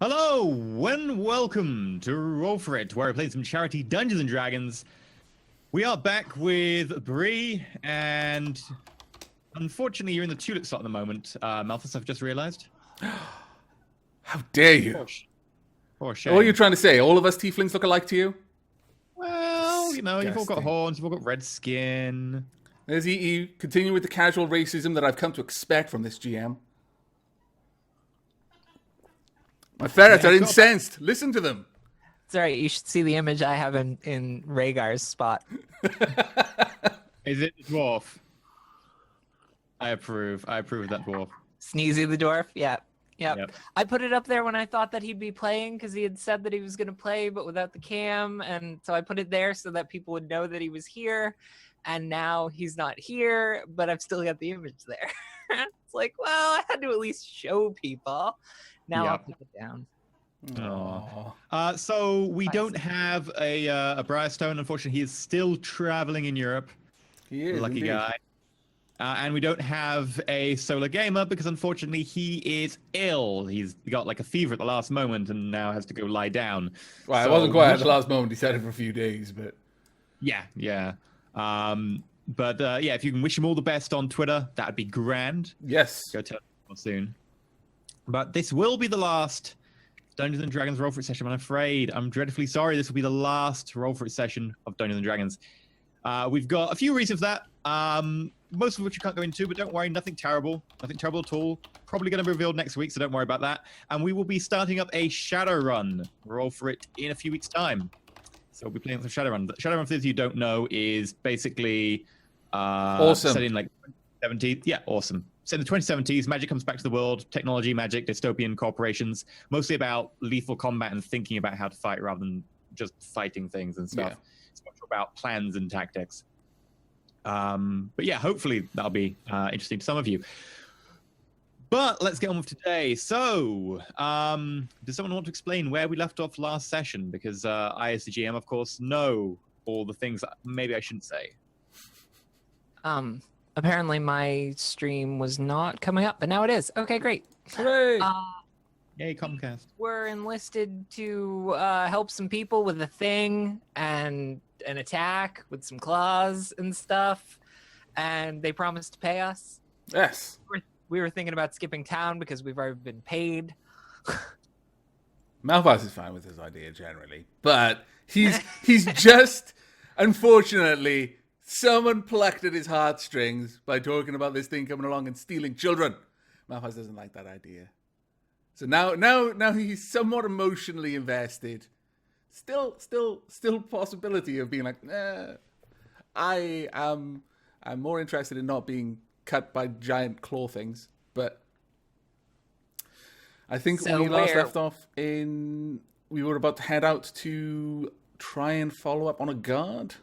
Hello and welcome to Role4It, where I play some charity Dungeons and Dragons. We are back with Bree, and unfortunately, you're in the tulip slot at the moment, Malthus. I've just realised. How dare you? Poor shame. What are you trying to say? All of us tieflings look alike to you? Well, you know, you've all got Disgusting. horns, you've all got red skin. There's you continue with the casual racism that I've come to expect from this GM. My ferrets are incensed. Listen to them. It's all right. You should see the image I have in Rhaegar's spot. Is it the dwarf? I approve. I approve of that dwarf. Sneezy the dwarf. Yep. Yep. I put it up there when I thought that he'd be playing because he had said that he was going to play, but without the cam. And so I put it there so that people would know that he was here. And now he's not here, but I've still got the image there. It's like, well, I had to at least show people. Now I'll take it down. Aww. So we don't have a Briarstone. Unfortunately, he is still traveling in Europe. He is, Lucky indeed. guy. And we don't have a solar gamer because unfortunately he is ill. He's got like a fever at the last moment and now has to go lie down. Well, So it wasn't quite at the last moment. He said it for a few days, but... Yeah. Yeah, if you can wish him all the best on Twitter, that'd be grand. Yes. Go tell him soon. But this will be the last Dungeons and Dragons Roll4It session. I'm afraid. I'm dreadfully sorry. This will be the last Roll4It session of Dungeons and Dragons. We've got a few reasons for that. Most of which you can't go into, but don't worry, nothing terrible. Nothing terrible at all. Probably going to be revealed next week, so don't worry about that. And we will be starting up a Shadowrun Roll4It in a few weeks' time. So we'll be playing some Shadowrun. Shadowrun, for those of you who don't know, is basically Awesome. set in like 70s. Yeah, awesome. Set in the 2070s, magic comes back to the world. Technology, magic, dystopian corporations. Mostly about lethal combat and thinking about how to fight rather than just fighting things and stuff. Yeah. It's much about plans and tactics. But yeah, hopefully that'll be interesting to some of you. But let's get on with today. So, does someone want to explain where we left off last session? Because I, as the GM, of course, know all the things that maybe I shouldn't say. Apparently my stream was not coming up, but now it is. Okay, great. Hooray! Yay, Comcast. We're enlisted to help some people with a thing and an attack with some claws and stuff, and they promised to pay us. Yes. We were thinking about skipping town because we've already been paid. Malphite is fine with his idea generally, but he's just, unfortunately, someone plucked at his heartstrings by talking about this thing coming along and stealing children. Malphite doesn't like that idea. So now he's somewhat emotionally invested. Still possibility of being like, I'm more interested in not being cut by giant claw things. But I think So we last where- left off we were about to head out to try and follow up on a guard.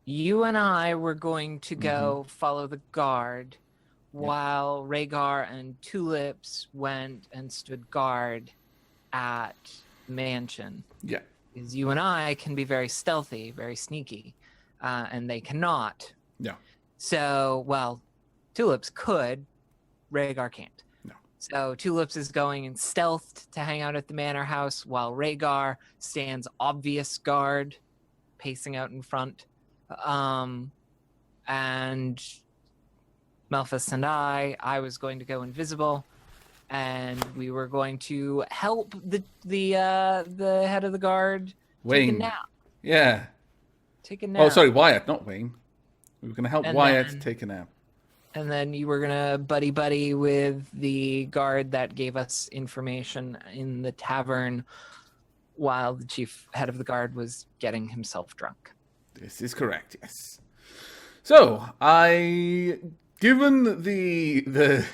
You and I were going to go follow the guard while Rhaegar and Tulips went and stood guard at the mansion. Yeah. Because you and I can be very stealthy, very sneaky, and they cannot. Yeah. So, well, Tulips could, Rhaegar can't. No. So Tulips is going in stealth to hang out at the manor house while Rhaegar stands obvious guard, pacing out in front. And Malphus and I was going to go invisible, and we were going to help the head of the guard take a Wayne. nap. Yeah. Take a nap. Oh, sorry, Wyatt, not Wayne. We were going to help And Wyatt then- take a nap. And then you were gonna buddy with the guard that gave us information in the tavern while the chief head of the guard was getting himself drunk. This is correct, yes. So, given the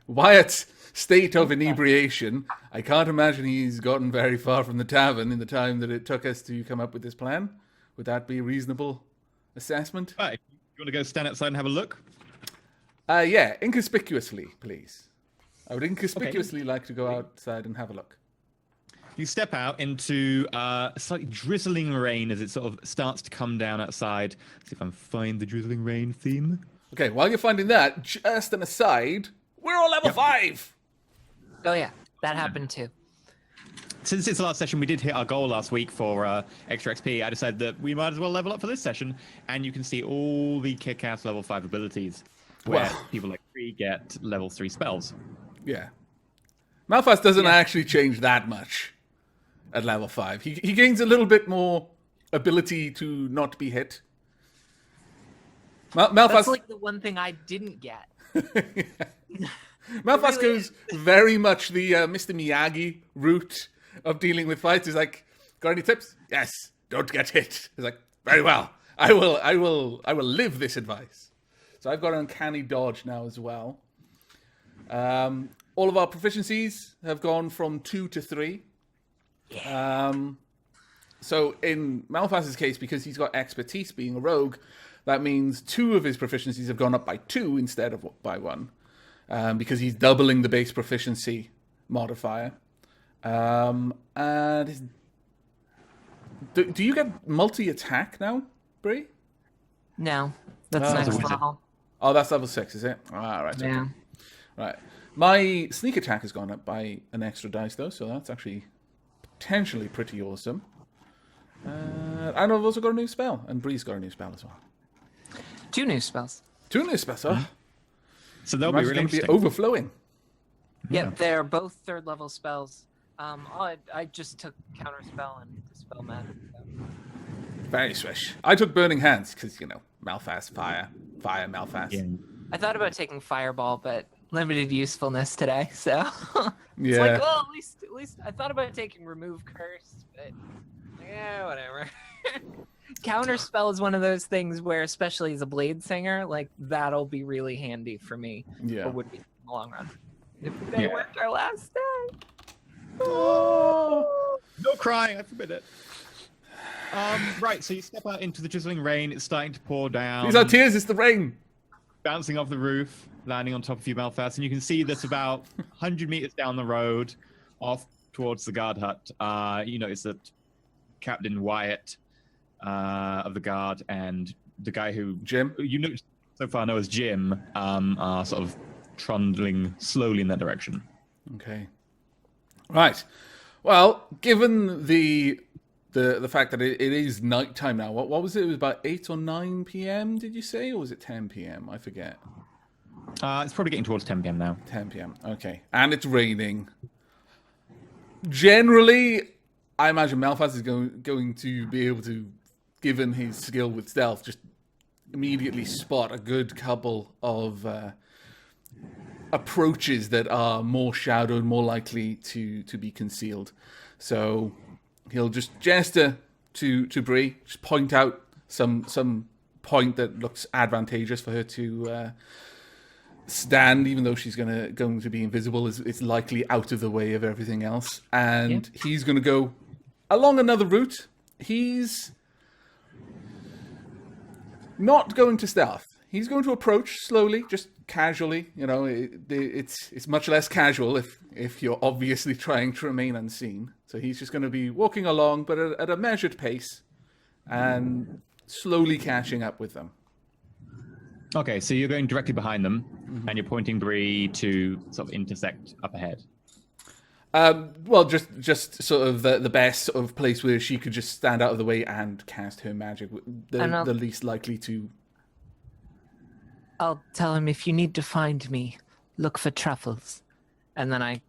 Wyatt's state of inebriation, I can't imagine he's gotten very far from the tavern in the time that it took us to come up with this plan. Would that be a reasonable assessment? Right, you want to go stand outside and have a look? Yeah, inconspicuously, please. I would inconspicuously like to go outside and have a look. You step out into a slightly drizzling rain as it sort of starts to come down outside. See if I can find the drizzling rain theme. Okay, while you're finding that, just an aside, we're all level 5! Oh yeah, that happened too. since it's the last session, we did hit our goal last week for extra XP. I decided that we might as well level up for this session, and you can see all the kick-ass level 5 abilities, where people like Bree get level 3 spells. Yeah. Malphas doesn't actually change that much at level 5. He gains a little bit more ability to not be hit. Malphas... That's like the one thing I didn't get. Malphas really goes very much the Mr. Miyagi route of dealing with fights. He's like, got any tips? Yes, don't get hit. He's like, very well. I will live this advice. So I've got an uncanny dodge now as well. All of our proficiencies have gone from 2 to 3. Yeah. So in Malphas's case, because he's got expertise being a rogue, that means 2 of his proficiencies have gone up by 2 instead of by 1. Because he's doubling the base proficiency modifier. And do you get multi-attack now, Bree? No, that's next level. Oh, that's level 6, is it? All right. Yeah. Okay. Right. My sneak attack has gone up by an extra dice, though, so that's actually potentially pretty awesome. And I've also got a new spell, and Bree's got a new spell as well. 2 new spells. 2 new spells, huh? So they'll be really interesting. Overflowing. Yeah, they're both 3rd level spells. I just took counterspell and dispel magic. So. Very swish. I took Burning Hands because, Malphas, fire, Malphas. Yeah. I thought about taking fireball, but limited usefulness today, so it's Yeah. like, well, at least I thought about taking remove curse, but yeah, whatever. Counterspell is one of those things where, especially as a blade singer, like that'll be really handy for me. Yeah. Or would be in the long run. If they worked our last day. Oh, no crying, I forbid it. Right, so you step out into the drizzling rain. It's starting to pour down. These are tears, it's the rain. Bouncing off the roof, landing on top of you, Malphas, and you can see that about 100 meters down the road, off towards the guard hut, you notice that Captain Wyatt of the guard and the guy who Jim, you so far know as Jim, are sort of trundling slowly in that direction. Okay. Right. Well, given the fact that it is nighttime now, what was it? It was about 8 or 9 p.m., did you say? Or was it 10 p.m.? I forget. It's probably getting towards 10 p.m. now. 10 p.m. Okay. And it's raining. Generally, I imagine Malphas is going to be able to, given his skill with stealth, just immediately spot a good couple of approaches that are more shadowed, more likely to be concealed. So he'll just gesture to Bree, just point out some point that looks advantageous for her to stand, even though she's going to be invisible. It's likely out of the way of everything else, and he's going to go along another route. He's not going to stealth. He's going to approach slowly, just casually. It's much less casual if you're obviously trying to remain unseen. So he's just going to be walking along, but at a measured pace, and slowly catching up with them. Okay, so you're going directly behind them, and you're pointing Bree to sort of intersect up ahead. Well, just sort of the best sort of place where she could just stand out of the way and cast her magic. The least likely to. I'll tell him, if you need to find me, look for Truffles. And then I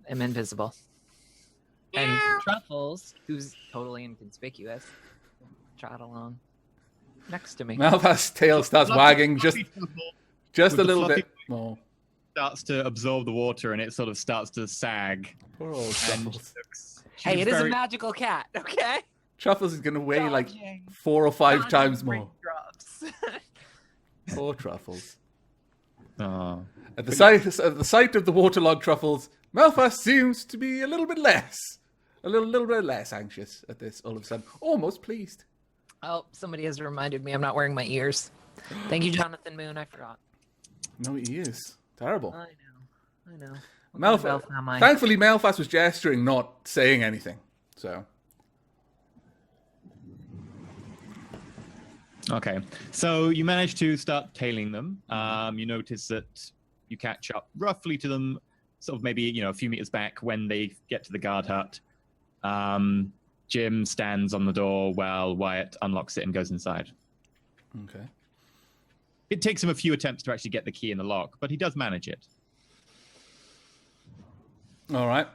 am invisible. And Truffles, who's totally inconspicuous, trot along next to me. Malphas' tail starts wagging just a little bit more. Starts to absorb the water, and it sort of starts to sag. Poor old Truffles. Hey, it is a magical cat, okay? Truffles is going to weigh like 4 or 5 times more. Drops. Poor Truffles. Oh. At the sight of the waterlogged Truffles, Malphas seems to be a little bit less anxious at this all of a sudden. Almost pleased. Oh, somebody has reminded me I'm not wearing my ears. Thank you, Jonathan Moon. I forgot. No, he is. Terrible. I know. Thankfully, Malphas was gesturing, not saying anything. So. Okay, so you manage to start tailing them. You notice that you catch up roughly to them, sort of maybe a few meters back when they get to the guard hut. Jim stands on the door while Wyatt unlocks it and goes inside. Okay. It takes him a few attempts to actually get the key in the lock, but he does manage it. All right.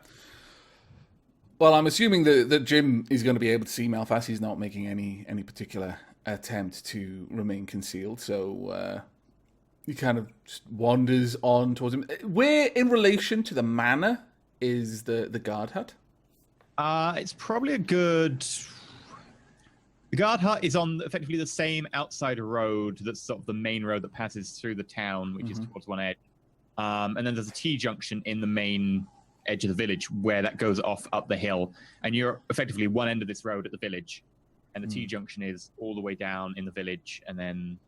Well, I'm assuming that Jim is going to be able to see Malphas. He's not making any particular attempt to remain concealed, so he kind of just wanders on towards him. Where, in relation to the manor, is the guard hut? It's probably a good... The guard hut is on effectively the same outside road that's sort of the main road that passes through the town, which is towards one edge. And then there's a T-junction in the main edge of the village where that goes off up the hill. And you're effectively one end of this road at the village. And the T-junction is all the way down in the village. And then,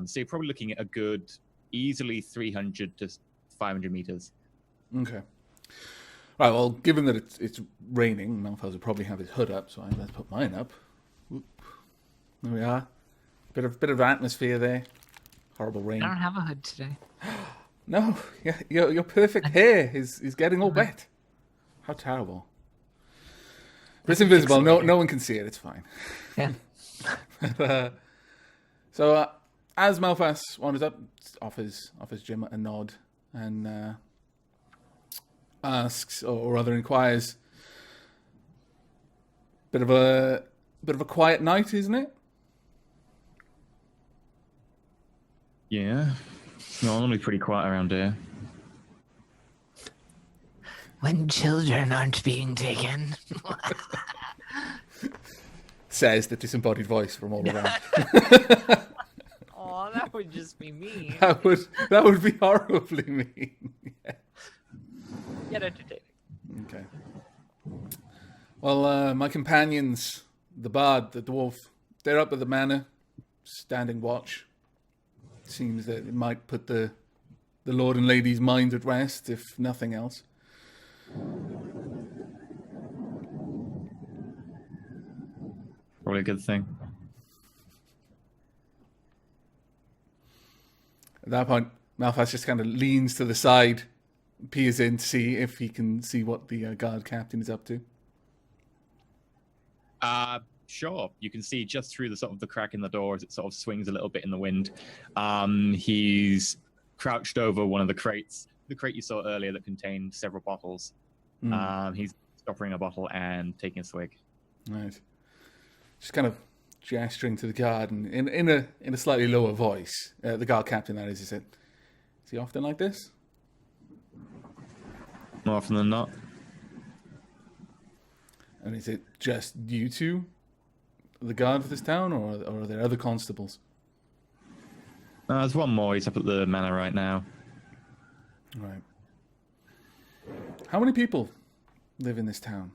so you're probably looking at a good, easily 300 to 500 meters. Okay. Right, well, given that it's raining, Malphas would probably have his hood up, so let's put mine up. Whoop. There we are. Bit of atmosphere there. Horrible rain. I don't have a hood today. No, yeah, your perfect hair is getting all wet. How terrible. But it's invisible. No one can see it. It's fine. Yeah. So as Malphas wanders up, offers Jim a nod and asks or rather inquires. Bit of a quiet night, isn't it? Yeah. It's normally pretty quiet around here. When children aren't being taken. Says the disembodied voice from all around. Oh, that would just be mean. That would be horribly mean. Yeah. Yet entertaining. Okay. Well, my companions, the bard, the dwarf, they're up at the manor, standing watch. Seems that it might put the lord and lady's mind at rest, if nothing else. Probably a good thing. At that point, Malphas just kind of leans to the side, peers in to see if he can see what the guard captain is up to. Sure. You can see just through the sort of the crack in the door as it sort of swings a little bit in the wind. He's crouched over one of the crates, the crate you saw earlier that contained several bottles. He's offering a bottle and taking a swig. Right. Just kind of gesturing to the guard and in a slightly lower voice. The guard captain, that is, he said, "Is he often like this?" More often than not. And is it just you two, the guard of this town, or are there other constables? There's one more. He's up at the manor right now. Right. How many people live in this town?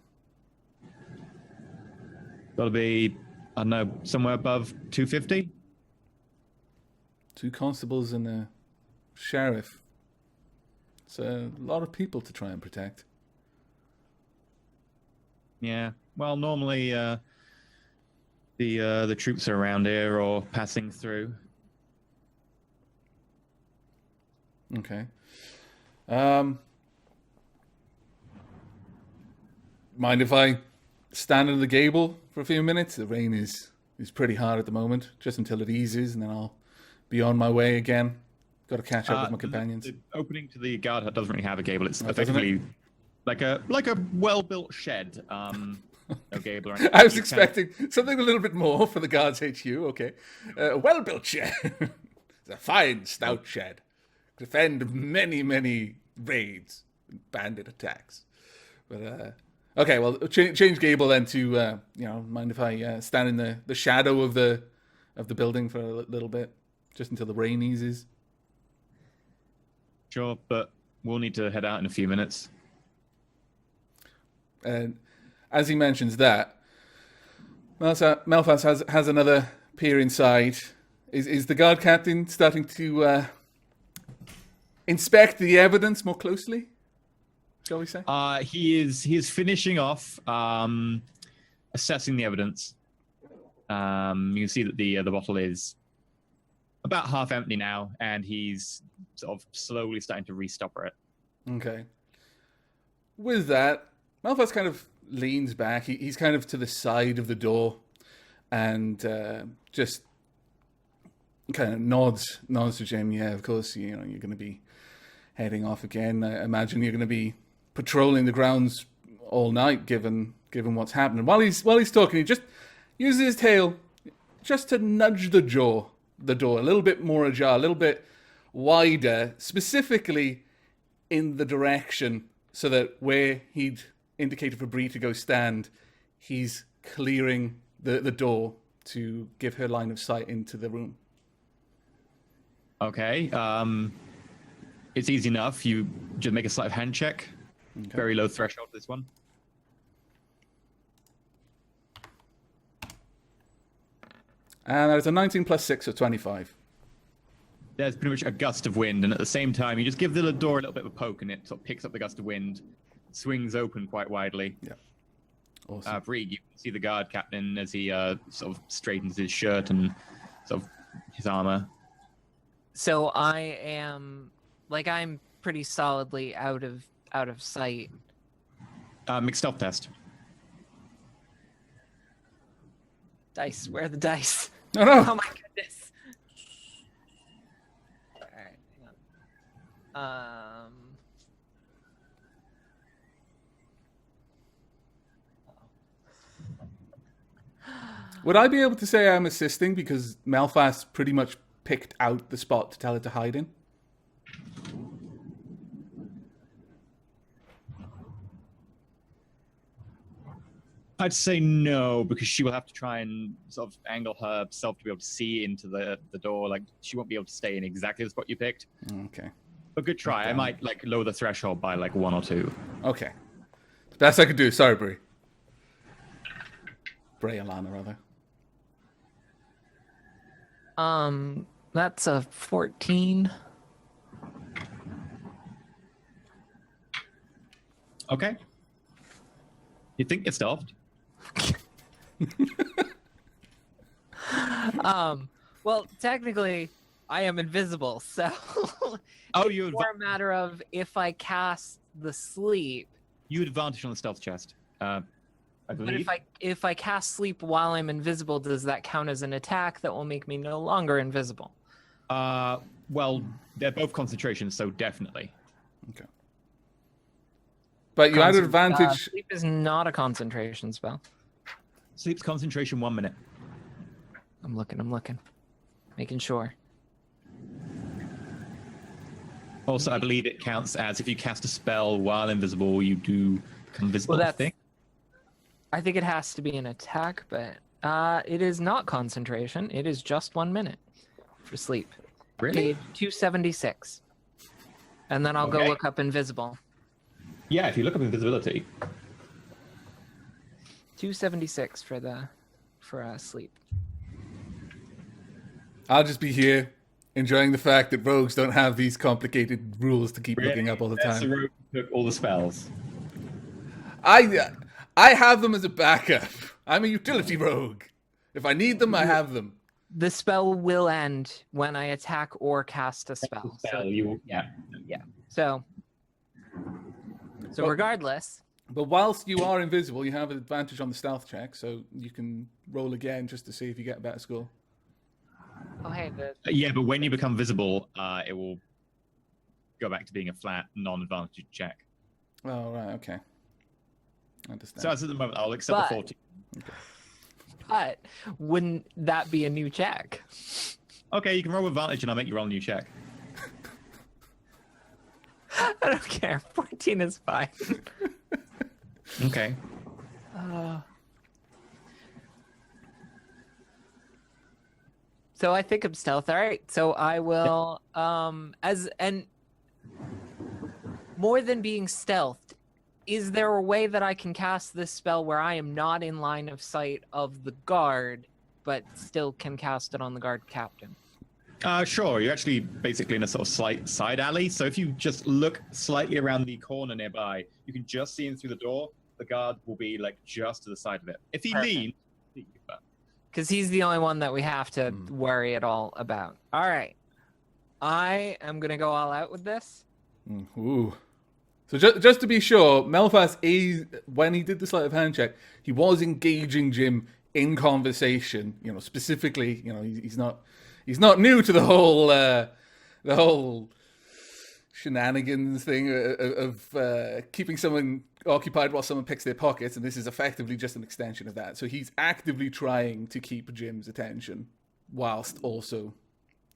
Got to be, I don't know, somewhere above 250? 2 constables and a sheriff. It's a lot of people to try and protect. Yeah. Well, normally the troops are around here or passing through. Okay. Mind if I stand under the gable for a few minutes? The rain is pretty hard at the moment, just until it eases, and then I'll be on my way again. Got to catch up with my companions. The opening to the guard hut doesn't really have a gable. It's doesn't effectively like a well-built shed. No gable or anything. I was expecting something a little bit more for the guards HQ. Okay, a well-built shed. It's a fine, stout shed. Defend many raids, and bandit attacks. But okay, well, change gable then to mind if I stand in the shadow of the building for a little bit, just until the rain eases. Sure, but we'll need to head out in a few minutes. And as he mentions that, Malphas has another peer inside. Is the guard captain starting to inspect the evidence more closely, shall we say? He is finishing off assessing the evidence. You can see that the bottle is about half empty now, and he's sort of slowly starting to restopper it. Okay. With that, Malphas kind of leans back. He's kind of to the side of the door, and just kind of nods to Jim. Yeah, of course. You're going to be heading off again. I imagine you're going to be patrolling the grounds all night, given what's happening. While he's talking, he just uses his tail just to nudge the door a little bit more ajar, a little bit wider, specifically in the direction so that where he'd indicated for Bree to go stand, he's clearing the door to give her line of sight into the room. Okay. It's easy enough. You just make a sleight of hand check. Okay. Very low threshold for this one. And there's a 19 plus 6, so 25. There's pretty much a gust of wind, and at the same time, you just give the door a little bit of a poke, and it sort of picks up the gust of wind, swings open quite widely. Yeah. Awesome. Reed, you can see the guard captain as he sort of straightens his shirt and sort of his armor. So I'm pretty solidly out of sight. Make stealth test. Dice, where are the dice? No, no. Oh my goodness. All right, hang on. Would I be able to say I'm assisting because Melfast pretty much picked out the spot to tell her to hide in? I'd say no, because she will have to try and sort of angle herself to be able to see into the door. Like, she won't be able to stay in exactly the spot you picked. Okay. But good try. I might lower the threshold by 1 or 2. Okay. Best I could do. Sorry, Brie. Alana, rather. That's a 14. Okay. You think you're stealthed? Well, technically, I am invisible, so you're more a matter of if I cast the sleep. You advantage on the stealth chest. I believe. But if I cast sleep while I'm invisible, does that count as an attack that will make me no longer invisible? Well, they're both concentrations, so definitely. Okay. But you had an advantage. Sleep is not a concentration spell. Sleep's concentration 1 minute. I'm looking. Making sure. Also, I believe it counts as if you cast a spell while invisible, you do become visible. Well, I think it has to be an attack, but it is not concentration. It is just 1 minute for sleep. Really? Page 276. And then I'll go look up invisible. Yeah, if you look up invisibility. 276 for sleep. I'll just be here enjoying the fact that rogues don't have these complicated rules to keep looking up all the time. That's the rogue who took all the spells. I have them as a backup. I'm a utility rogue. If I need them, I have them. The spell will end when I attack or cast a spell. Yeah. So regardless. But whilst you are invisible, you have an advantage on the stealth check, so you can roll again just to see if you get a better score. Oh, hey. Yeah, but when you become visible, it will go back to being a flat, non-advantage check. Oh, right, okay. I understand. So as at the moment, I'll accept the 14. Okay. But wouldn't that be a new check? Okay, you can roll with advantage and I'll make you roll a new check. I don't care. 14 is fine. Okay. So I think I'm stealth. All right. So I will, more than being stealthed, is there a way that I can cast this spell where I am not in line of sight of the guard, but still can cast it on the guard captain? Sure. You're actually basically in a sort of slight side alley. So if you just look slightly around the corner nearby, you can just see in through the door. The guard will be just to the side of it. If he leans, because he's the only one that we have to worry at all about. All right. I am going to go all out with this. Ooh. So just to be sure, Melfast is, when he did the sleight of hand check, he was engaging Jim in conversation. You know, specifically, you know, he's not new to the whole shenanigans thing of keeping someone occupied while someone picks their pockets, and this is effectively just an extension of that. So he's actively trying to keep Jim's attention whilst also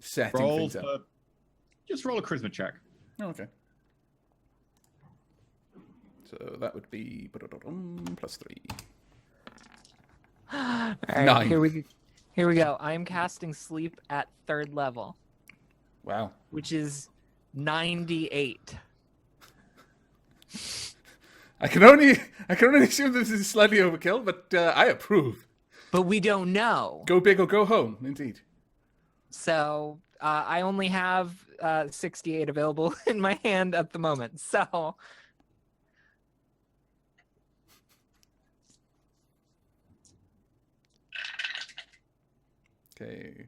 setting things up. Just roll a charisma check. Oh, okay. So that would be +3. All right, 9. Here we go. I am casting sleep at 3rd level, Wow. which is 98. I can only assume this is slightly overkill, but I approve. But we don't know. Go big or go home, indeed. So I only have 68 available in my hand at the moment. So Okay.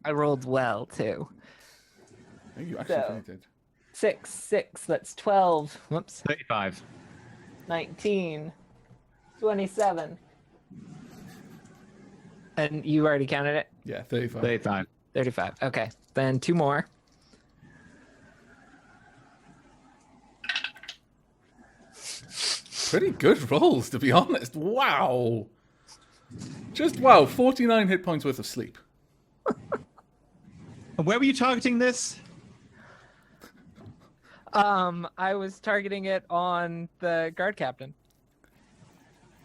I rolled well too. You actually did. 6, that's 12. Whoops. 35. 19. 27. And you already counted it? Yeah, 35. 35. 35. Okay. Then 2 more. Pretty good rolls, to be honest. Wow. Just wow, 49 hit points worth of sleep. And where were you targeting this? I was targeting it on the guard captain.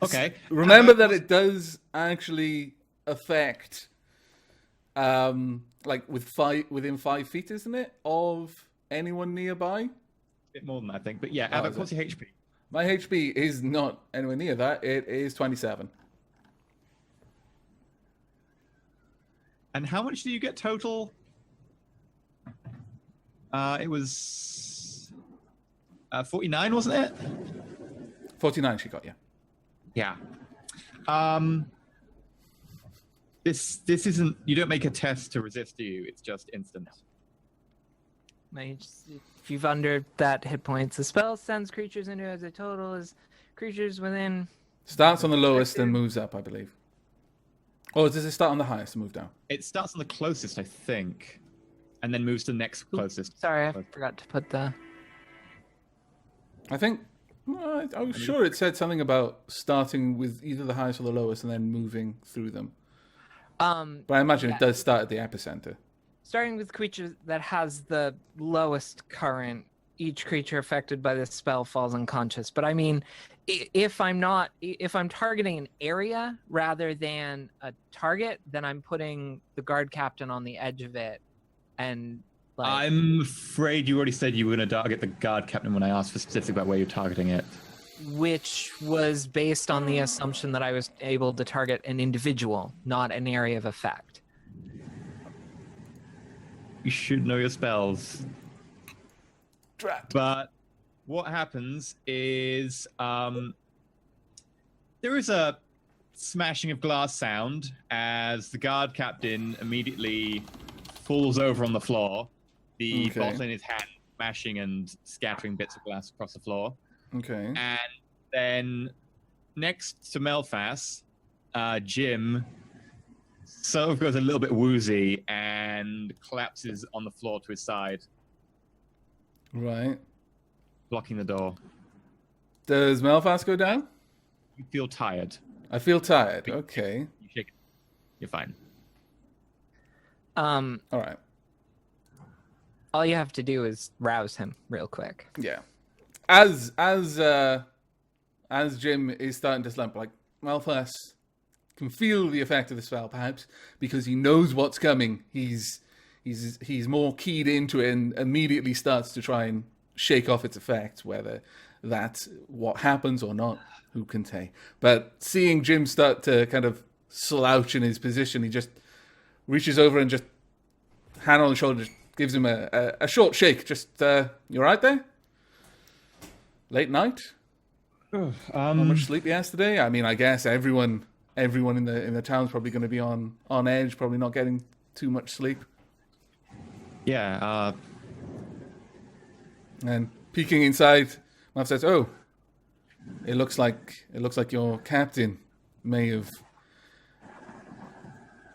Okay. Remember that it does actually affect, like within 5 feet, isn't it, of anyone nearby? A bit more than that, I think. But yeah, Oh, Aavak, is what's your HP? My HP is not anywhere near that. It is 27. And how much do you get total? It was 49, wasn't it? 49 she got, yeah. Yeah. This isn't. You don't make a test to resist, do you? It's just instant. If you've under that hit points, the spell sends creatures into as a total as creatures within. Starts on the lowest and moves up, I believe. Or does it start on the highest and move down? It starts on the closest, I think, and then moves to the next closest. Sorry, I forgot to put the. I think. I was sure it said something about starting with either the highest or the lowest and then moving through them. But I imagine it does start at the epicenter. Starting with creatures that has the lowest current, each creature affected by this spell falls unconscious. But I mean, if I'm targeting an area rather than a target, then I'm putting the guard captain on the edge of it, and like. I'm afraid you already said you were going to target the guard captain when I asked for specific about where you're targeting it. Which was based on the assumption that I was able to target an individual, not an area of effect. You should know your spells. Drat. But what happens is there is a smashing of glass sound as the guard captain immediately falls over on the floor, the bottle in his hand smashing and scattering bits of glass across the floor. Okay. And then next to Melfast, Jim sort of goes a little bit woozy and collapses on the floor to his side, Right. blocking the door. Does Melfast go down? You feel tired. I feel tired. Okay. You shake it. You're fine. All right. All you have to do is rouse him real quick. Yeah. As Jim is starting to slump, like Melfast can feel the effect of the spell, perhaps because he knows what's coming. He's more keyed into it and immediately starts to try and shake off its effects, whether that's what happens or not, who can say. But seeing Jim start to kind of slouch in his position, he just reaches over and just hand on the shoulder, just gives him a short shake. Just, you all right there? Late night? How much sleep yesterday? I mean, I guess everyone in the town's probably going to be on edge, probably not getting too much sleep. Yeah. And peeking inside, Mav says, "Oh, it looks like your captain may have."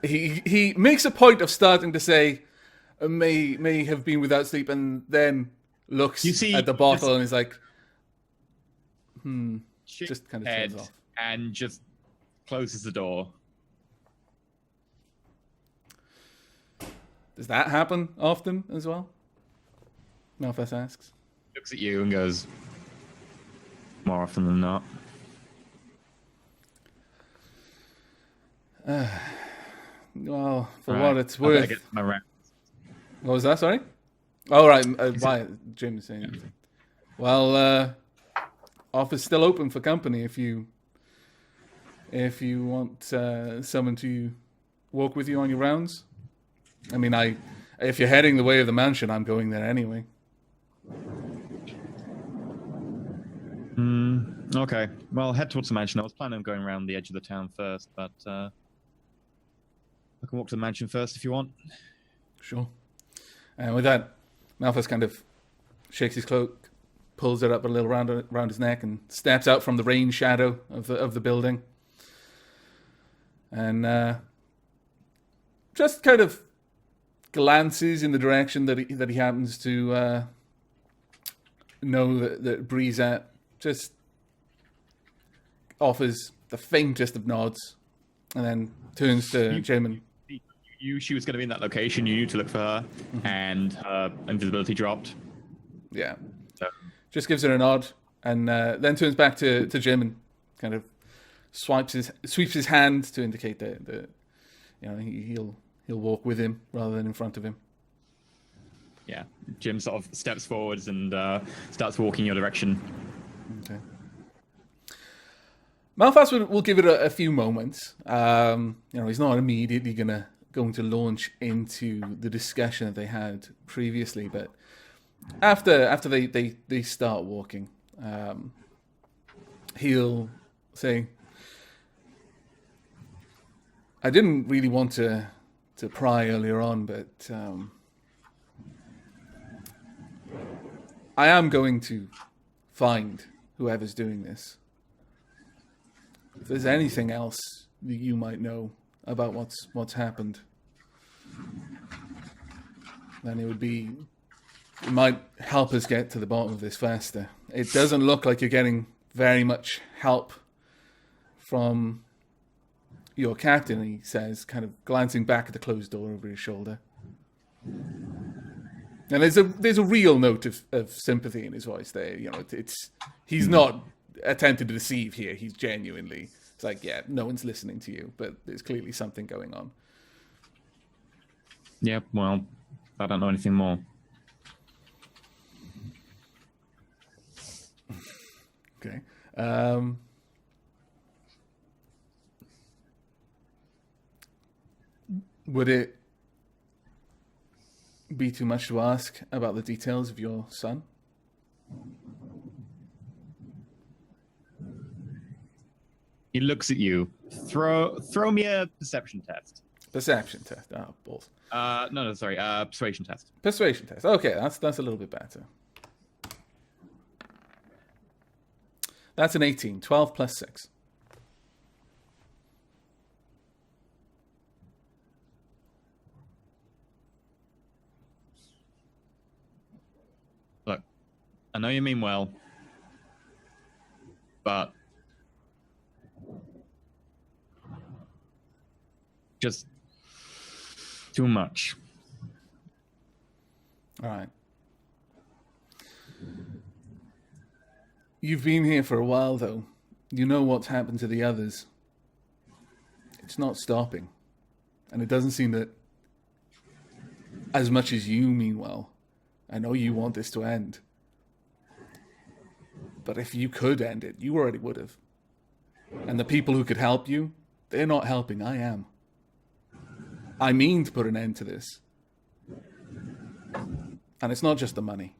He makes a point of starting to say, "may have been without sleep," and then looks at the bottle and is like, just kind of turns off and just closes the door. Does that happen often as well? Malphas asks. Looks at you and goes, more often than not. Well, for All what right, it's I better worth. get my round. What was that? Sorry. Oh right. Why? Jim is saying. Yeah. Well, office still open for company if you want someone to walk with you on your rounds. I mean, if you're heading the way of the mansion, I'm going there anyway. Okay. Well, head towards the mansion. I was planning on going around the edge of the town first, but I can walk to the mansion first if you want. Sure. And with that, Malphas kind of shakes his cloak, pulls it up a little around his neck, and steps out from the rain shadow of the building, and just kind of glances in the direction that he happens to know that Bree's at. Just offers the faintest of nods, and then turns to Jim and. She was going to be in that location. You knew to look for her, and her invisibility dropped. Yeah. So. Just gives her a nod, and then turns back to Jim and kind of sweeps his hand to indicate that he'll walk with him rather than in front of him. Yeah. Jim sort of steps forwards and starts walking your direction. Okay. Malphas will give it a few moments. He's not immediately going to launch into the discussion that they had previously, but after they start walking, he'll say, "I didn't really want to pry earlier on, but I am going to find whoever's doing this. If there's anything else that you might know about what's happened, then it might help us get to the bottom of this faster. It doesn't look like you're getting very much help from your captain," he says, kind of glancing back at the closed door over his shoulder. And there's a real note of sympathy in his voice there. He's not attempting to deceive here. He's genuinely, it's like, yeah, no one's listening to you, but there's clearly something going on. Yeah, well, I don't know anything more. Okay. Would it be too much to ask about the details of your son? He looks at you. Throw me a perception test. Perception test. Oh, balls. No, sorry. Persuasion test. Persuasion test. Okay, that's a little bit better. That's an 18. 12 plus 6. Look, I know you mean well, but just too much. All right. You've been here for a while, though. You know what's happened to the others. It's not stopping. And it doesn't seem that, as much as you mean well, I know you want this to end. But if you could end it, you already would have. And the people who could help you, they're not helping. I am. I mean to put an end to this. And it's not just the money.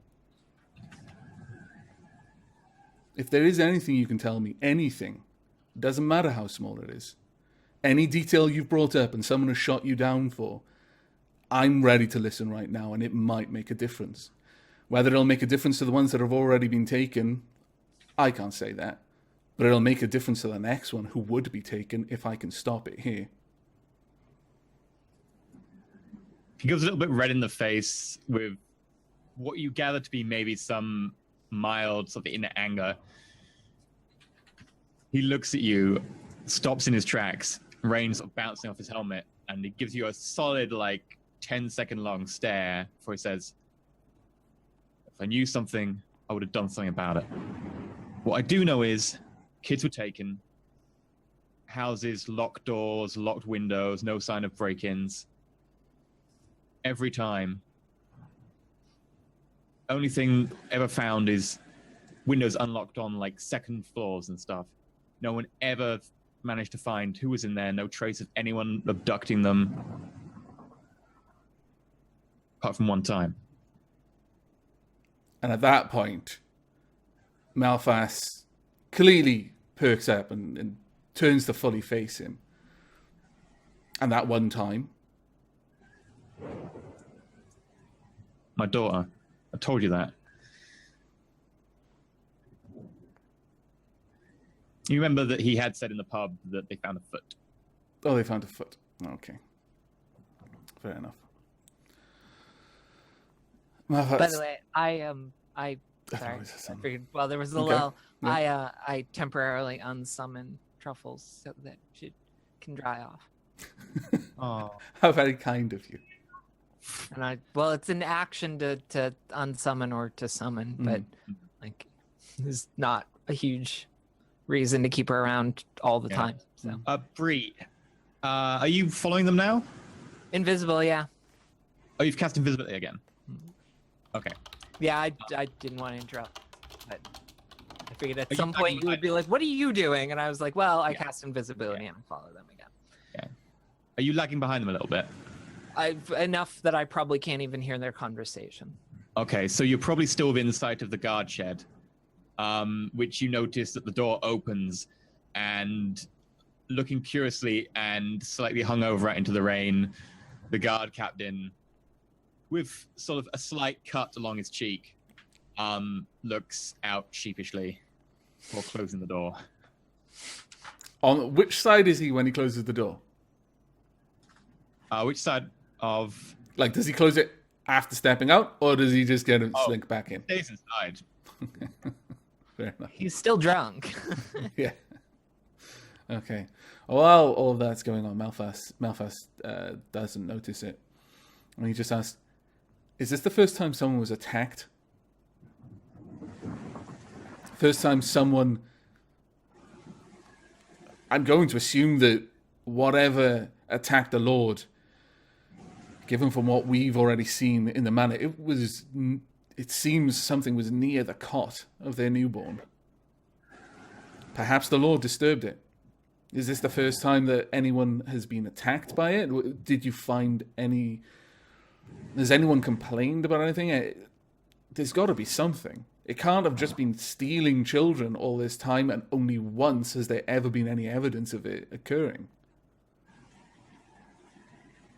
If there is anything you can tell me, anything, doesn't matter how small it is, any detail you've brought up and someone has shot you down for, I'm ready to listen right now, and it might make a difference. Whether it'll make a difference to the ones that have already been taken, I can't say that. But it'll make a difference to the next one who would be taken if I can stop it here. He goes a little bit red in the face with what you gather to be maybe some mild sort of inner anger. He looks at you, stops in his tracks, rain sort of bouncing off his helmet, and he gives you a solid, 10-second long stare before he says, if I knew something, I would have done something about it. What I do know is kids were taken, houses, locked doors, locked windows, no sign of break-ins. Every time. Only thing ever found is windows unlocked on second floors and stuff. No one ever managed to find who was in there. No trace of anyone abducting them. Apart from one time. And at that point, Malphas clearly perks up and turns to fully face him. And that one time... My daughter. I told you that. You remember that he had said in the pub that they found a foot. Oh, they found a foot. Okay. Fair enough. Malphas... By the way, sorry, I figured while there was a lull, Yeah. I temporarily unsummon Truffles so that she can dry off. Oh. How very kind of you. And it's an action to unsummon or to summon, but there's not a huge reason to keep her around all the time. So Bree, are you following them now? invisible, yeah. Oh, you've cast invisibility again. Okay. Yeah, I didn't want to interrupt, but I figured at Are some you point talking you would about- be like, "What are you doing?" And I was like, "Well, I cast invisibility and follow them again." Are you lagging behind them a little bit? Enough that I probably can't even hear their conversation. Okay, so you're probably still within sight of the guard shed, which you notice that the door opens, and looking curiously and slightly hungover out into the rain, the guard captain, with sort of a slight cut along his cheek, looks out sheepishly before closing the door. On which side is he when he closes the door? Which side of... Does he close it after stepping out, or does he just get him slink back in? Stays inside. Fair enough. He's still drunk. Yeah. Okay. While all of that's going on, Malphas doesn't notice it. And he just asks, is this the first time someone was attacked? First time someone... I'm going to assume that whatever attacked the Lord, given from what we've already seen in the manor, it seems something was near the cot of their newborn. Perhaps the Lord disturbed it. Is this the first time that anyone has been attacked by it? Did you find any... Has anyone complained about anything? There's got to be something. It can't have just been stealing children all this time, and only once has there ever been any evidence of it occurring.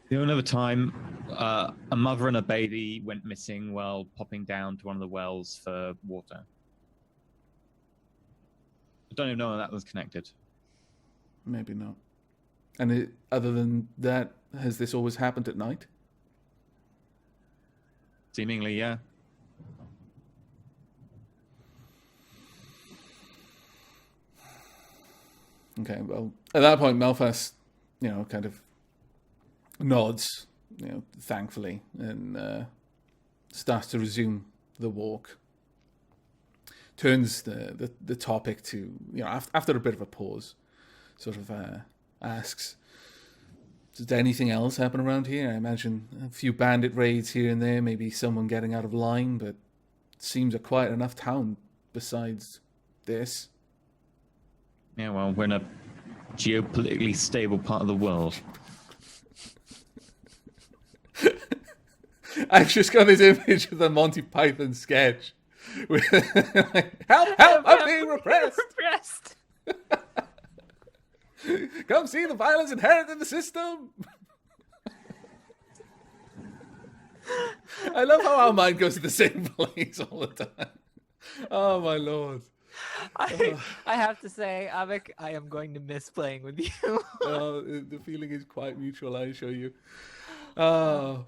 The only other time, a mother and a baby went missing while popping down to one of the wells for water. I don't even know when that was connected. Maybe not. And other than that, has this always happened at night? Seemingly, yeah. Okay, well, at that point, Malphas, kind of nods, thankfully, and starts to resume the walk. Turns the topic to, after a bit of a pause, sort of asks, did anything else happen around here? I imagine a few bandit raids here and there, maybe someone getting out of line, but it seems a quiet enough town besides this. Yeah, well, we're in a geopolitically stable part of the world. I've just got this image of the Monty Python sketch. With, help, I'm being repressed. Come see the violence inherent in the system. I love how our mind goes to the same place all the time. Oh my lord. I have to say, Aavak, I am going to miss playing with you. The feeling is quite mutual, I assure you. But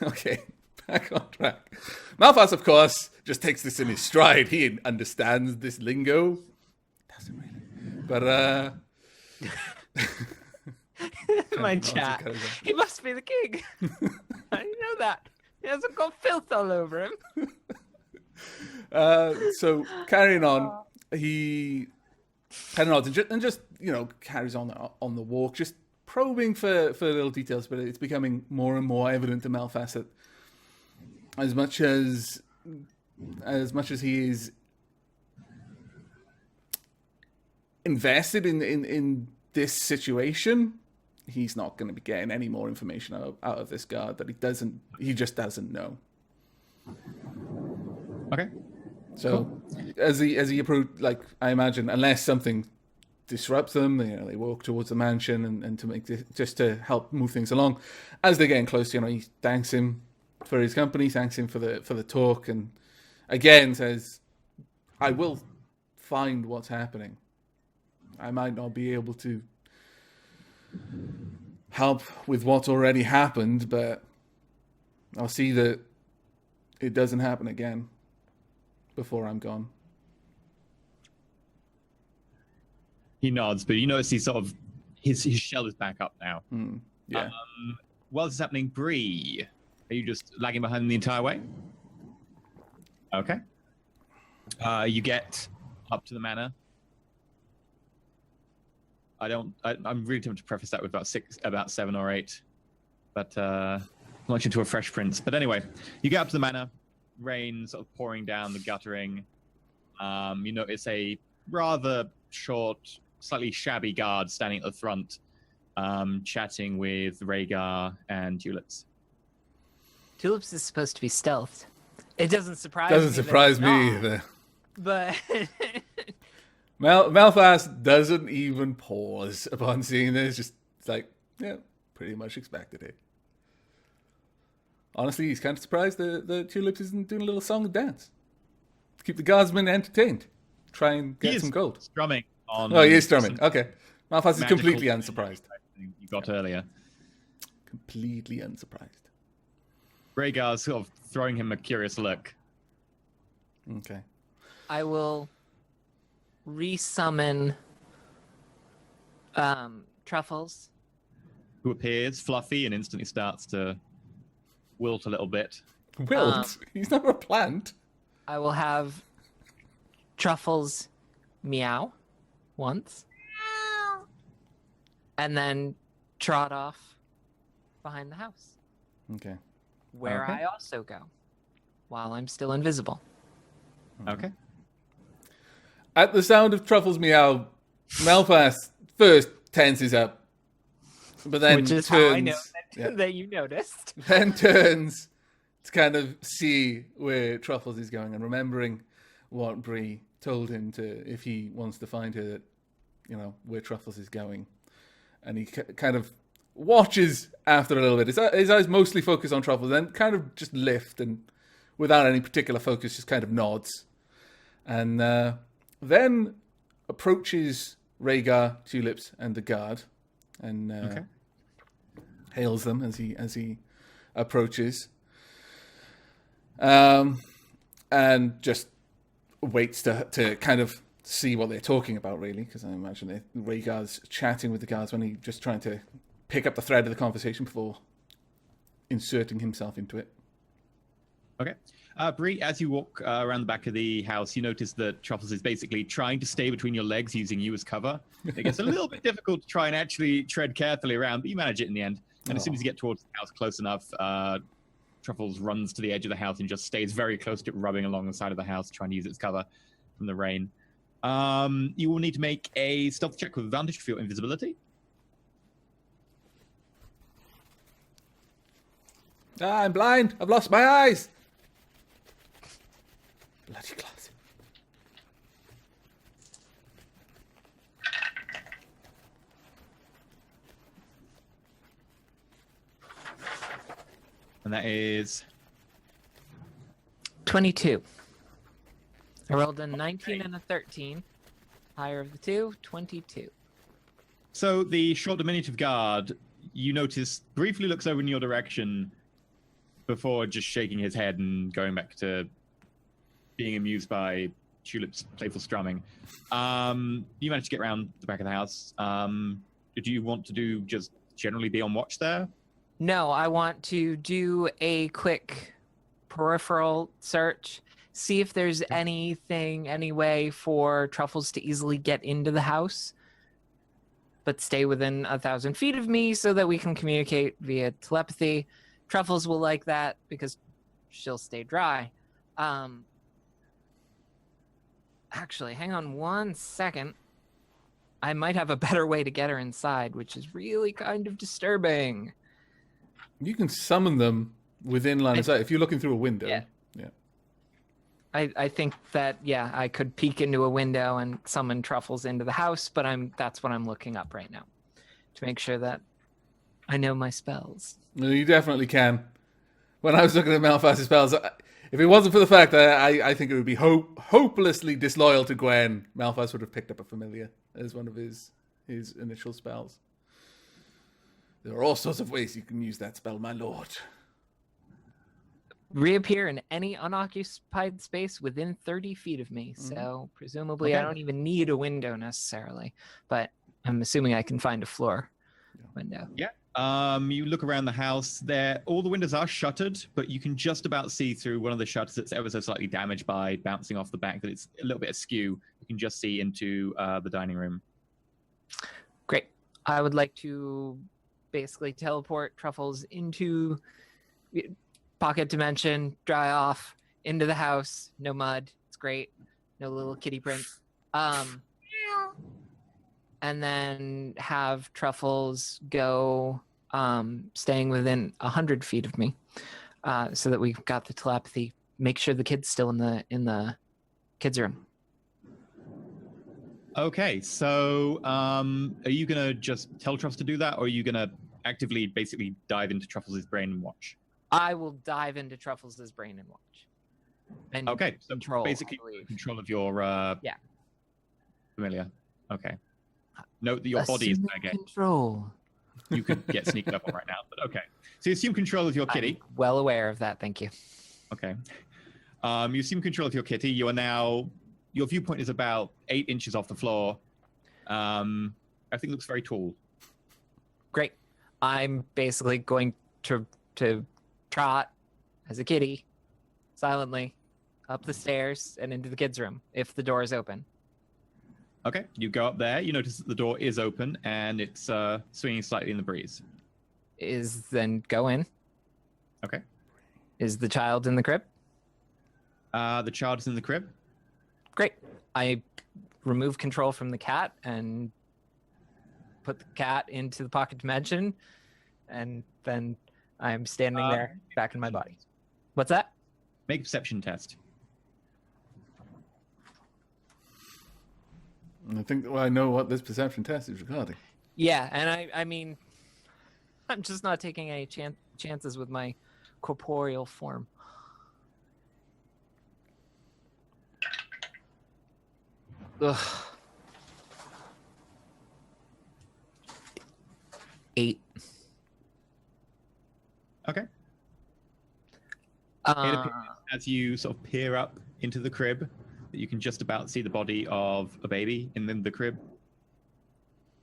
okay, back on track. Malphas, of course, just takes this in his stride. He understands this lingo. Doesn't really. But My chat. He must be the king. I didn't know that. He hasn't got filth all over him. So carrying on, he kind of nods and just carries on the walk, just probing for little details. But it's becoming more and more evident to Malphas that as much as he is invested in this situation, he's not going to be getting any more information out of this guard that he just doesn't know. Okay. So cool. as he approach, like I imagine, unless something disrupts them, they walk towards the mansion and to make this, just to help move things along. As they're getting close, he thanks him for his company, thanks him for the talk, and again says, "I will find what's happening. I might not be able to help with what's already happened, but I'll see that it doesn't happen again before I'm gone." He nods, but you notice his shell is back up now. Yeah. While this is happening, Bree, are you just lagging behind them the entire way? Okay. You get up to the manor. I'm really tempted to preface that with about 7 or 8, but launch into a fresh prince. But anyway, you get up to the manor, rain sort of pouring down the guttering. You notice a rather short, slightly shabby guard standing at the front, chatting with Rhaegar and Tulips. Tulips is supposed to be stealthed. It doesn't surprise me either. But Malphas doesn't even pause upon seeing this. Just like, yeah, pretty much expected it. Honestly, he's kind of surprised that Tulips isn't doing a little song and dance. Keep the guardsmen entertained. Try and get some gold. Strumming on. Oh, he is strumming. Okay. Malphas is completely unsurprised. You got earlier. Completely unsurprised. Rhaegar's sort of throwing him a curious look. Okay. I will resummon Truffles. Who appears fluffy and instantly starts to wilt a little bit. Wilt? He's not a plant. I will have Truffles meow once. And then trot off behind the house. Okay. Where I also go while I'm still invisible. Okay. At the sound of Truffles meow, Malphas first tenses up, but then which is turns, how I know that you noticed. Then turns to kind of see where Truffles is going and remembering what Bree told him if he wants to find her, that where Truffles is going, and he kind of watches after a little bit. His eyes mostly focus on Truffles, then kind of just lift and without any particular focus, just kind of nods, and then approaches Rhaegar, Tulips, and the guard, and hails them as he approaches, and just waits to kind of see what they're talking about, really, because I imagine Rhaegar's chatting with the guards when he's just trying to pick up the thread of the conversation before inserting himself into it. Okay. Bree, as you walk around the back of the house, you notice that Truffles is basically trying to stay between your legs using you as cover. It gets a little bit difficult to try and actually tread carefully around, but you manage it in the end. And as soon as you get towards the house close enough, Truffles runs to the edge of the house and just stays very close to it, rubbing along the side of the house, trying to use its cover from the rain. You will need to make a stealth check with advantage for your invisibility. I'm blind. I've lost my eyes. Bloody class. And that is 22. I rolled a 19 and a 13. Higher of the two, 22. so the short diminutive guard, you notice, briefly looks over in your direction before just shaking his head and going back to being amused by Tulip's playful strumming. You managed to get around the back of the house. Did you want to do just generally be on watch there? No, I want to do a quick peripheral search, see if there's anything, any way for Truffles to easily get into the house, but stay within 1,000 feet of me so that we can communicate via telepathy. Truffles will like that because she'll stay dry. Actually, hang on 1 second. I might have a better way to get her inside, which is really kind of disturbing. You can summon them within line of sight if you're looking through a window. Yeah. Yeah. I think that, yeah, I could peek into a window and summon Truffles into the house, but that's what I'm looking up right now to make sure that I know my spells. No, you definitely can. When I was looking at Malphas's spells, if it wasn't for the fact that I think it would be hopelessly disloyal to Gwen, Malphas would have picked up a familiar as one of his initial spells. There are all sorts of ways you can use that spell, my lord. Reappear in any unoccupied space within 30 feet of me. Mm-hmm. So presumably I don't even need a window necessarily, but I'm assuming I can find a floor window. Yeah. You look around the house there. All the windows are shuttered, but you can just about see through one of the shutters that's ever so slightly damaged by bouncing off the back, that it's a little bit askew. You can just see into the dining room. Great. I would like to basically teleport Truffles into pocket dimension, dry off, into the house. No mud. It's great. No little kitty prints. And then have Truffles go staying within 100 feet of me, so that we've got the telepathy. Make sure the kid's still in the kids' room. Okay, so are you gonna just tell Truffles to do that, or are you gonna actively basically dive into Truffles' brain and watch? I will dive into Truffles' brain and watch. And Okay, so control, basically I believe. control of your familiar. Okay. Note that your body is Assume again. control. You could get sneaked up on right now, but okay. So you assume control of your kitty. I'm well aware of that. Thank you. Okay. You assume control of your kitty. You are now. Your viewpoint is about 8 inches off the floor. Everything looks very tall. Great. I'm basically going to trot as a kitty silently up the stairs and into the kids' room if the door is open. Okay. You go up there. You notice that the door is open and it's swinging slightly in the breeze. Then go in. Okay. Is the child in the crib? The child is in the crib. Great. I remove control from the cat and put the cat into the pocket dimension, and then I'm standing there back in my body. What's that? Make a perception test. I think I know what this perception test is regarding. Yeah, and I mean, I'm just not taking any chances with my corporeal form. Ugh. 8. Okay. It appears as you sort of peer up into the crib that you can just about see the body of a baby in the crib.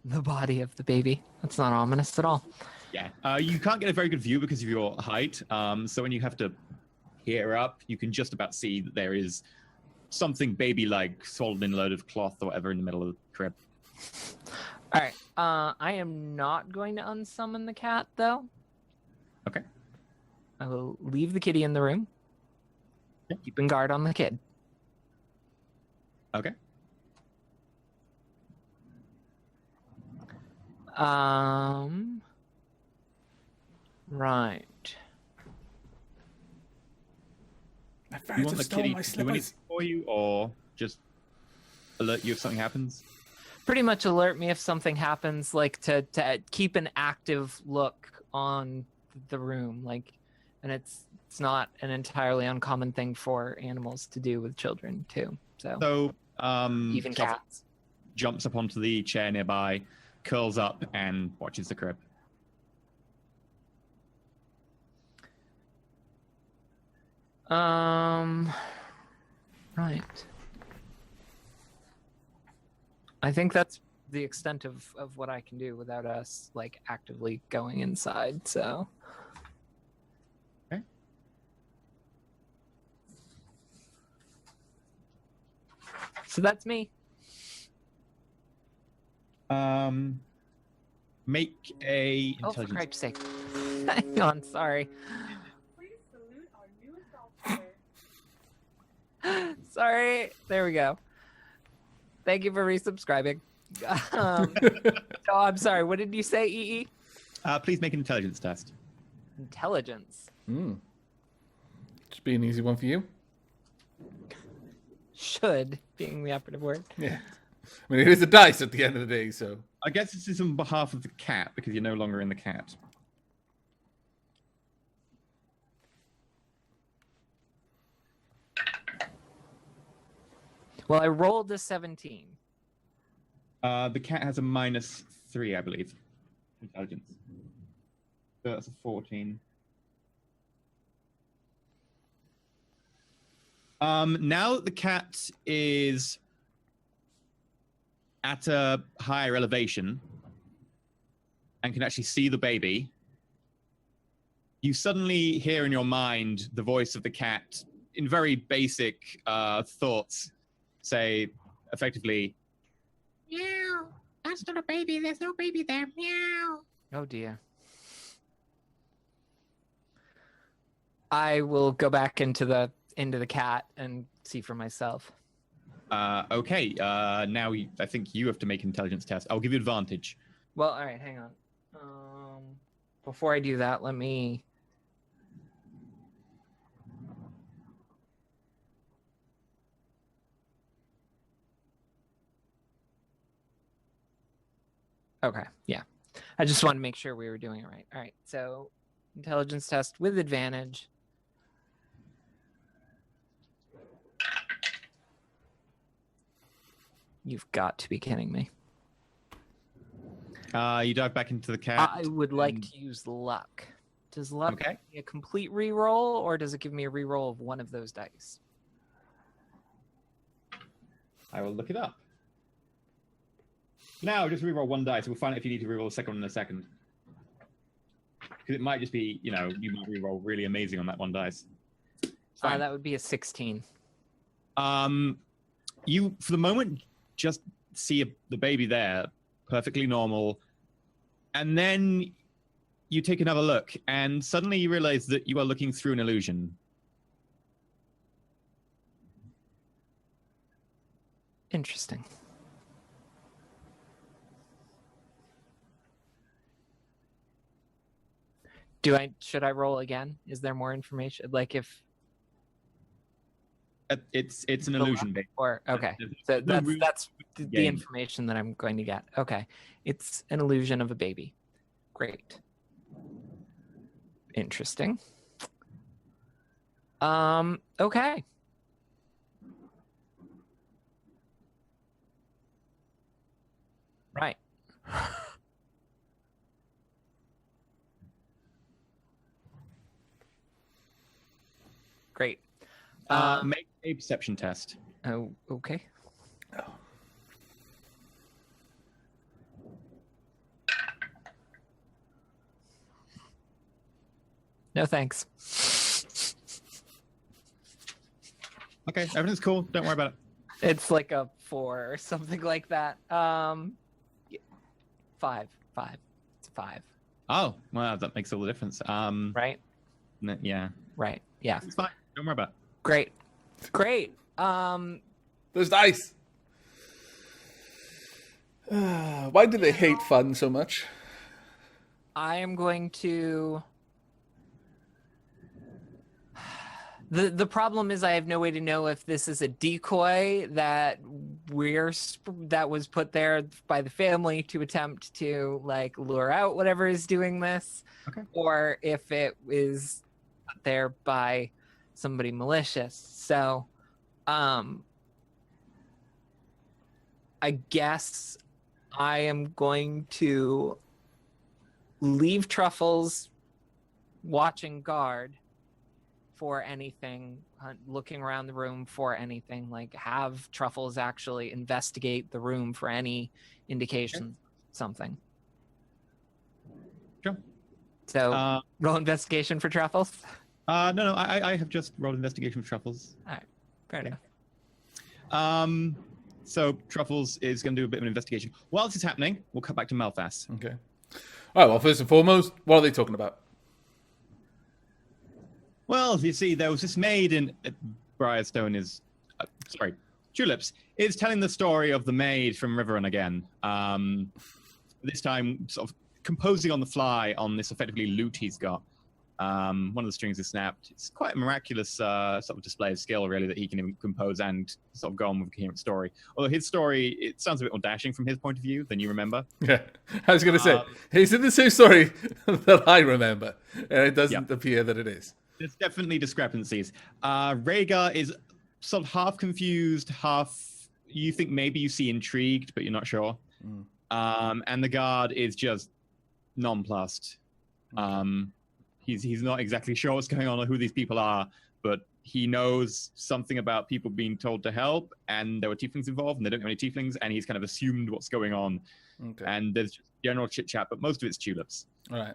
The body of the baby. That's not ominous at all. Yeah. You can't get a very good view because of your height. So when you have to peer up, you can just about see that there is something baby-like swallowed in a load of cloth or whatever in the middle of the crib. All right. I am not going to unsummon the cat, though. Okay. I will leave the kitty in the room. Yeah. Keeping guard on the kid. Okay. Right. You want the kitty to do anything for you, or just alert you if something happens? Pretty much alert me if something happens, like to keep an active look on the room, like and it's not an entirely uncommon thing for animals to do with children too. So even Kelp cats. jumps up onto the chair nearby, curls up, and watches the crib. Right. I think that's the extent of what I can do without us like actively going inside. So. Okay. So that's me. Make a Oh, for intelligence. Christ's sake. Hang on, sorry. Please salute our newest officer. Sorry. There we go. Thank you for resubscribing. Oh, I'm sorry. What did you say, EE? Please make an intelligence test. Intelligence. Just be an easy one for you. Should being the operative word. Yeah. I mean, it is a dice at the end of the day, so. I guess this is on behalf of the cat because you're no longer in the cat. Well, I rolled a 17. The cat has a -3, I believe. Intelligence. So that's a 14. Now that the cat is at a higher elevation and can actually see the baby, you suddenly hear in your mind the voice of the cat in very basic thoughts say, effectively, Meow. That's not a baby. There's no baby there. Meow. Oh dear. I will go back into the cat and see for myself. okay, now I think you have to make an intelligence test. I'll give you advantage. Well, all right, hang on. Before I do that, let me. Okay, yeah. I just wanted to make sure we were doing it right. All right, so intelligence test with advantage. You've got to be kidding me. You dive back into the cat. I would like to use luck. Does luck Okay. give me a complete reroll, or does it give me a reroll of one of those dice? I will look it up. Now, just reroll one dice. We'll find out if you need to reroll a second one in a second. Because it might just be, you might reroll really amazing on that one dice. Fine. That would be a 16. You, for the moment, just see the baby there, perfectly normal. And then you take another look, and suddenly you realize that you are looking through an illusion. Interesting. Should I roll again? Is there more information? Like if It's an illusion, baby. or okay. So that's the information that I'm going to get. Okay. It's an illusion of a baby. Great. Interesting. Okay. Right. Great. Make a perception test. Oh, okay. No thanks. Okay, everything's cool. Don't worry about it. It's like a 4 or something like that. 5. It's 5. Oh, well, that makes all the difference. Right? Yeah. Right. Yeah. It's fine. Don't worry about it. Great. Great. Those dice. Why do they hate fun so much? I am going to. The problem is I have no way to know if this is a decoy that was put there by the family to attempt to like lure out whatever is doing this, Okay. or if it is put there by somebody malicious. So, I guess I am going to leave Truffles watching guard for anything, looking around the room for anything, like have Truffles actually investigate the room for any indication, something. Sure. So roll investigation for Truffles. No, I have just rolled investigation for Truffles. All right, fair enough. So Truffles is going to do a bit of an investigation. While this is happening, we'll cut back to Malphas. Okay. All right, well, first and foremost, what are they talking about? Well, you see, there was this maid in Briarstone Tulips is telling the story of the maid from Riverrun again. This time, sort of composing on the fly on this effectively lute he's got. One of the strings is snapped. It's quite a miraculous sort of display of skill, really, that he can even compose and sort of go on with a coherent story. Although his story, it sounds a bit more dashing from his point of view than you remember. Yeah, I was going to say, he's in the same story that I remember, and it doesn't appear that it is. There's definitely discrepancies. Rhaegar is sort of half confused, half you think maybe you see intrigued, but you're not sure. And the guard is just nonplussed. He's not exactly sure what's going on or who these people are, but he knows something about people being told to help, and there were tieflings involved, and they don't know any tieflings, and he's kind of assumed what's going on. Okay. And there's just general chit-chat, but most of it's tulips. All right.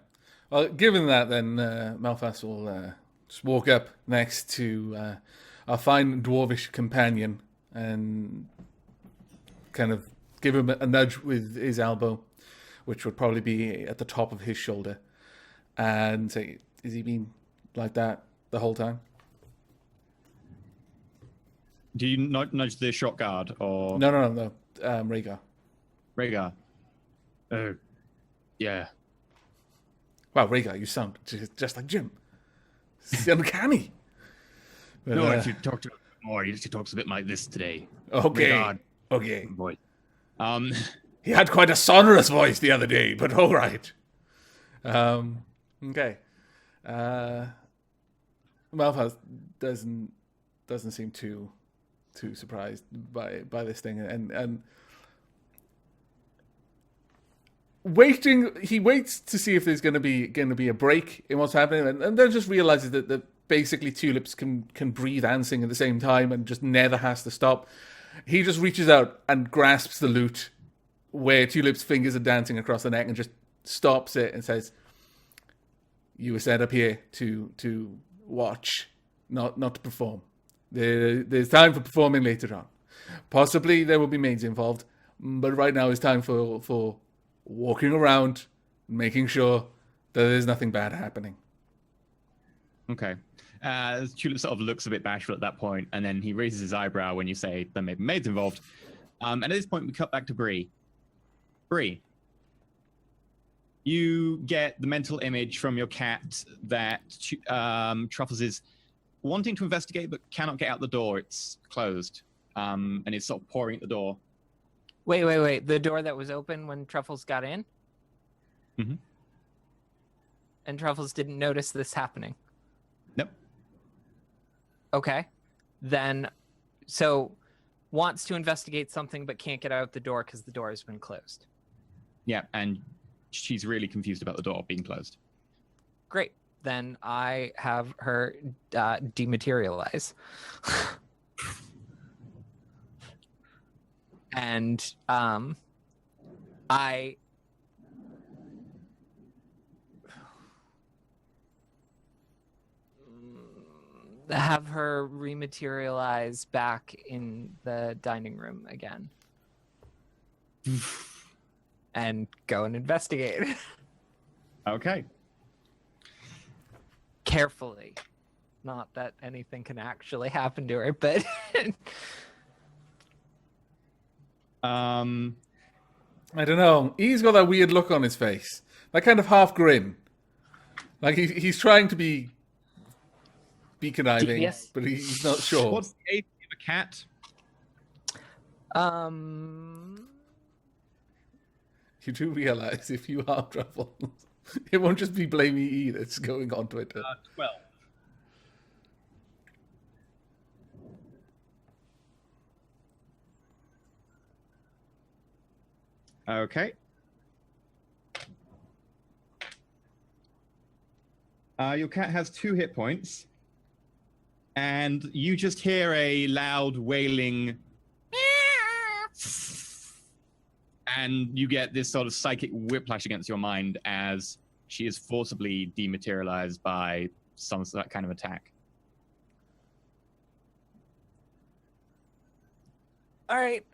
Well, given that, then Malphas will just walk up next to our fine dwarvish companion and kind of give him a nudge with his elbow, which would probably be at the top of his shoulder, and say, "Has he been like that the whole time?" Do you not nudge the short guard or No. Rhaegar. Rhaegar. Oh, yeah. Wow, Rhaegar, you sound just like Jim. It's uncanny. But, no, if you talk to him more, he talks a bit like this today. Okay. Rhaegar. Okay. Boy. He had quite a sonorous voice the other day, but all right. Okay. Malphas doesn't seem too surprised by this thing, and he waits to see if there's going to be a break in what's happening, and then just realizes that basically Tulips can breathe and sing at the same time and just never has to stop. He just reaches out and grasps the lute where Tulip's fingers are dancing across the neck and just stops it and says, "You were set up here to watch, not to perform. There's time for performing later on. Possibly there will be maids involved, but right now it's time for walking around, making sure that there's nothing bad happening." Okay. Tulip sort of looks a bit bashful at that point, and then he raises his eyebrow when you say there may be maids involved. And at this point, we cut back to Bree. Bree, you get the mental image from your cat that Truffles is wanting to investigate but cannot get out the door. It's closed, and it's sort of pouring at the door. Wait. The door that was open when Truffles got in? Mm-hmm. And Truffles didn't notice this happening? Nope. Okay. Then, so wants to investigate something but can't get out the door because the door has been closed. Yeah, and she's really confused about the door being closed. Great. Then I have her dematerialize. And I have her rematerialize back in the dining room again. And go and investigate. Okay. Carefully. Not that anything can actually happen to her, but... I don't know. He's got that weird look on his face. That kind of half grin. Like he's trying to be conniving, Devious. but he's not sure. What's the age of a cat? You do realize if you harm Truffles, it won't just be Blamey E that's going on Twitter. 12. Okay. Your cat has 2 hit points, and you just hear a loud wailing, and you get this sort of psychic whiplash against your mind as she is forcibly dematerialized by some kind of attack. All right.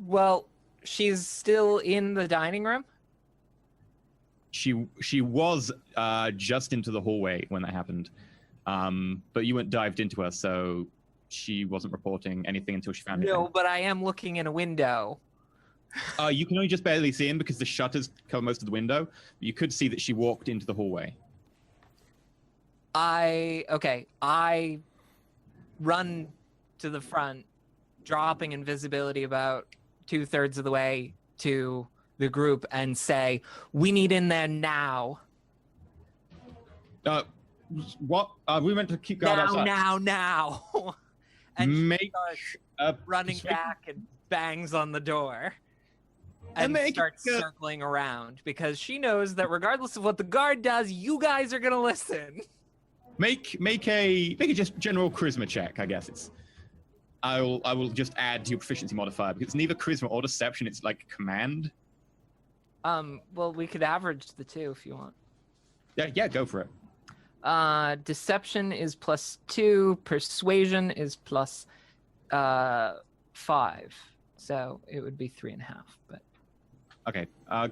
Well, she's still in the dining room. She was just into the hallway when that happened, but you went dived into her, so she wasn't reporting anything until she found No, it. but I am looking in a window. You can only just barely see him because the shutters cover most of the window. You could see that she walked into the hallway. I run to the front, dropping invisibility about 2/3 of the way to the group and say, "We need in there now. What? We meant to keep guard outside. Now." And she Make starts running back and bangs on the door and starts circling around because she knows that regardless of what the guard does, you guys are gonna listen. Make a just general charisma check. I guess it's. I will just add to your proficiency modifier because it's neither charisma or deception. It's like command. Well, we could average the two if you want. Yeah, go for it. Deception is +2, persuasion is +5, so it would be 3.5. But okay,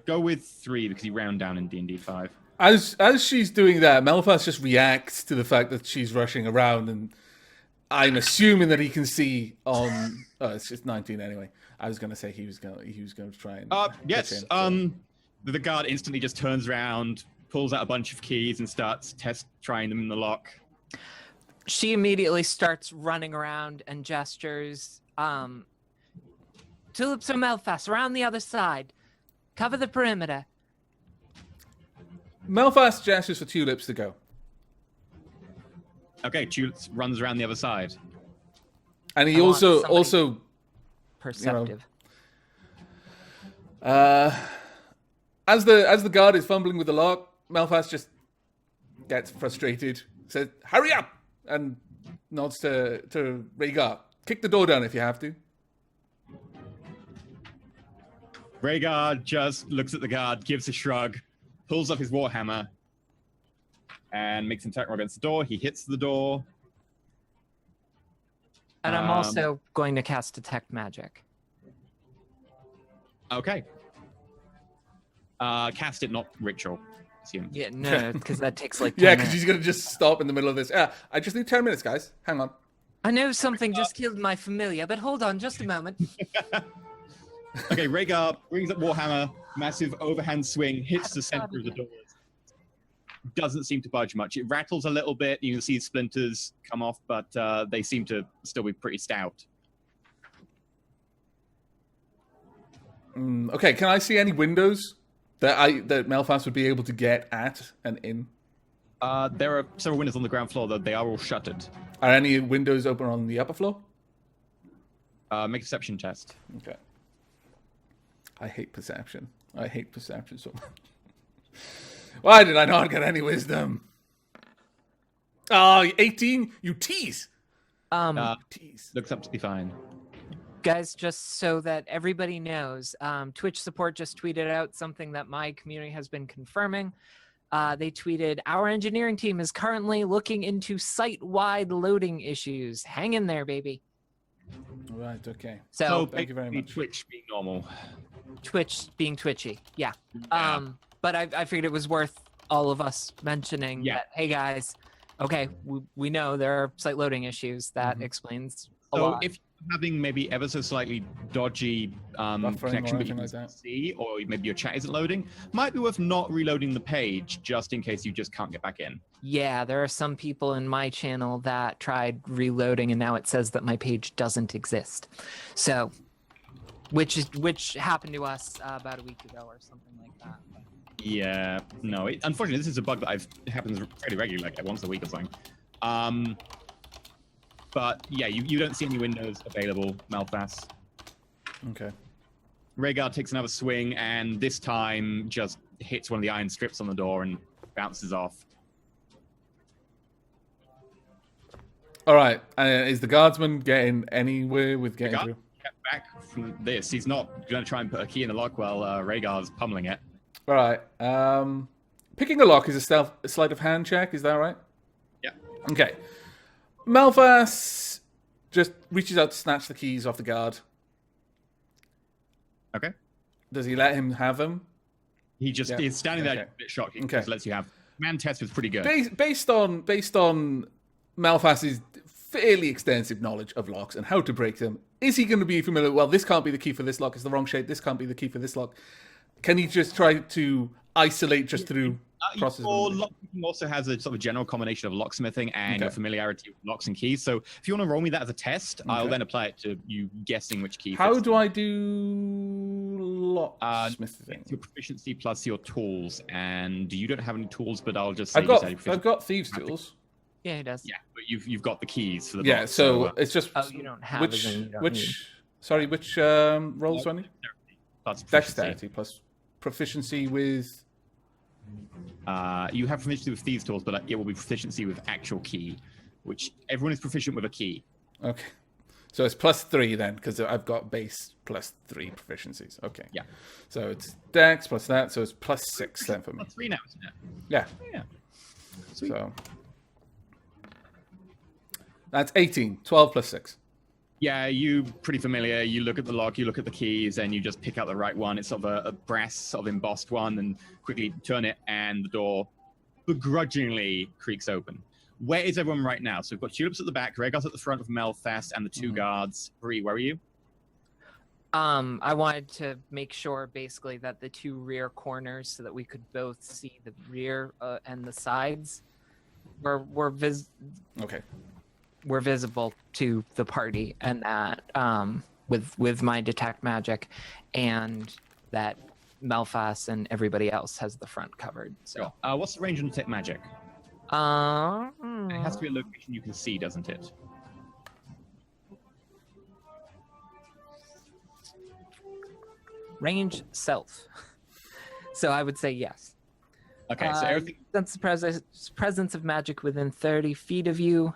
go with 3 because you round down in D&D 5. As she's doing that, Malphas just reacts to the fact that she's rushing around, and I'm assuming that he can see on. Oh, it's just 19 anyway. I was going to say he was going to try and. Yes. pitch in, so. The guard instantly just turns around, pulls out a bunch of keys, and starts trying them in the lock. she immediately starts running around and gestures. Tulips or Melfast, around the other side. Cover the perimeter. Melfast gestures for Tulips to go. Okay, Tulips runs around the other side. And he I want also somebody perceptive. As the guard is fumbling with the lock, Melfast just gets frustrated, says, "Hurry up!" and nods to Rhaegar. Kick the door down if you have to. Rhaegar just looks at the guard, gives a shrug, pulls up his warhammer, and makes an attack roll against the door. He hits the door. And I'm also going to cast Detect Magic. Okay. Cast it, not ritual. Assume. Yeah, no, because that takes like 10 Yeah, because minutes. he's going to just stop in the middle of this. I just need 10 minutes, guys. Hang on. I know something just killed my familiar, but hold on just a moment. Okay, Rhaegar brings up warhammer, massive overhand swing, hits the center of the door. Doesn't seem to budge much. It rattles a little bit. You can see splinters come off, but they seem to still be pretty stout. Okay, can I see any windows that Melfast would be able to get at and in? There are several windows on the ground floor, though they are all shuttered. Are any windows open on the upper floor? Make a perception test. Okay. I hate perception. I hate perception so much. Why did I not get any wisdom? Oh, 18? You tease. Tease. Looks up to be fine. Guys, just so that everybody knows, Twitch support just tweeted out something that my community has been confirming. They tweeted, "Our engineering team is currently looking into site-wide loading issues. Hang in there, baby." Right, okay. So Thank you very much. Twitch being normal. Twitch being twitchy, yeah. Yeah. But I figured it was worth all of us mentioning that, hey guys, okay, we know there are site loading issues. That explains a So lot. if you're having maybe ever so slightly dodgy connection, but you anything can like that. see, or maybe your chat isn't loading, might be worth not reloading the page just in case you just can't get back in. Yeah, there are some people in my channel that tried reloading and now it says that my page doesn't exist. So, which happened to us about a week ago or something like that. Yeah, no. Unfortunately, this is a bug that happens fairly regularly, like once a week or something. But yeah, you don't see any windows available, Malfas. Okay. Rhaegar takes another swing, and this time just hits one of the iron strips on the door and bounces off. All right. Is the guardsman getting anywhere with getting through? Kept back from this. He's not going to try and put a key in the lock while Rhaegar's pummeling it. All right. Picking a lock is a sleight of hand check. Is that right? Yeah. Okay. Malphas just reaches out to snatch the keys off the guard. Okay. Does he let him have them? He just is standing there, Okay. a bit shocked. He Okay. just lets you have. Man test was pretty good. Based on Malphas's fairly extensive knowledge of locks and how to break them, is he going to be familiar? Well, this can't be the key for this lock. It's the wrong shape. This can't be the key for this lock. Can he just try to isolate just through process? Lockpicking also has a sort of general combination of locksmithing and your familiarity with locks and keys. So if you want to roll me that as a test, I'll then apply it to you guessing which key. How fits. do I do locksmithing? Your proficiency plus your tools, and you don't have any tools, but I'll just. I've got thieves' tools. Yeah, he does. Yeah, but you've got the keys for the. Yeah, box, so it's just. Oh, you don't have which it, then you don't which need. sorry, which rolls do I need? plus Dexterity plus proficiency with. You have proficiency with thieves' tools, but it will be proficiency with actual key, which everyone is proficient with a key. Okay, so it's +3 then, because I've got base +3 proficiencies. Okay. Yeah. So it's Dex plus that, so it's +6 then for me. Plus 3 now, isn't it? Yeah. Yeah. Sweet. So that's 18. 12 plus 6. Yeah, you pretty familiar. You look at the lock, you look at the keys, and you just pick out the right one. It's sort of a brass, sort of embossed one, and quickly turn it, and the door begrudgingly creaks open. Where is everyone right now? So we've got Tulips at the back, Rhaegar's at the front of Melfast, and the two guards. Bree, where are you? I wanted to make sure basically that the two rear corners, so that we could both see the rear and the sides, were visible to the party, and that with my detect magic, and that Malphas and everybody else has the front covered. So, what's the range on detect magic? It has to be a location you can see, doesn't it? Range self. So I would say yes. Okay, so everything. Sense the presence of magic within 30 feet of you.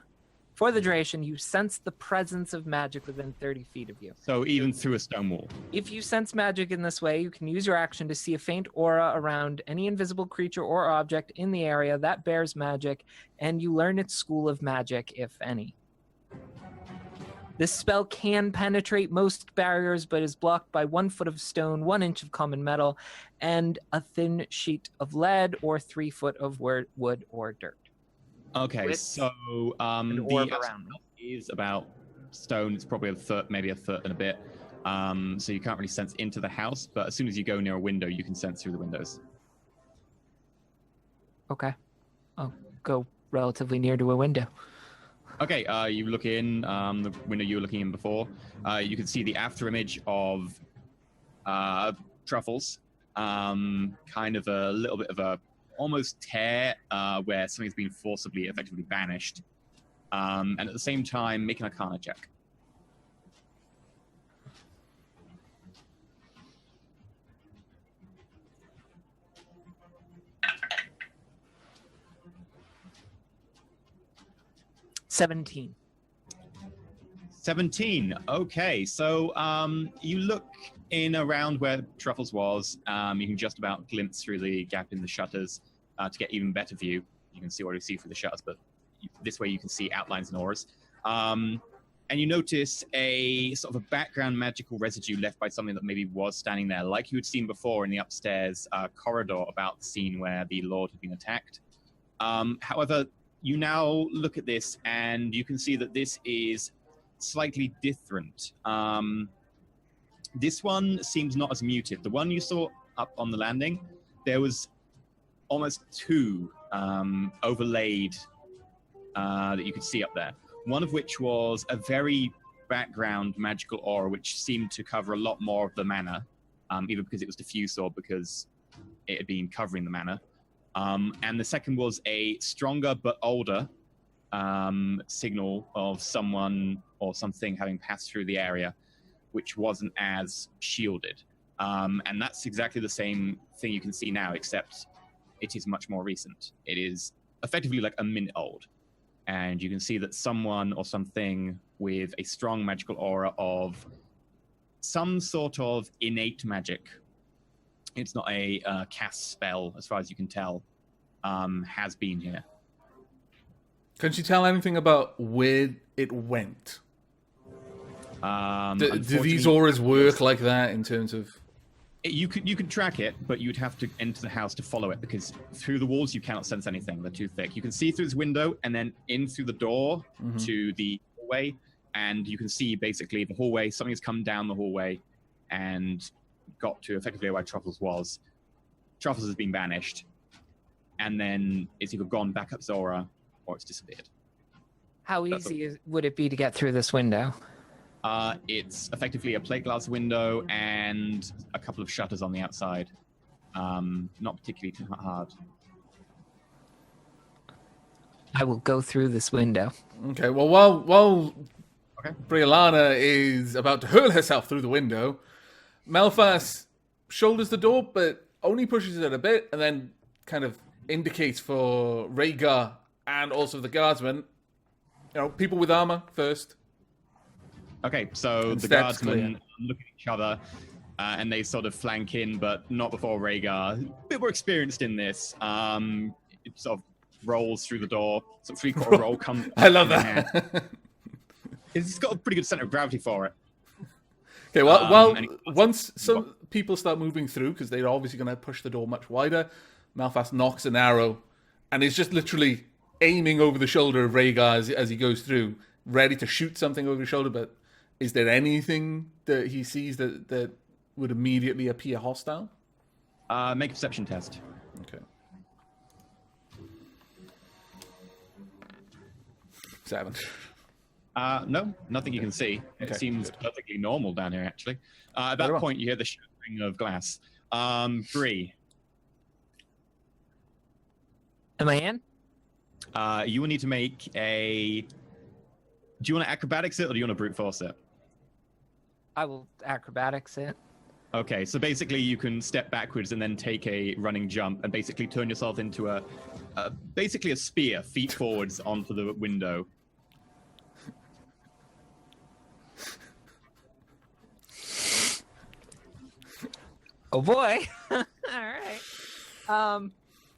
For the duration, you sense the presence of magic within 30 feet of you. So even through a stone wall. If you sense magic in this way, you can use your action to see a faint aura around any invisible creature or object in the area that bears magic, and you learn its school of magic, if any. This spell can penetrate most barriers, but is blocked by 1 foot of stone, 1 inch of common metal, and a thin sheet of lead, or 3 foot of wood or dirt. Okay, With so an the orb around me. is about stone. It's probably a foot, maybe a foot and a bit. So you can't really sense into the house, but as soon as you go near a window, you can sense through the windows. Okay. I'll go relatively near to a window. Okay, you look in the window you were looking in before. You can see the after image of Truffles. Kind of a little bit of a almost tear where something's been forcibly, effectively banished. And at the same time, make an Arcana check. $17. 17. Okay, so you look in around where Truffles was. You can just about glimpse through the gap in the shutters to get even better view. You can see what you see through the shutters, but this way you can see outlines and auras. And you notice a sort of a background magical residue left by something that maybe was standing there, like you had seen before in the upstairs corridor about the scene where the Lord had been attacked. However, you now look at this and you can see that this is slightly different. This one seems not as muted. The one you saw up on the landing, there was almost 2 overlaid that you could see up there. One of which was a very background magical aura, which seemed to cover a lot more of the manor, either because it was diffuse or because it had been covering the manor. And the second was a stronger but older signal of someone or something having passed through the area, which wasn't as shielded. And that's exactly the same thing you can see now, except it is much more recent. It is effectively like a minute old. And you can see that someone or something with a strong magical aura of some sort of innate magic, it's not a cast spell as far as you can tell, has been here. Can you tell anything about where it went? Do these auras work like that in terms of... You could track it, but you'd have to enter the house to follow it, because through the walls you cannot sense anything. They're too thick. You can see through this window and then in through the door to the hallway, and you can see basically the hallway. Something has come down the hallway and got to effectively where Truffles was. Truffles has been banished, and then it's either gone back up Zora or it's disappeared. How easy would it be to get through this window? It's effectively a plate glass window and a couple of shutters on the outside. Not particularly hard. I will go through this window. Okay, well, while Briolana is about to hurl herself through the window, Melfas shoulders the door, but only pushes it a bit, and then kind of indicates for Rhaegar and also the guardsmen, people with armor first. Okay, so And the steps guardsmen look at each other, and they sort of flank in, but not before Rhaegar. A bit more experienced in this. It sort of rolls through the door. So 3/4 roll comes. I love that. It's got a pretty good center of gravity for it. Okay, well, and once some people start moving through, because they're obviously going to push the door much wider, Malphas knocks an arrow, and is just literally aiming over the shoulder of Rhaegar as he goes through, ready to shoot something over his shoulder, but is there anything that he sees that would immediately appear hostile? Make a perception test. Okay. 7. No, nothing you can see. Okay, It seems perfectly normal down here, actually. At that Very well. point, you hear the shattering of glass. 3. Am I in? You will need to make a... Do you want to acrobatics it, or do you want to brute force it? I will acrobatics it. Okay, so basically you can step backwards and then take a running jump and basically turn yourself into basically a spear, feet forwards onto the window. Oh boy! All right.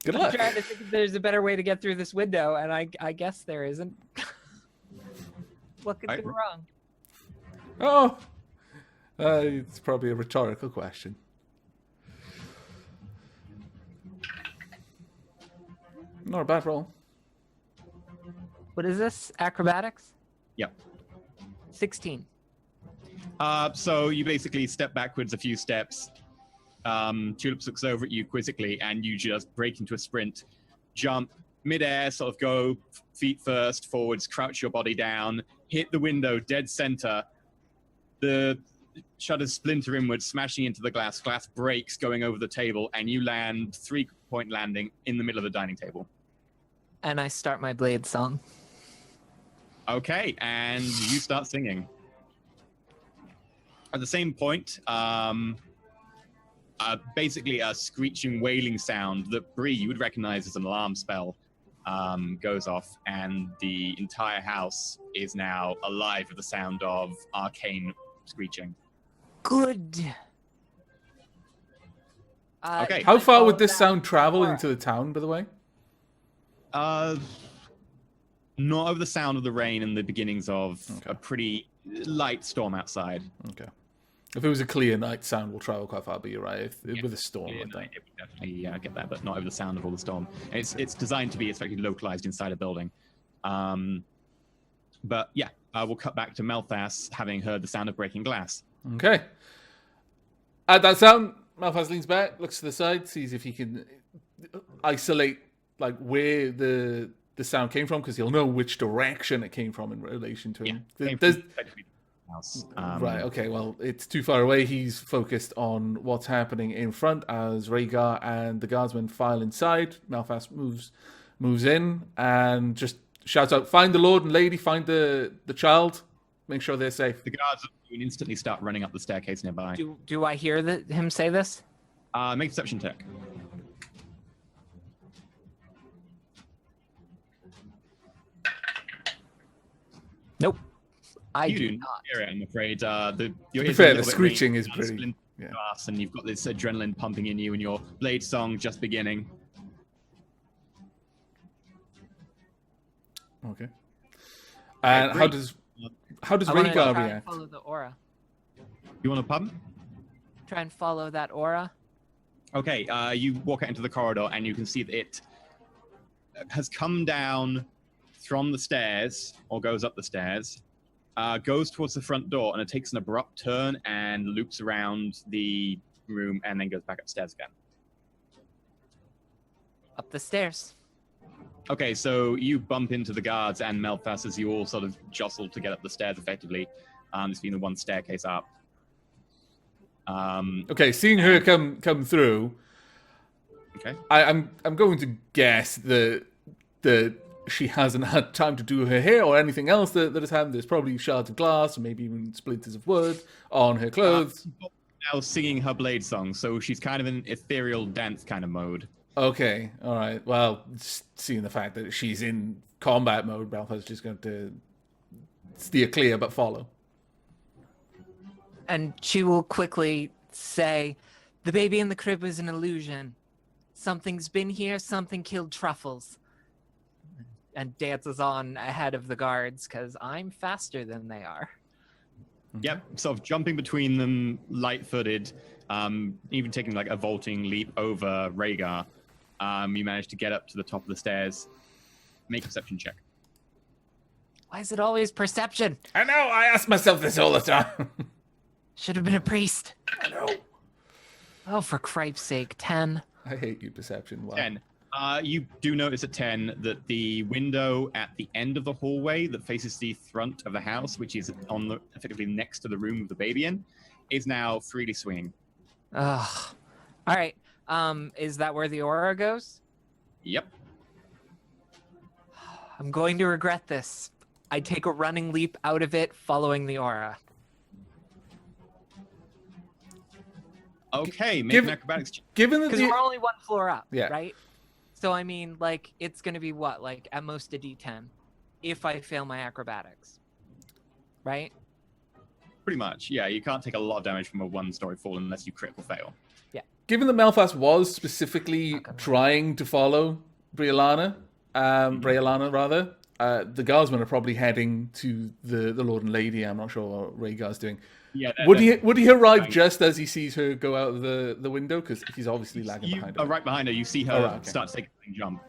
Good I'm luck. trying to think if there's a better way to get through this window, and I guess there isn't. What could go wrong? Oh, it's probably a rhetorical question. Not a bad roll. What is this? Acrobatics? Yep. 16. So you basically step backwards a few steps. Tulips looks over at you quizzically, and you just break into a sprint, jump midair, sort of go feet first, forwards, crouch your body down, hit the window dead center. The shutters splinter inwards, smashing into the glass. Glass breaks, going over the table, and you land 3-point landing in the middle of the dining table. And I start my blade song. Okay, and you start singing. At the same point, basically a screeching, wailing sound that Bree, you would recognize as an alarm spell, goes off, and the entire house is now alive with the sound of arcane screeching. Good. Okay. How far would follow this that sound travel far. into the town, by the way? Not over the sound of the rain and the beginnings of a pretty light storm outside. Okay. If it was a clear night, sound will travel quite far, but you're right. With a storm, Clear I think. night, it would definitely get that, but not over the sound of all the storm. And it's designed to be effectively localized inside a building. But yeah, we'll cut back to Melfas having heard the sound of breaking glass. Okay. At that sound, Malphas leans back, looks to the side, sees if he can isolate like where the sound came from, because he'll know which direction it came from in relation to him. Came There's- from effectively the house. Right, okay, well, it's too far away. He's focused on what's happening in front as Rhaegar and the guardsmen file inside. Malphas moves in and just shouts out, "Find the lord and lady, find the child, make sure they're safe. The guards instantly start running up the staircase nearby. Do I hear him say this? Make a perception check. Nope. I You do do not. hear it, I'm afraid. To be fair, the screeching is pretty. Yeah. Glass, and you've got this adrenaline pumping in you, and your blade song just beginning. Okay. And great. how does I want to Rhaegar try and react? follow the aura. You want a pub? Try and follow that aura. Okay, you walk out into the corridor, and you can see that it has come down from the stairs, or goes up the stairs, goes towards the front door, and it takes an abrupt turn and loops around the room, and then goes back upstairs again. Up the stairs. Okay, so you bump into the guards and Melfast as you all sort of jostle to get up the stairs effectively. It's been the one staircase up. Okay, seeing her come through, Okay. I'm going to guess that she hasn't had time to do her hair or anything else that has happened. There's probably shards of glass or maybe even splinters of wood on her clothes. Now singing her blade song, so she's kind of in an ethereal dance kind of mode. Okay, all right. Well, seeing the fact that she's in combat mode, Balthazar's just going to steer clear but follow. And she will quickly say, "The baby in the crib was an illusion. Something's been here, something killed Truffles." And dances on ahead of the guards, because I'm faster than they are. Yep, sort of jumping between them, light-footed, even taking like a vaulting leap over Rhaegar. You manage to get up to the top of the stairs. Make a perception check. Why is it always perception? I know, I ask myself this all the time. Should have been a priest. I know. Oh, for Christ's sake, 10. I hate you, perception. Wow. 10. You do notice at 10 that the window at the end of the hallway that faces the front of the house, which is effectively next to the room of the baby in, is now freely swinging. Ugh. All right. Is that where the aura goes? Yep. I'm going to regret this. I take a running leap out of it, following the aura. Okay, make an acrobatics check. Given that Because we're only one floor up, Yeah. right? So, I mean, like, it's going to be what? Like, at most a D10 if I fail my acrobatics. Right? Pretty much, yeah. You can't take a lot of damage from a one-story fall unless you critical fail. Given that Melfast was specifically trying to follow Brialana, the guardsmen are probably heading to the Lord and Lady. I'm not sure what Rhaegar's doing. Yeah. Would he arrive just as he sees her go out of the window? Because he's obviously lagging You behind are her. right behind her. You see her Oh, right, okay. start to take a big jump.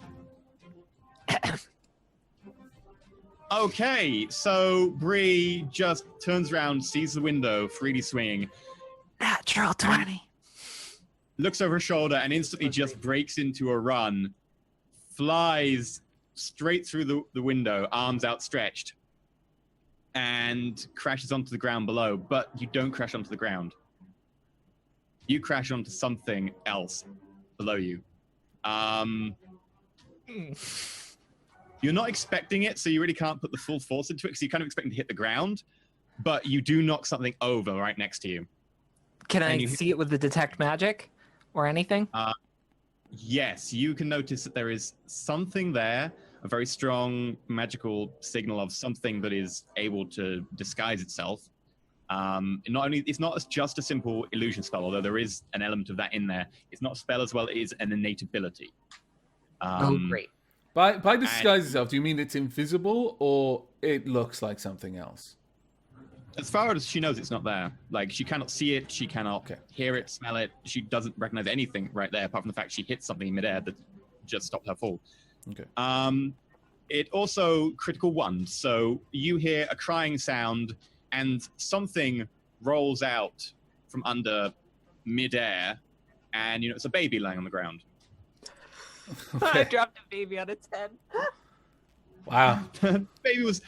Okay, so Bree just turns around, sees the window, freely swinging, Natural 20. looks over her shoulder, and instantly just breaks into a run, flies straight through the window, arms outstretched, and crashes onto the ground below. But you don't crash onto the ground. You crash onto something else below you. You're not expecting it, so you really can't put the full force into it, because you're kind of expecting to hit the ground, but you do knock something over right next to you. Can And I you- see it with the detect magic or anything? Yes, you can notice that there is something there, a very strong magical signal of something that is able to disguise itself. It's not just a simple illusion spell, although there is an element of that in there. It's not a spell as well, it is an innate ability. Oh, great. By disguise itself, do you mean it's invisible or it looks like something else? As far as she knows, it's not there. Like, she cannot see it, she cannot hear it, smell it. She doesn't recognize anything right there, apart from the fact she hit something in midair that just stopped her fall. Okay. It also critical one, so you hear a crying sound, and something rolls out from under midair, and it's a baby lying on the ground. I dropped a baby on its head. Wow. The baby was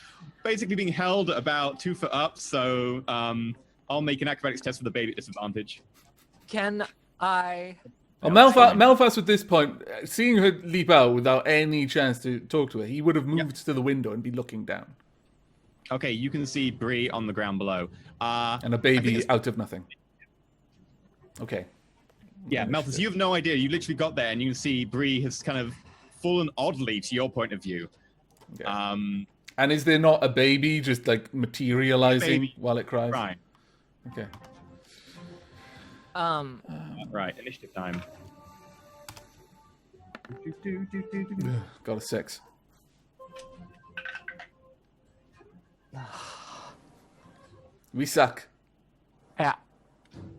basically being held at about 2 foot up, so I'll make an acrobatics test for the baby at disadvantage. Can I... Well, No, it's fine. Melfast at this point, seeing her leap out without any chance to talk to her, he would have moved to the window and be looking down. Okay, you can see Bree on the ground below. And a I think baby it's- out of nothing. Okay. Yeah, Malthus, you have no idea. You literally got there, and you can see Bree has kind of fallen oddly to your point of view. Okay. And is there not a baby just like materializing Baby. while it cries? right, Okay. right. Initiative time. Got a 6. We suck. Yeah.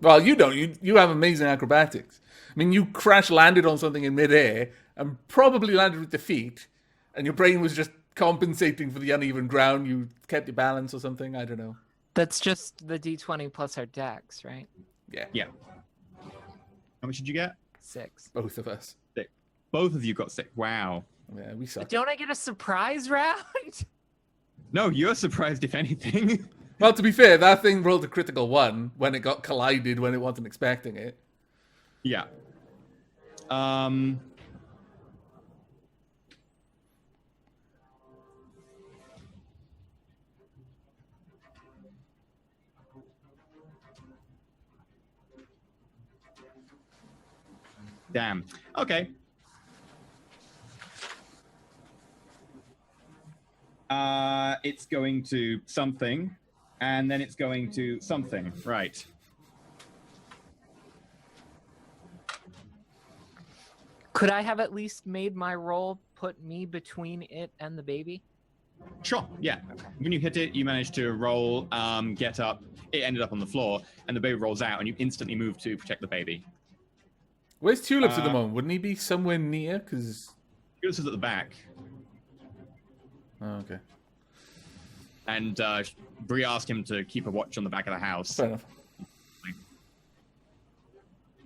Well, you don't. You have amazing acrobatics. I mean, you crash landed on something in midair and probably landed with the feet, and your brain was just compensating for the uneven ground. You kept your balance or something. I don't know. That's just the D20 plus our dex, right? Yeah. Yeah. How much did you get? 6. Both of us. Both of you got 6. Wow. Yeah, we suck. Don't I get a surprise round? No, you're surprised if anything. Well, to be fair, that thing rolled a critical 1 when it got collided when it wasn't expecting it. Yeah. Damn. Okay. It's going to something, and then it's going to something. Right. Could I have at least made my roll put me between it and the baby? Sure. Yeah. When you hit it, you manage to roll, get up. It ended up on the floor, and the baby rolls out, and you instantly move to protect the baby. Where's Tulips at the moment? Wouldn't he be somewhere near? Because Yours is at the back. oh, okay. And Bree asked him to keep a watch on the back of the house. Fair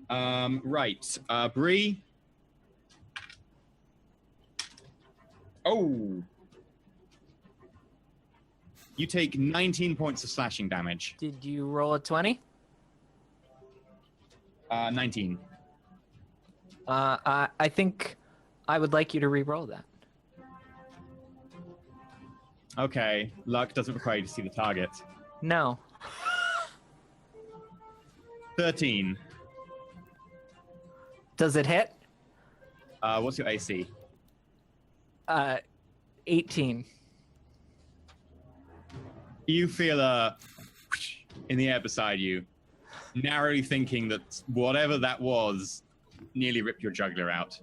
enough. Right. Bree. Oh. You take 19 points of slashing damage. Did you roll a 20? 19. I think I would like you to re-roll that. Okay. Luck doesn't require you to see the target. No. 13. Does it hit? What's your AC? 18. You feel a in the air beside you, narrowly thinking that whatever that was nearly ripped your jugular out.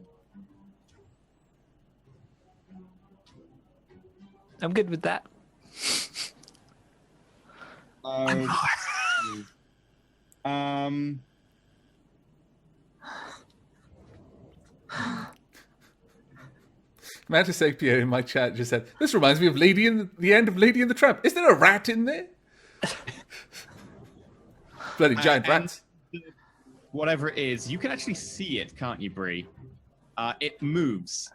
I'm good with that. Matasapia in my chat just said, "This reminds me of the end of Lady in the Tramp. Is there a rat in there?" Bloody giant And rats. whatever it is, you can actually see it, can't you, Bree? It moves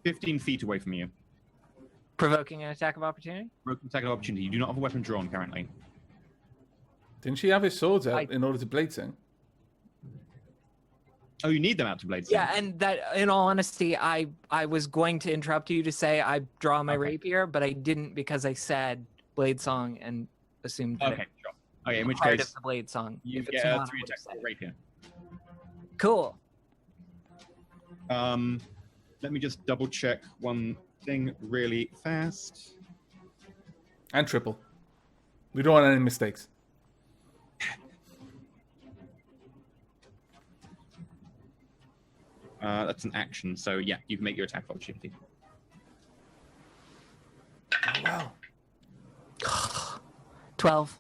15 feet away from you. Provoking an attack of opportunity? Broken attack of opportunity. You do not have a weapon drawn currently. Didn't she have his swords out in order to blade sing? Oh, you need them out to blade. Yeah, and that, in all honesty, I was going to interrupt you to say I draw my rapier, but I didn't because I said blade song and assumed that Okay, it sure. Okay, in which part case of the blade song. you If it's get a not, 3 I would've attack said with it. rapier. Cool. Let me just double check one thing really fast. And triple. We don't want any mistakes. That's an action, so yeah, you can make your attack of opportunity. Oh, wow. 12.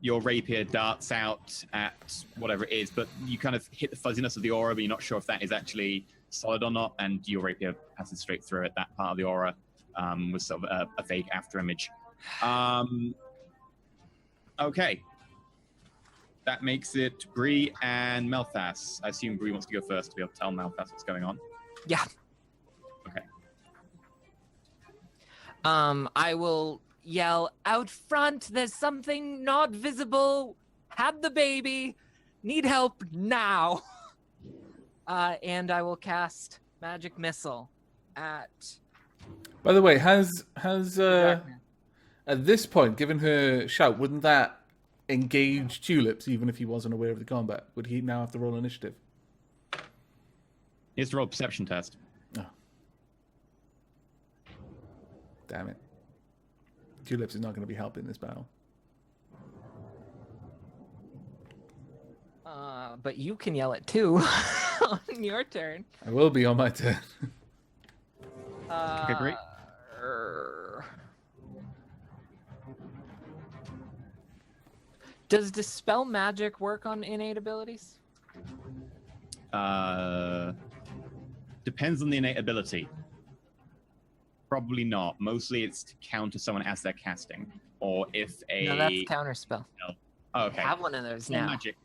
Your rapier darts out at whatever it is, but you kind of hit the fuzziness of the aura, but you're not sure if that is actually solid or not, and your rapier passes straight through it. That part of the aura was sort of a vague afterimage. Okay. That makes it Bree and Malthas. I assume Bree wants to go first to be able to tell Malthas what's going on. Yeah. Okay. I will yell, "Out front, there's something not visible. Had the baby. Need help now." And I will cast Magic Missile at By the way, has at this point, given her shout, wouldn't that engage Tulips even if he wasn't aware of the combat? Would he now have to roll initiative? He has to roll a perception test. Oh. Damn it. Tulips is not going to be helping this battle. But you can yell it too on your turn. I will be on my turn. Okay, great. Does Dispel Magic work on innate abilities? Depends on the innate ability. Probably not. Mostly it's to counter someone as they're casting. Or if a... No, that's Counterspell. Oh, okay. I have one of those Dispel now. Magic.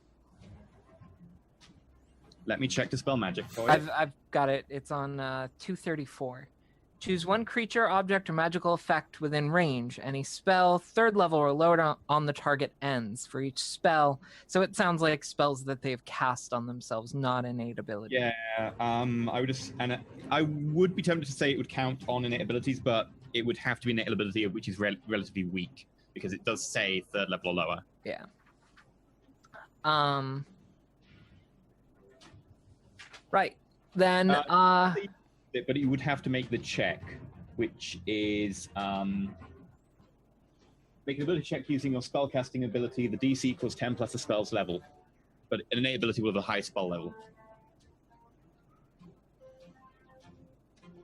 Let me check Dispel Magic for you. I've got it. It's on 234. Choose one creature, object, or magical effect within range. Any spell, 3rd level or lower on the target ends for each spell. So it sounds like spells that they've cast on themselves, not innate ability. Yeah, I would be tempted to say it would count on innate abilities, but it would have to be innate ability which is relatively weak because it does say 3rd level or lower. Yeah. Right. Then But you would have to make the check, which is make an ability check using your spellcasting ability. The DC equals 10 plus the spell's level, but an innate ability with a high spell level.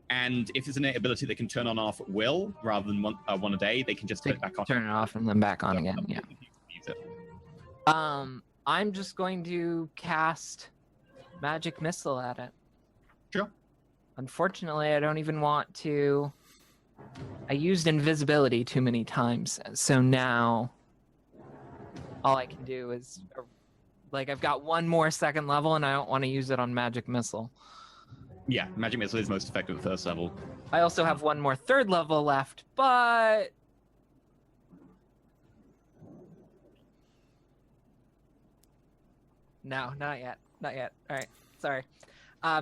And if it's an innate ability that can turn on off at will rather than one a day, they can just turn it back on. turn it off and then back on again. Yeah. Use it. I'm just going to cast Magic Missile at it. Sure. Unfortunately, I don't even want to... I used invisibility too many times, so now all I can do is... Like, I've got one more 2nd level, and I don't want to use it on Magic Missile. Yeah, Magic Missile is most effective at 1st level. I also have one more 3rd level left, but... No, not yet. Not yet. All right, sorry.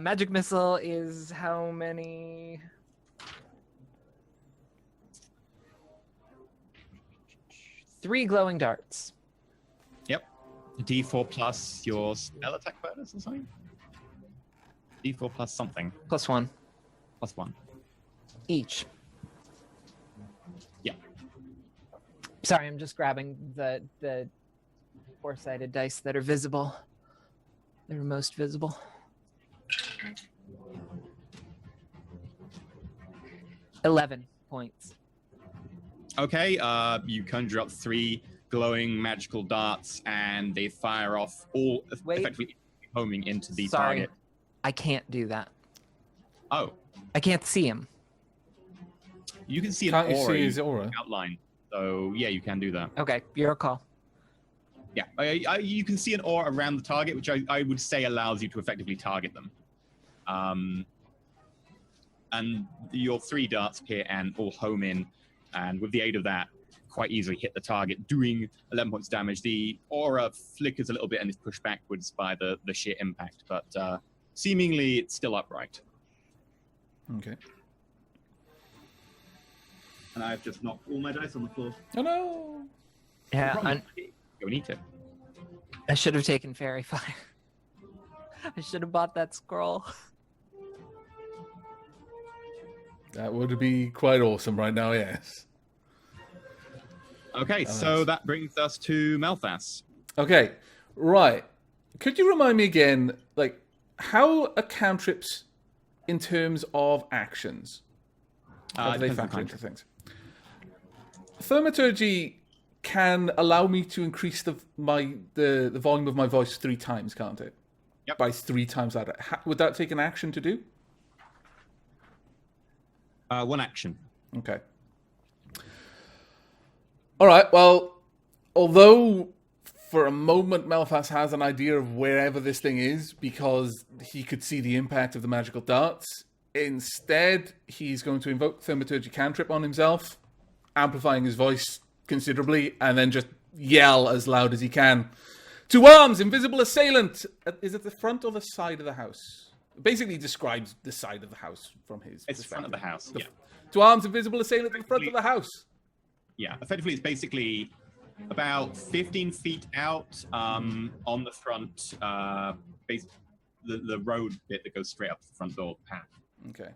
Magic Missile is how many? Three glowing darts. Yep. D4 plus your spell attack bonus or something? D4 plus something. +1 Plus 1. each. Yeah. Sorry, I'm just grabbing the 4-sided dice that are visible. They're most visible. $11 points. Okay, you conjure up 3 glowing magical darts, and they fire off all effectively homing into the target. I can't do that. Oh, I can't see him. you can see an Can't you aura, see his aura? outline. So yeah, you can do that. Okay, your call. Yeah, you can see an aura around the target, which I would say allows you to effectively target them. And your 3 darts appear and all home in, and with the aid of that, quite easily hit the target, doing 11 points damage. The aura flickers a little bit and is pushed backwards by the sheer impact, but seemingly it's still upright. Okay. And I've just knocked all my dice on the floor. Oh no! Yeah, You need to. I should have taken Fairy Fire. I should have bought that scroll. That would be quite awesome right now, yes. Okay, so that brings us to Malthas. Okay, right. Could you remind me again, like, how are cantrips in terms of actions? How do they depends on factor into cantrip. things? Thaumaturgy can allow me to increase the volume of my voice 3 times, can't it? Yep. By 3 times that. Would that take an action to do? 1 action. Okay. All right. Well, although for a moment Malphas has an idea of wherever this thing is because he could see the impact of the magical darts, instead he's going to invoke Thaumaturgy cantrip on himself, amplifying his voice considerably, and then just yell as loud as he can. To arms, invisible assailant! Is it the front or the side of the house? Basically describes the side of the house from his It's the front of the house. Yeah. Two arms invisible assailant at the front of the house. Yeah. Effectively, it's basically about 15 feet out on the front, the road bit that goes straight up to the front door path. Okay.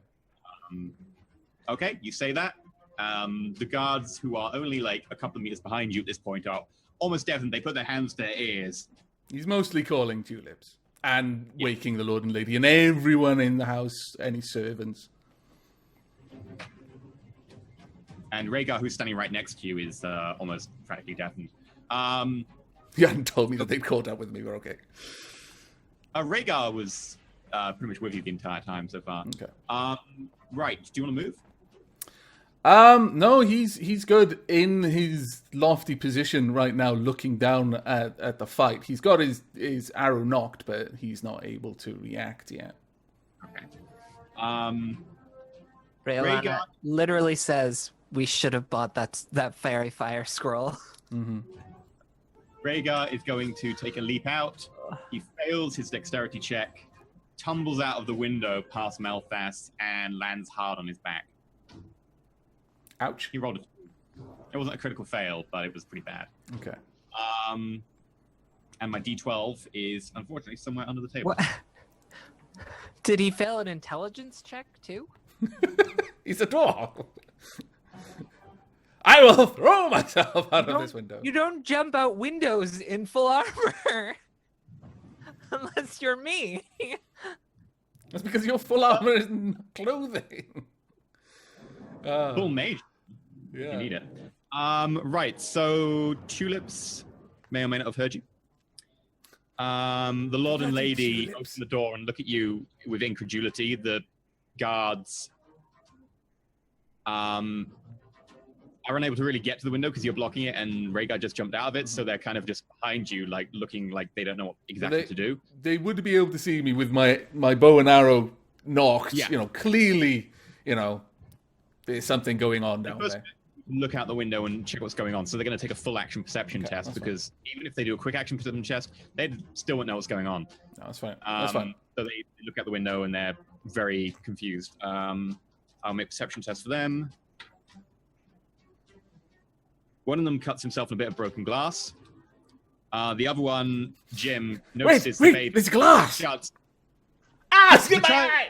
Okay, you say that. The guards, who are only like a couple of meters behind you at this point, are almost deafened. They put their hands to their ears. He's mostly calling tulips and waking the lord and lady and everyone in the house, any servants. And Rhaegar, who's standing right next to you, is almost practically deafened. You hadn't told me that they'd caught up with me. We're okay. Rhaegar was pretty much with you the entire time so far. Okay. Right. Do you want to move? No, he's good in his lofty position right now, looking down at the fight. He's got his arrow knocked, but he's not able to react yet. Okay. Rhaelana Rhaegar- literally says, "We should have bought that fairy fire scroll." Mm-hmm. Rhaegar is going to take a leap out. He fails his dexterity check, tumbles out of the window past Melfast, and lands hard on his back. Ouch. He rolled it wasn't a critical fail, but it was pretty bad. Okay. And my D12 is unfortunately somewhere under the table. What? Did he fail an intelligence check too? He's a dwarf. I will throw myself out of this window. You don't jump out windows in full armor. Unless you're me. That's because your full armor is clothing. Full mage. Yeah. You need it. Right, so tulips may or may not have heard you. The lord and lady open the door and look at you with incredulity. The guards are unable to really get to the window because you're blocking it, and Rhaegar just jumped out of it, so they're kind of just behind you, like looking like they don't know what exactly to do. They would be able to see me with my bow and arrow knocked. Yeah. Clearly, there's something going on down there. Look out the window and check what's going on. So they're going to take a full action perception test, that's because even if they do a quick action perception test, they still won't know what's going on. No, that's fine. That's fine. So they look out the window and they're very confused. I'll make perception tests for them. One of them cuts himself in a bit of broken glass. The other one, Jim, notices the baby. There's glass. Shouts, Skip my eye!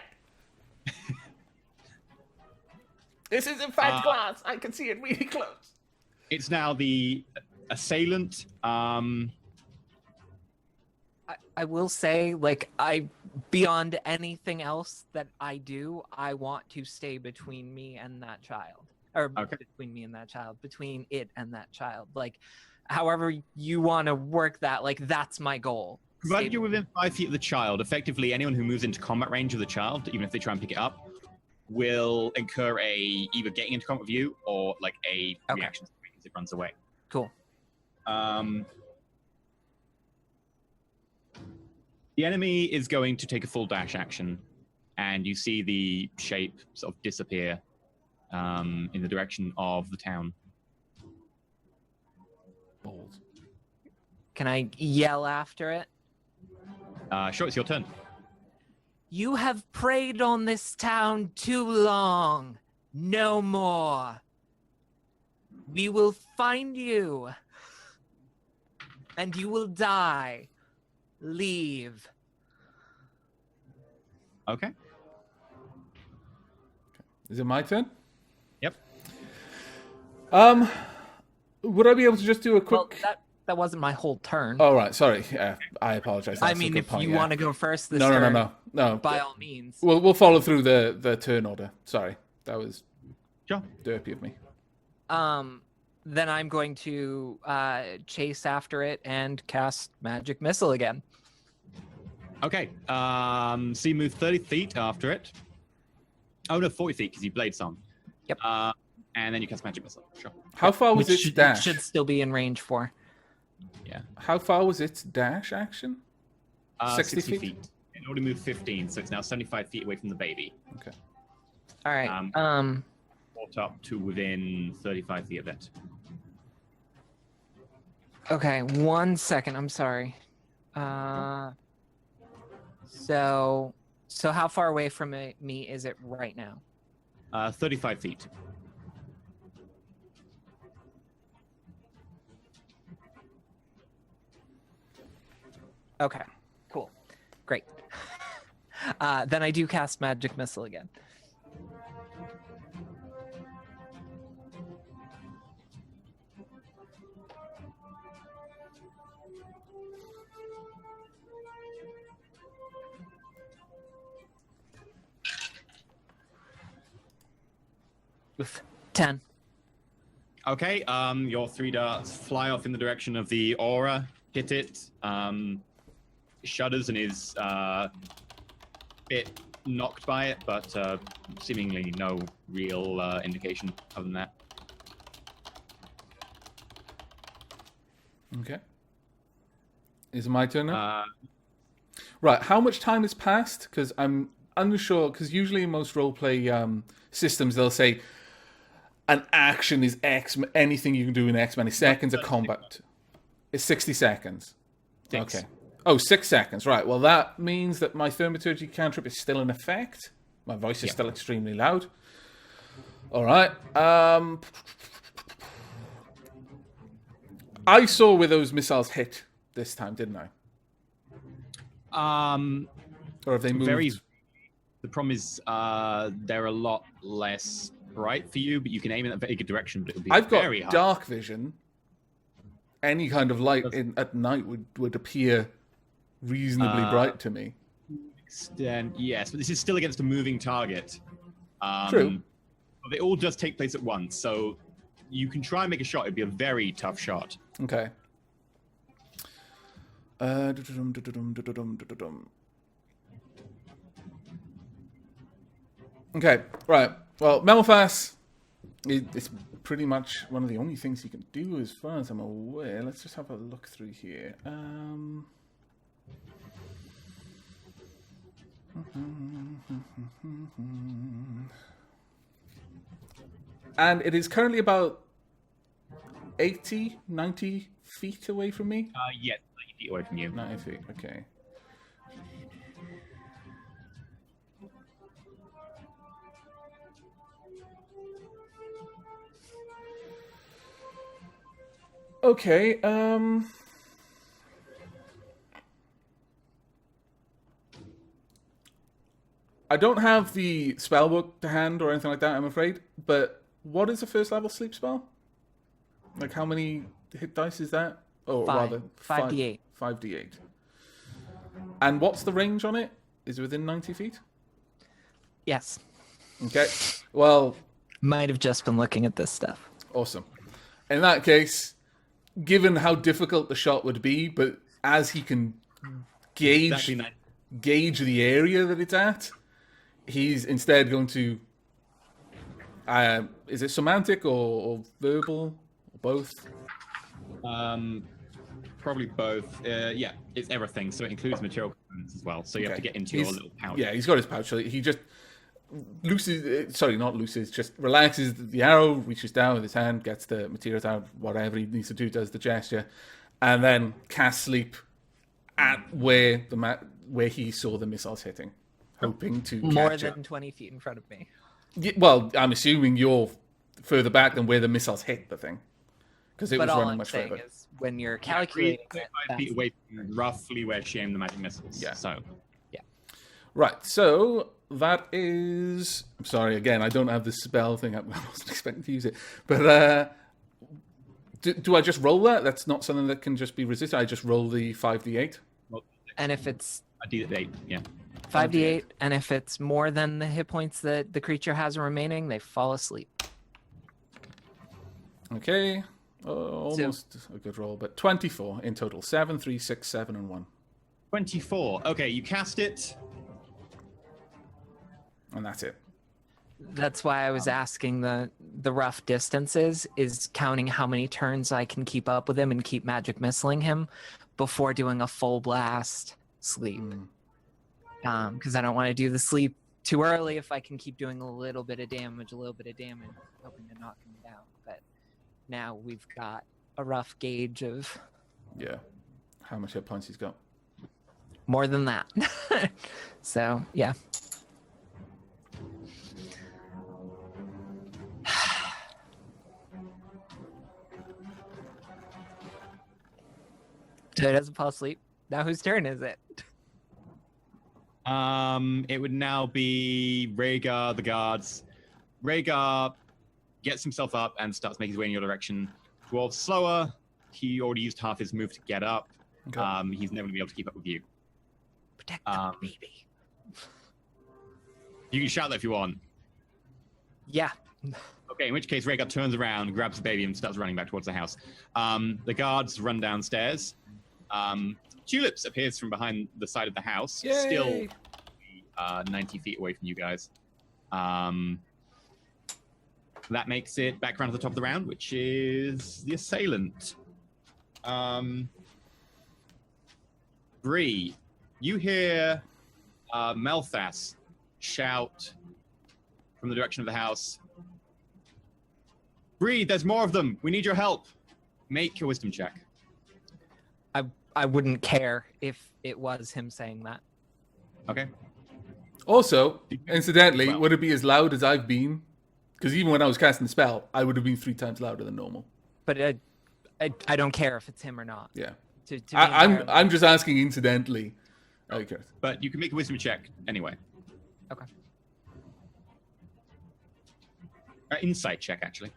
This is in fact glass. I can see it really close. It's now the assailant. I will say, beyond anything else that I do, I want to stay between me and that child. Or between me and that child. Between it and that child. However you want to work that, that's my goal. Provided you're within 5 feet of the child, effectively anyone who moves into combat range of the child, even if they try and pick it up, will incur either getting into combat with you or a reaction as it runs away. Cool. The enemy is going to take a full dash action, and you see the shape sort of disappear in the direction of the town. Balls. Can I yell after it? Sure, it's your turn. You have preyed on this town too long. No more. We will find you. And you will die. Leave. Okay. Is it my turn? Yep. Would I be able to just do a quick... Well, that wasn't my whole turn. Oh, right. Sorry. I apologize. I mean, if you want to go first this No, turn, no. by all means. We'll follow through the turn order. Sorry. That was Sure. derpy of me. Then I'm going to chase after it and cast Magic Missile again. Okay. So you move 30 feet after it. Oh, no, 40 feet because you blade some. Yep. And then you cast Magic Missile. Sure. How far was its dash? Should still be in range for. Yeah. How far was its dash action? 60 feet? It already moved 15, so it's now 75 feet away from the baby. Okay. All right. Brought up to within 35 feet of it. Okay, 1 second. I'm sorry. So So how far away from me is it right now? 35 feet. Okay, cool. Great. Then I do cast Magic Missile again. Oof. 10. Okay, your 3 darts fly off in the direction of the aura, hit it, shudders and is bit knocked by it, but seemingly no real indication other than that. Okay. Is it my turn now? Uh, Right, how much time has passed? Because I'm unsure, because usually in most roleplay systems, they'll say an action is X, anything you can do in X many seconds, a combat is 60 seconds. 6. Okay. Oh, 6 seconds, right. Well, that means that my thaumaturgy cantrip is still in effect. My voice is still extremely loud. All right. I saw where those missiles hit this time, didn't I? Or have they moved? The problem is they're a lot less bright for you, but you can aim in a very good direction, but it would be I've got very hard. dark vision. Any kind of light at night would appear reasonably bright to me. Extent, yes, but this is still against a moving target. True. But they all just take place at once, so you can try and make a shot. It'd be a very tough shot. Okay. Okay, right. Well, Melfas, it's pretty much one of the only things he can do as far as I'm aware. Let's just have a look through here. And it is currently about 80, 90 feet away from me? Yes, 90 feet away from you. 90 feet, okay. Okay, I don't have the spellbook to hand or anything like that, I'm afraid, but what is a first level sleep spell? Like how many hit dice is that? Or 5. rather 5d8. 5d8. And what's the range on it? Is it within 90 feet? Yes. Okay. Well, Might have just been looking at this stuff. awesome. In that case, given how difficult the shot would be, but as he can gauge the area that it's at, he's instead going to is it semantic or verbal or both? Probably both. Yeah, it's everything, so it includes material components as well. So you have to get into your little pouch. Yeah, he's got his pouch. So he just just relaxes the arrow, reaches down with his hand, gets the materials out, whatever he needs to do, does the gesture, and then casts sleep at where he saw the missiles hitting, hoping to More catch than 20 feet in front of me. it. Well, I'm assuming you're further back than where the missiles hit the thing, because it But was all running I'm much saying further. is when you're calculating it, 35 feet away from roughly where she aimed the magic missiles. Yeah. So Right, so that is... I'm sorry, again, I don't have the spell thing. I wasn't expecting to use it. But do I just roll that? That's not something that can just be resisted. I just roll the 5d8? and if it's I did 8. Yeah. 5d8, and if it's more than the hit points that the creature has remaining, they fall asleep. Okay, almost a good roll, but 24 in total. 7, 3, 6, 7, and 1. 24. Okay, you cast it. And that's it. That's why I was asking the rough distances, is counting how many turns I can keep up with him and keep magic missiling him before doing a full blast sleep. Because I don't want to do the sleep too early if I can keep doing a little bit of damage, hoping to knock him down. But now we've got a rough gauge of Yeah. How much hit points he's got. more than that. So, yeah. So he doesn't fall asleep. Now whose turn is it? It would now be Rhaegar, the guards. Rhaegar gets himself up and starts making his way in your direction. Dwarves slower. He already used half his move to get up. Okay. He's never going to be able to keep up with you. Protect the baby. You can shout that if you want. Yeah. Okay, in which case Rhaegar turns around, grabs the baby, and starts running back towards the house. The guards run downstairs. Tulips appears from behind the side of the house, Yay! still 90 feet away from you guys. That makes it back around to the top of the round, which is the assailant. Bree, you hear Malthas shout from the direction of the house. Bree, there's more of them. We need your help. Make a wisdom check. I wouldn't care if it was him saying that. Okay. Also, incidentally, Well. would it be as loud as I've been? Because even when I was casting the spell, I would have been 3 times louder than normal. But I don't care if it's him or not. Yeah. To be I'm entirely- just asking incidentally. Okay. But you can make a wisdom check anyway. Okay. Insight check, actually.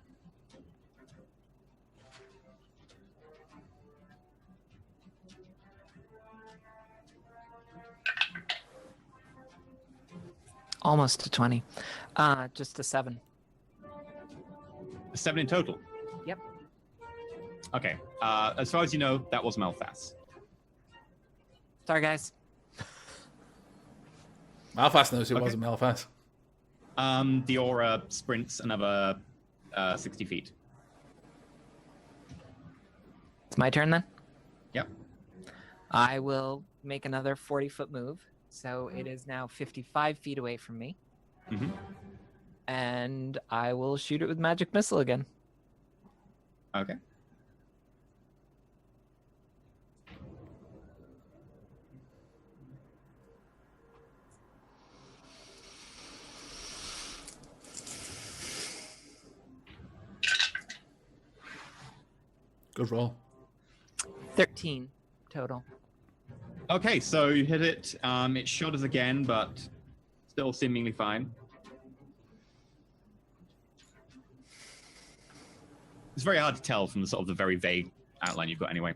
Almost a 20. Just a 7. 7 in total. Yep. Okay. As far as you know, that was Malthas. Sorry, guys. Malphas knows it Okay. wasn't Malphas. The aura sprints another 60 feet. It's my turn then? Yep. I will make another 40-foot move. So it is now 55 feet away from me. Mm-hmm. And I will shoot it with magic missile again. Okay. Good roll. 13 total. Okay, so you hit it. It shudders again, but still seemingly fine. It's very hard to tell from the sort of the very vague outline you've got anyway.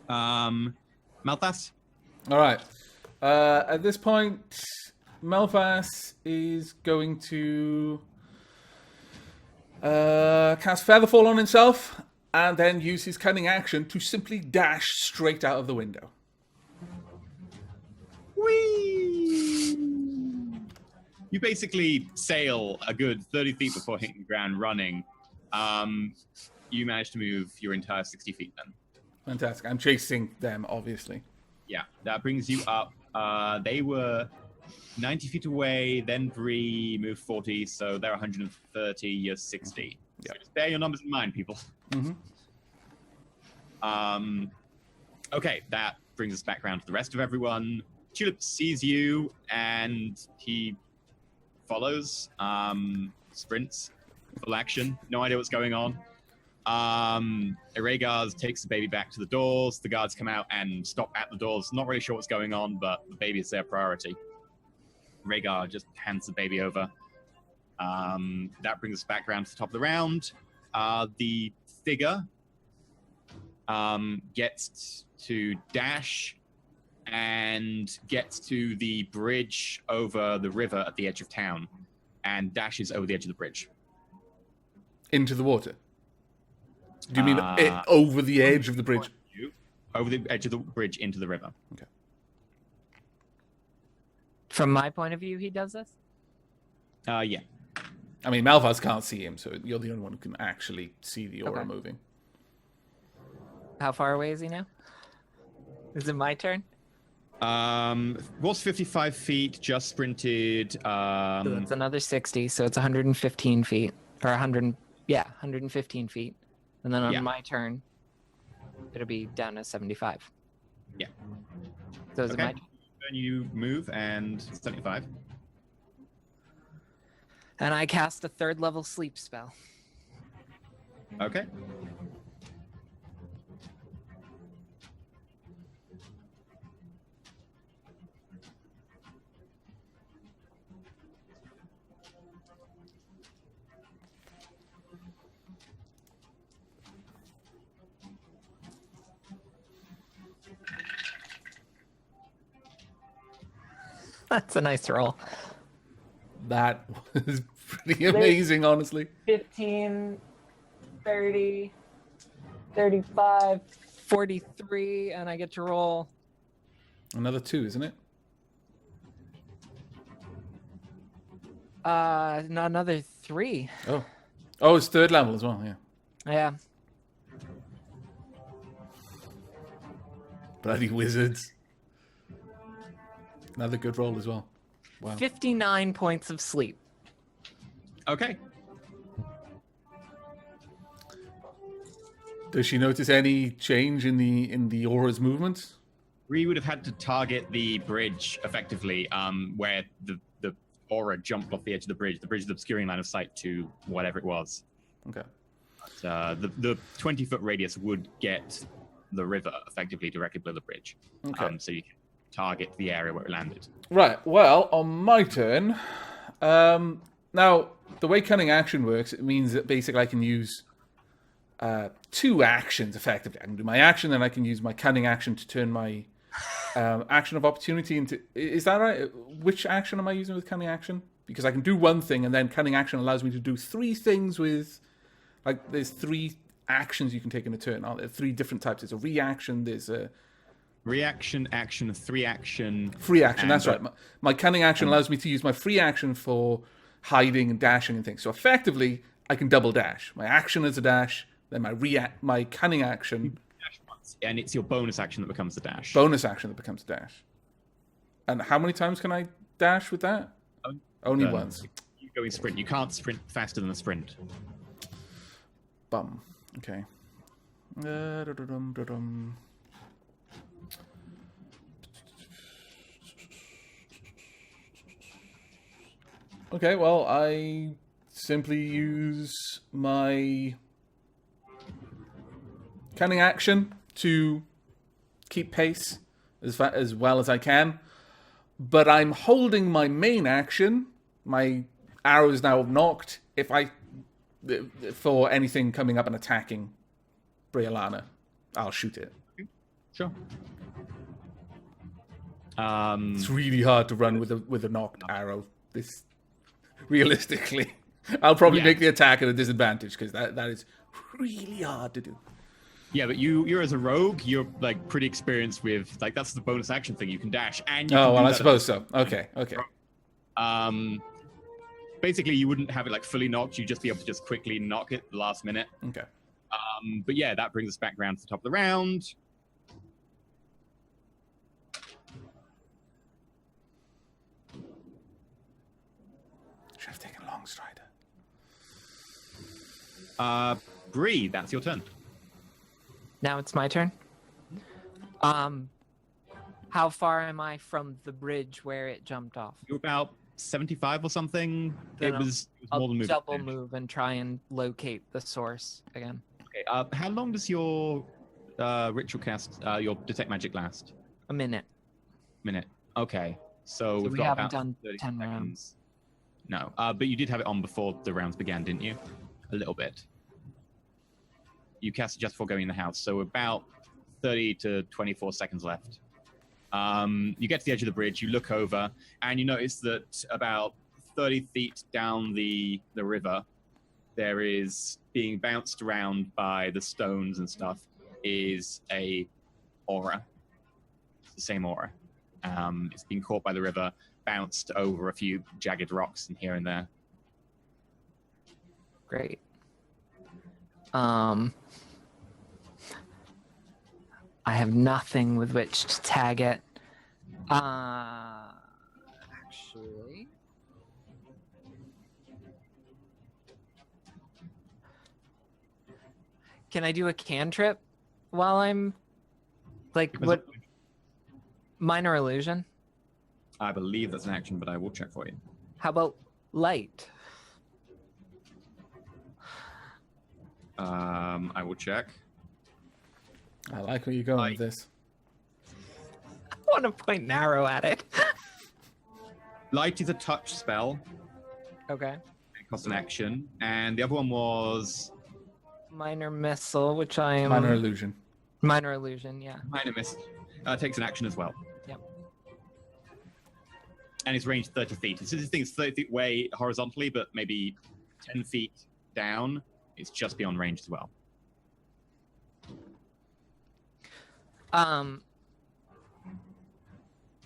Malthas? All right. At this point, Malphas is going to cast Featherfall on himself and then use his cunning action to simply dash straight out of the window. Whee! You basically sail a good 30 feet before hitting the ground running. You manage to move your entire 60 feet then. Fantastic. I'm chasing them, obviously. Yeah, that brings you up. They were 90 feet away, then Bree moved 40, so they're 130, you're 60. Yeah. So just bear your numbers in mind, people. Mm-hmm. Okay, that brings us back around to the rest of everyone. Tulip sees you, and he follows, sprints, full action, no idea what's going on. Rhaegar takes the baby back to the doors. The guards come out and stop at the doors. Not really sure what's going on, but the baby is their priority. Rhaegar just hands the baby over. That brings us back around to the top of the round. The figure gets to dash and gets to the bridge over the river at the edge of town and dashes over the edge of the bridge. Into the water. Do you mean over the edge of the bridge? Over the edge of the bridge into the river. Okay. From my point of view, he does this? Yeah. I mean, Malphas can't see him, so you're the only one who can actually see the aura Okay. moving. How far away is he now? Is it my turn? Was 55 feet, just sprinted. So that's another 60, so it's 115 feet. Or 115 feet. And then on Yeah. my turn, it'll be down to 75. Yeah. Those are my. Then you move and 75. And I cast a 3rd level sleep spell. Okay. That's a nice roll. That was pretty amazing, honestly. 15, 30, 35, 43, and I get to roll. Another 2, isn't it? No, another 3. Oh. Oh, it's 3rd level as well, yeah. Yeah. Bloody wizards. Another good roll as well. Wow. 59 points of sleep. Okay. Does she notice any change in the aura's movements? We would have had to target the bridge effectively, where the aura jumped off the edge of the bridge. The bridge is obscuring line of sight to whatever it was. Okay. But, the 20-foot radius would get the river effectively directly below the bridge. Okay. So you can target the area where it landed. Right. Well, on my turn, now the way cunning action works, it means that basically I can use 2 actions effectively. I can do my action, then I can use my cunning action to turn my action of opportunity into. Is that right? Which action am I using with cunning action? Because I can do one thing, and then cunning action allows me to do 3 things with. Like, there's 3 actions you can take in a turn. Aren't there? 3 different types. There's a reaction. There's a Reaction, action, 3 action. free action. That's right. My cunning action allows me to use my free action for hiding and dashing and things. So effectively, I can double dash. My action is a dash. Then my cunning action. Dash once, and it's your bonus action that becomes the dash. Bonus action that becomes a dash. And how many times can I dash with that? Only once. You go in sprint. You can't sprint faster than a sprint. Bum. Okay. Da-dum-dum-dum. Okay, well, I simply use my cunning action to keep pace as well as I can. But I'm holding my main action. My arrow is now knocked. For anything coming up and attacking Briolana, I'll shoot it. Sure. It's really hard to run with a knocked arrow. This, realistically, I'll probably make the attack at a disadvantage because that is really hard to do. Yeah, but you're as a rogue, you're like pretty experienced with like that's the bonus action thing. You can dash and you Oh can well, do I that suppose so. Okay. Basically, you wouldn't have it like fully knocked. You'd just be able to just quickly knock it at the last minute. Okay. But yeah, that brings us back around to the top of the round. Should have taken Long Strider. Bree, that's your turn. Now it's my turn. How far am I from the bridge where it jumped off? You're about 75 or something. Then It was I'll more than moving. double move and try and locate the source again. Okay, how long does your ritual cast, your detect magic last? A minute. Minute. Okay, so we've we got haven't about done 30 10 seconds. rounds. No, but you did have it on before the rounds began, didn't you? A little bit. You cast it just before going in the house, so about 30 to 24 seconds left. You get to the edge of the bridge, you look over, and you notice that about 30 feet down the river, there is, being bounced around by the stones and stuff, is a aura. It's the same aura. It's been caught by the river, bounced over a few jagged rocks and here and there. Great. I have nothing with which to tag it. Actually. Can I do a cantrip while I'm like what? Minor illusion. I believe that's an action, but I will check for you. How about light? I will check. I like where you're going with this. I want to point an arrow at it. Light is a touch spell. Okay. It costs an action. And the other one was Minor missile, which I am. Minor illusion. Minor illusion, yeah. minor miss. Takes an action as well. Yep. And it's ranged 30 feet. So this thing is 30 feet away horizontally, but maybe 10 feet down. It's just beyond range as well.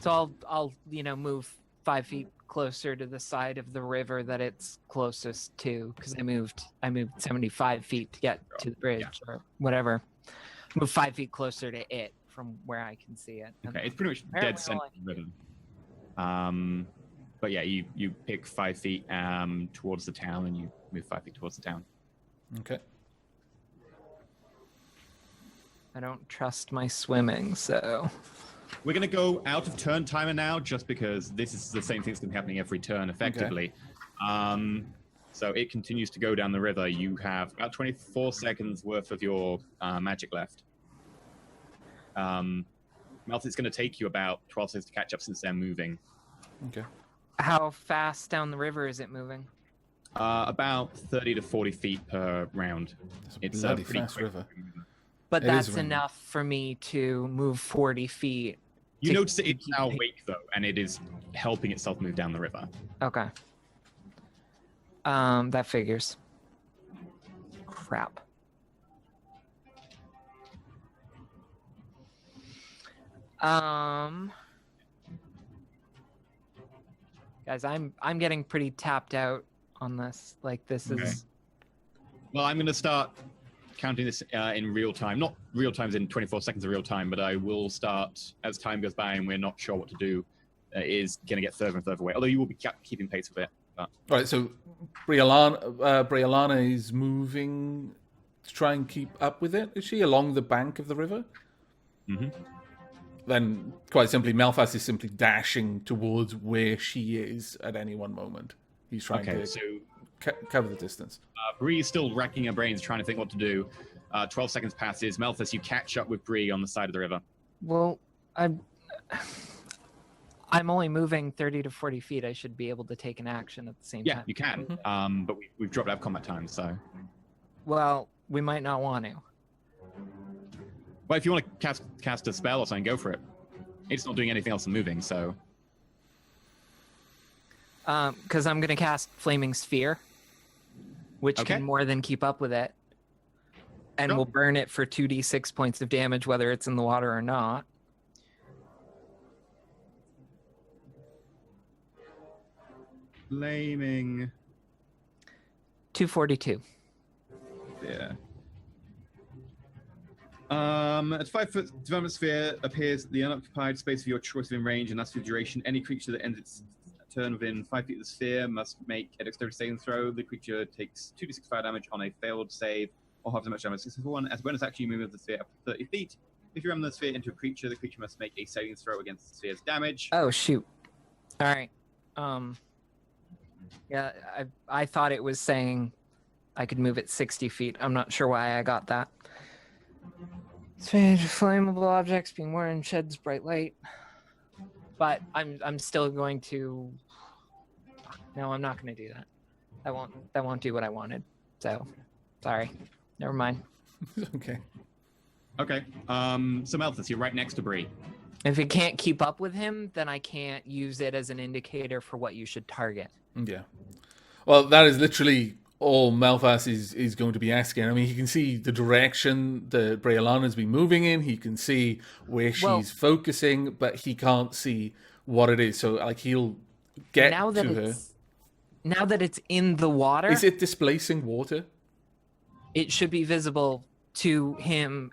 So I'll move 5 feet closer to the side of the river that it's closest to, because I moved 75 feet to get to the bridge or whatever. Move 5 feet closer to it from where I can see it. Okay, it's pretty much dead center of the river. But yeah, you pick 5 feet towards the town, and you move 5 feet towards the town. Okay. I don't trust my swimming, so We're going to go out of turn timer now, just because this is the same thing that's going to be happening every turn, effectively. Okay. So it continues to go down the river. You have about 24 seconds worth of your magic left. Melt, it's going to take you about 12 seconds to catch up since they're moving. Okay. how fast down the river is it moving? About 30 to 40 feet per round. It's a pretty fast quick. river. But It that's is really- enough for me to move 40 feet. You to notice that it's keep now pace. awake, though, and it is helping itself move down the river. Okay. That figures. Crap. Guys, I'm getting pretty tapped out on this. Like, this Okay. is... Well, I'm going to start counting this in real time. Not real time as in 24 seconds of real time, but I will start, as time goes by and we're not sure what to do, is going to get further and further away. Although you will be keeping pace with it. But... Right, so Brialana is moving to try and keep up with it. Is she along the bank of the river? Mm-hmm. Then, quite simply, Malphas is simply dashing towards where she is at any one moment. He's trying Okay, to so cover the distance. Bree is still racking her brains trying to think what to do. 12 seconds passes. Malthus, you catch up with Bree on the side of the river. Well, I'm only moving 30 to 40 feet. I should be able to take an action at the same Yeah, time. you can. But we've dropped out of combat time, so... Well, we might not want to. Well, if you want to cast a spell or something, go for it. It's not doing anything else than moving, so... Because I'm going to cast Flaming Sphere, which Okay. can more than keep up with it. And Sure. will burn it for 2d6 points of damage, whether it's in the water or not. Flaming... 242. Yeah. At 5 foot development sphere appears the unoccupied space of your choice within range, and that's the duration. Any creature that ends its turn within 5 feet of the sphere must make a dexterity saving throw. The creature takes 2d6 fire damage on a failed save, or half as much damage as one. As a bonus action, you move the sphere up to 30 feet. If you ram the sphere into a creature, the creature must make a saving throw against the sphere's damage. Oh, shoot. All right. Yeah, I thought it was saying I could move it 60 feet. I'm not sure why I got that. Strange flammable objects being worn sheds bright light. But I'm still going to... No, I'm not going to do that. That won't do what I wanted. So, sorry. Never mind. Okay. Okay. So Malthus, you're right next to Bree. If it can't keep up with him, then I can't use it as an indicator for what you should target. Yeah. Well, that is literally all Malphas is going to be asking. I mean, he can see the direction that Brialana's been moving in. He can see where she's focusing, but he can't see what it is. So, like, he'll get to her. Now that it's in the water, Is it displacing water? it should be visible to him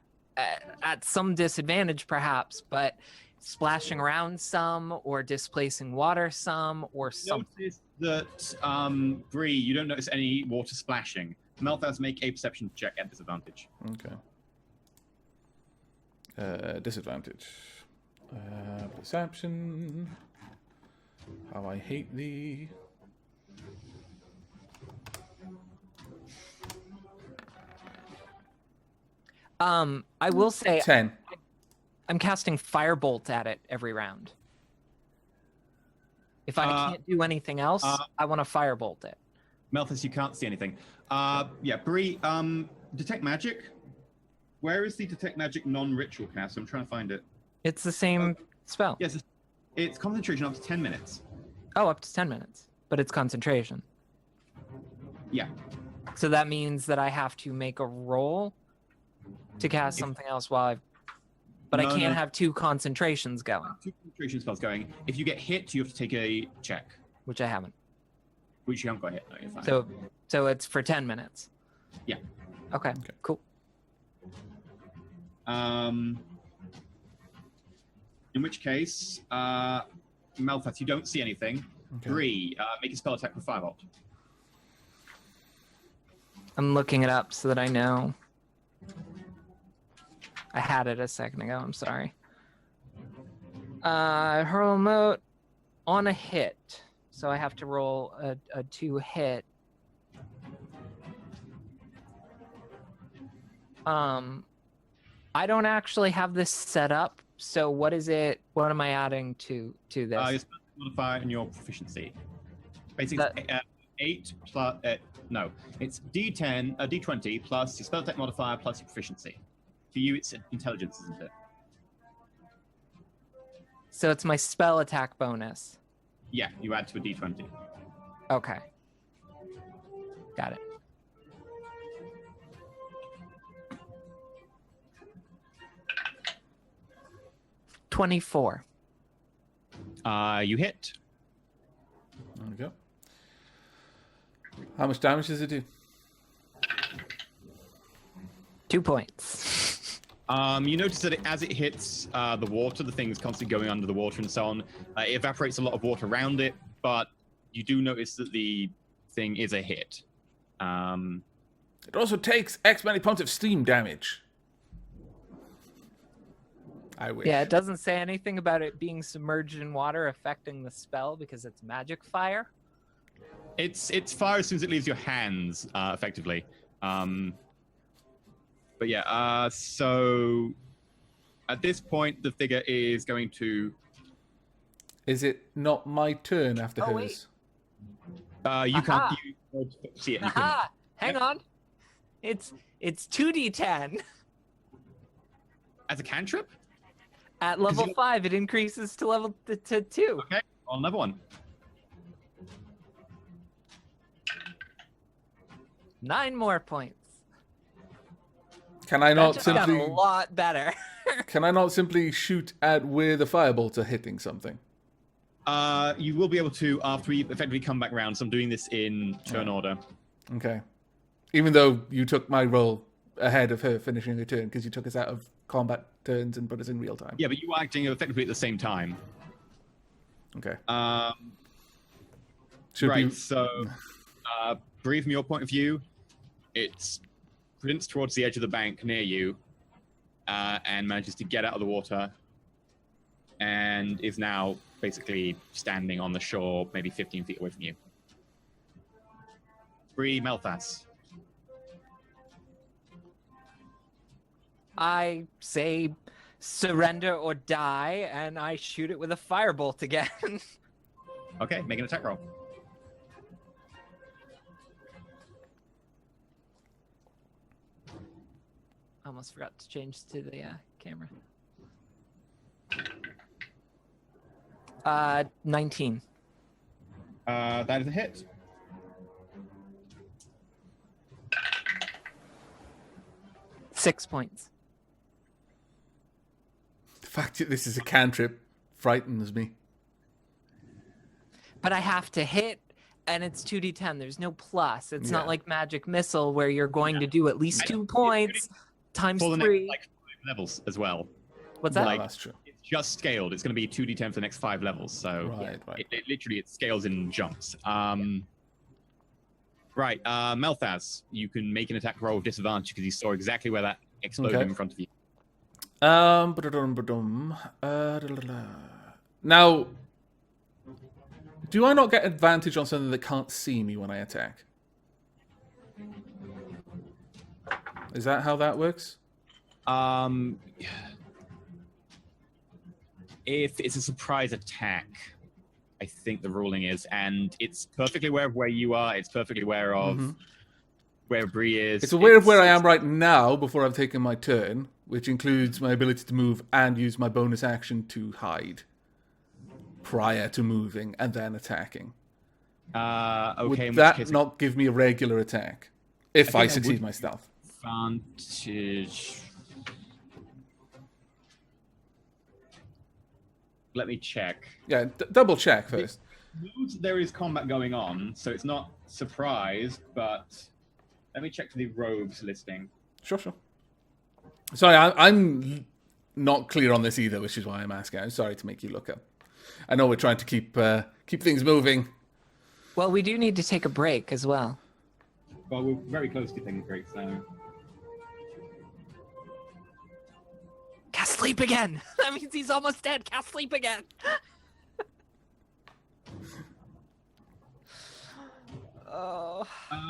at some disadvantage, perhaps, but splashing around some or displacing water some or something. Notice that, Bree, you don't notice any water splashing. Malthus, make a perception check at disadvantage. Okay. Disadvantage. Perception. How I hate thee. I will say 10. I'm casting Firebolt at it every round. If I can't do anything else, I want to Firebolt it. Melthus, you can't see anything. Yeah, Bree, Detect Magic. Where is the Detect Magic non-ritual cast? I'm trying to find it. It's the same spell. Yes, it's concentration up to 10 minutes. Oh, up to 10 minutes. But it's concentration. Yeah. So that means that I have to make a roll to cast something else while I've... But I can't have 2 concentrations going. 2 concentration spells going. If you get hit, you have to take a check. Which I haven't. Which you haven't got hit. No, you're fine. So it's for 10 minutes. Yeah. Okay, cool. In which case, Malphas, you don't see anything. Okay. Bree, make a spell attack with Firebolt. I'm looking it up so that I know. I had it a second ago, I'm sorry. Hurl mote on a hit. So I have to roll a 2 hit. I don't actually have this set up, so what is it? What am I adding to this? Your spell modifier and your proficiency. Basically, 8 plus... no, it's D10, D20 plus your spell attack modifier plus your proficiency. For you, it's intelligence, isn't it? So it's my spell attack bonus. Yeah, you add to a D20. Okay. Got it. $24. You hit. There we go. How much damage does it do? 2 points. You notice that as it hits the water, the thing's constantly going under the water and so on. It evaporates a lot of water around it, but you do notice that the thing is a hit. It also takes X many points of steam damage. I wish. Yeah, it doesn't say anything about it being submerged in water affecting the spell because it's magic fire. It's fire as soon as it leaves your hands, effectively. But yeah, so at this point, the figure is going to... Is it not my turn after Oh, hers? You can't see it. You can, Aha! Hang on. It's 2d10. as a cantrip? At level 5, it increases to level to 2. Okay, on level 1. 9 more points. Can I That not just got simply? a lot better. Can I not simply shoot at where the firebolts are hitting something? You will be able to after we effectively come back round. So I'm doing this in turn order. Okay. Even though you took my roll ahead of her finishing her turn because you took us out of combat turns and put us in real time. Yeah, but you are acting effectively at the same time. Okay. Right, so Bree, from your point of view, it's sprints towards the edge of the bank near you and manages to get out of the water and is now basically standing on the shore, maybe 15 feet away from you. Bree, Melthas. I say surrender or die, and I shoot it with a firebolt again. Okay, make an attack roll. Almost forgot to change to the camera. 19. That is a hit. Six points. The fact that this is a cantrip frightens me. But I have to hit, and it's 2d10. There's no plus. It's not Yeah. like Magic Missile where you're going to do at least 2 points times For the 3. next, 5 levels as well. What's that? No, Like- that's true. It's just scaled. It's going to be 2d10 for the next 5 levels. So Right. it literally scales in jumps. Right, Melthas, you can make an attack roll with disadvantage because you saw exactly where that exploded Okay. in front of you. Ba-da-dum, da-da-da. Now, do I not get advantage on something that can't see me when I attack? Is that how that works? If it's a surprise attack, I think the ruling is, and it's perfectly aware of where you are. It's perfectly aware of where Bree is. It's aware of where I am right now before I've taken my turn, which includes my ability to move and use my bonus action to hide prior to moving and then attacking. Okay. Would in which that case not give me a regular attack if I think that succeed would- my stealth? advantage. Let me check. Yeah, double check first. There is combat going on, so it's not surprise, but let me check for the rogues listing. Sure. Sorry, I'm not clear on this either, which is why I'm asking. I'm sorry to make you look up. I know we're trying to keep things moving. Well, we do need to take a break as well. Well, we're very close to things break, so. Cast sleep again. That means he's almost dead. Cast sleep again. Oh.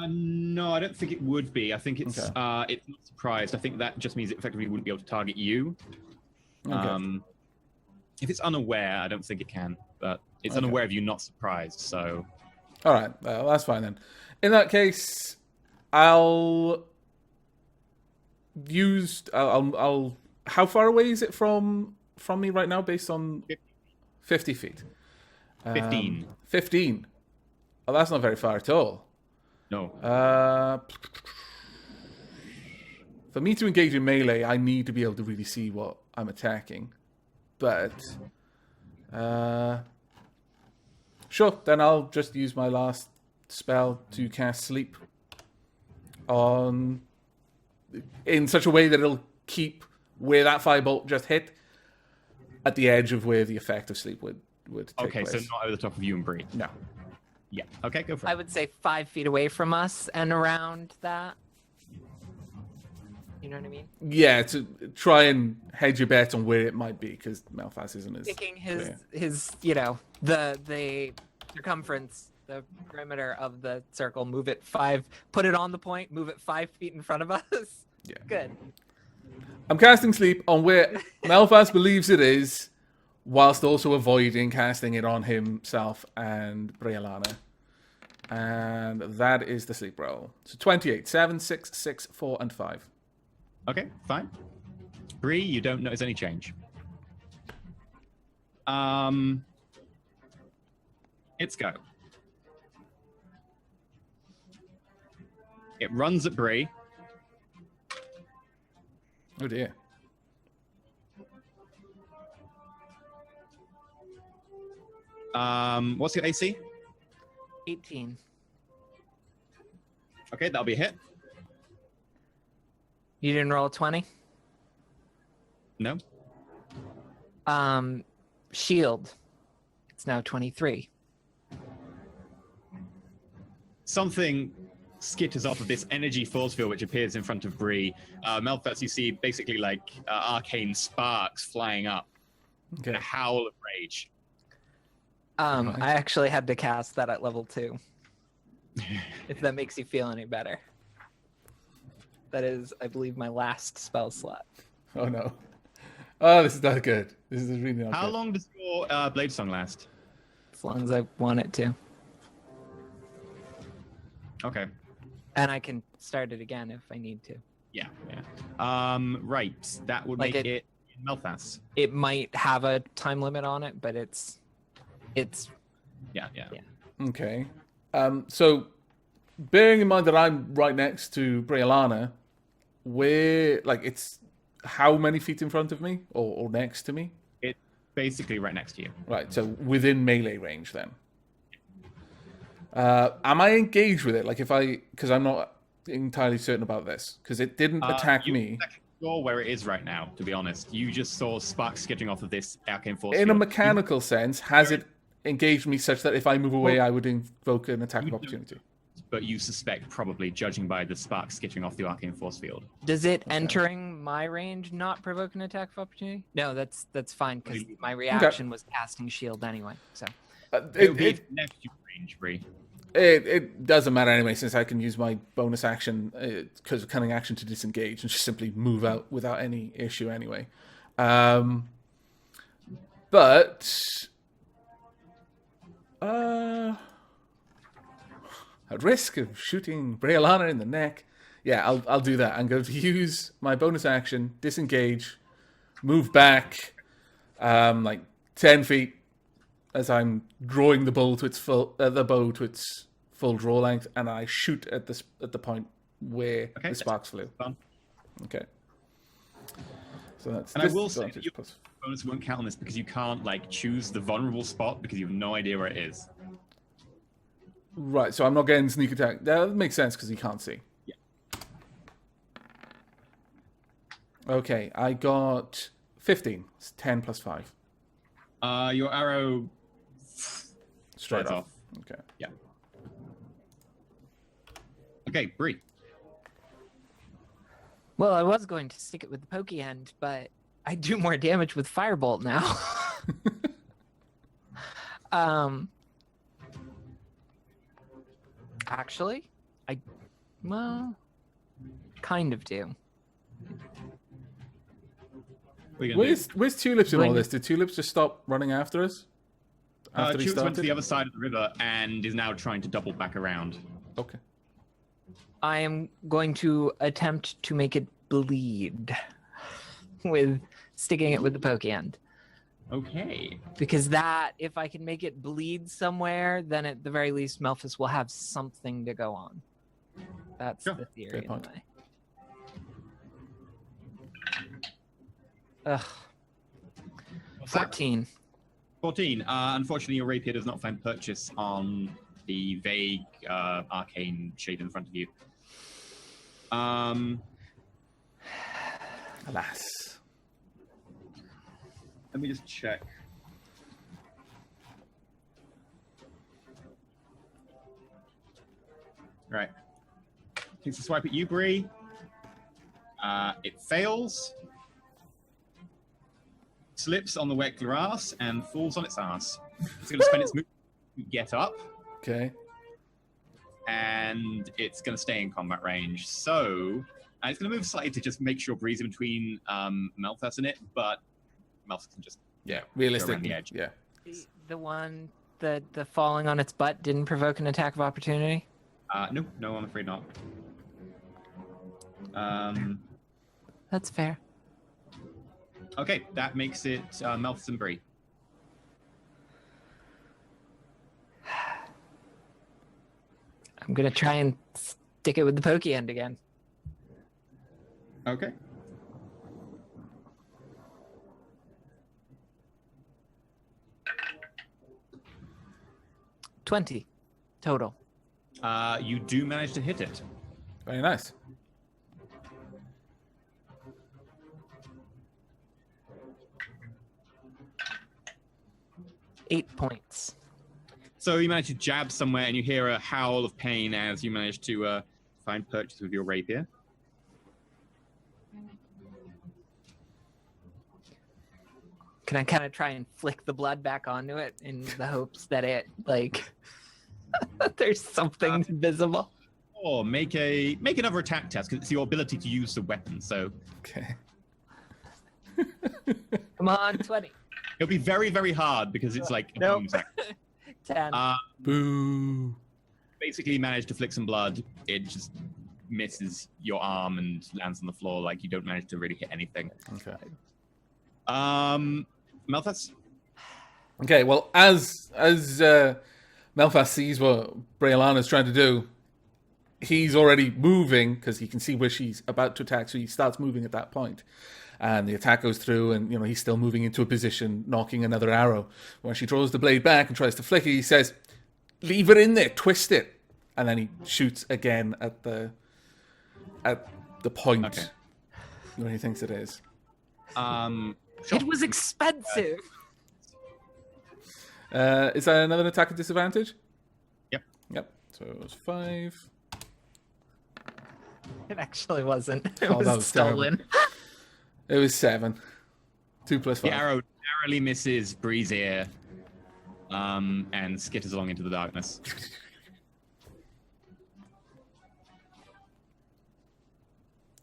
No, I don't think it would be. I think it's Okay. it's not surprised. I think that just means it effectively wouldn't be able to target you. Okay. If it's unaware, I don't think it can. But it's Okay. unaware of you, not surprised. So All right, that's fine then. In that case, I'll use. I'll. How far away is it from me right now, based on 50 feet? 15. 15. Oh, that's not very far at all. No. For me to engage in melee, I need to be able to really see what I'm attacking. But, sure, then I'll just use my last spell to cast sleep on, in such a way that it'll keep where that firebolt just hit at the edge of where the effect of sleep would take Okay, place. so not over the top of you and Bree. No. Yeah. Okay, go for I it. would say 5 feet away from us and around that. You know what I mean? Yeah, to try and hedge your bet on where it might be, because Malphas isn't as Picking clear. his the circumference, the perimeter of the circle, move it 5, put it on the point, move it 5 feet in front of us. Yeah. Good. I'm casting sleep on where Malphas believes it is, whilst also avoiding casting it on himself and Brialana. And that is the sleep roll. So 28, 7, 6, 6, 4, and 5. Okay, fine. Bree, you don't notice any change. It's go. It runs at Bree. Oh dear. What's your AC? 18. Okay, that'll be a hit. You didn't roll a 20? No. Shield. It's now 23. Something skitters off of this energy force field which appears in front of Bree. Malphas, you see basically like arcane sparks flying up. Okay. A howl of rage. I actually had to cast that at level 2. If that makes you feel any better. That is, I believe, my last spell slot. Oh no. Oh, this is not good. This is really not How good. long does your Blade Song last? As long as I want it to. Okay. And I can start it again if I need to. Yeah. Right. That would Like make it Malphas. It might have a time limit on it, but it's Yeah. Okay. So, bearing in mind that I'm right next to Brialana, where, like, it's how many feet in front of me or next to me? It's basically right next to you. Right, so within melee range then. Am I engaged with it? Like, because I'm not entirely certain about this, because it didn't attack you me. aren't sure where it is right now, to be honest. You just saw sparks skittering off of this arcane force In a field. mechanical sense, has it engaged me such that if I move away, I would invoke an attack of opportunity? but you suspect probably, judging by the spark skittering off the arcane force field. Does it entering my range not provoke an attack of opportunity? No, that's fine because my reaction was casting shield anyway. So It'll be next to your range, Bree. It doesn't matter anyway, since I can use my bonus action, because of cunning action, to disengage and just simply move out without any issue anyway. But at risk of shooting Briolana in the neck, yeah, I'll do that. I'm going to use my bonus action, disengage, move back, like 10 feet, as I'm drawing the bow to its full draw length, and I shoot at the point where the sparks flew. Fun. Okay. So that's. And I will say that your bonus won't count on this because you can't choose the vulnerable spot because you have no idea where it is. Right. So I'm not getting sneak attack. That makes sense because he can't see. Yeah. Okay, I got 15. It's 10 plus 5. Your arrow Straight off. Okay. Yeah. Okay, Bree. well, I was going to stick it with the pokey end, but I do more damage with firebolt now. Actually, kind of do. Where's Tulips in all this? Did Tulips just stop running after us? After he Tulips went to started? the other side of the river and is now trying to double back around. Okay. I am going to attempt to make it bleed with sticking it with the poke end. Okay. Because that, if I can make it bleed somewhere, then at the very least, Melphis will have something to go on. That's Sure. the theory. Fair point. Anyway. Ugh. 14. 14. Unfortunately, your rapier does not find purchase on the vague arcane shade in front of you. Alas. Let me just check. Right. Takes a swipe at you, Bree. It fails. Slips on the wet grass and falls on its ass. It's going to spend its move to get up, Okay. and it's going to stay in combat range. So it's going to move slightly to just make sure Bree's in between Melthus and it, but Melthus can just Yeah. around Realistic. the edge. Yeah. The one, the falling on its butt didn't provoke an attack of opportunity? No, I'm afraid not. That's fair. Okay, that makes it Melthus and Bree. I'm going to try and stick it with the pokey end again. Okay. $20 total. You do manage to hit it. Very nice. $8 points. So you manage to jab somewhere, and you hear a howl of pain as you manage to find purchase with your rapier. Can I kind of try and flick the blood back onto it in the hopes that it, there's something visible? Or make another attack test, because it's your ability to use the weapon. So Okay. Come on, 20. it'll be very, very hard because it's like a Nope. bonus action. 10. Boo. Basically, you manage to flick some blood. It just misses your arm and lands on the floor. Like you don't manage to really hit anything. Okay. Melthus? Okay, well, as Melfast sees what Briolana's trying to do, he's already moving because he can see where she's about to attack, so he starts moving at that point. And the attack goes through, and he's still moving into a position, knocking another arrow. When she draws the blade back and tries to flick it, he says, "Leave it in there, twist it," and then he shoots again at the point where he thinks it is. It was expensive. Is that another attack at disadvantage? Yep. So it was 5. It actually wasn't. It Oh, was that was terrible. stolen. It was 7. 2 plus 5. The arrow narrowly misses Bree's ear, and skitters along into the darkness.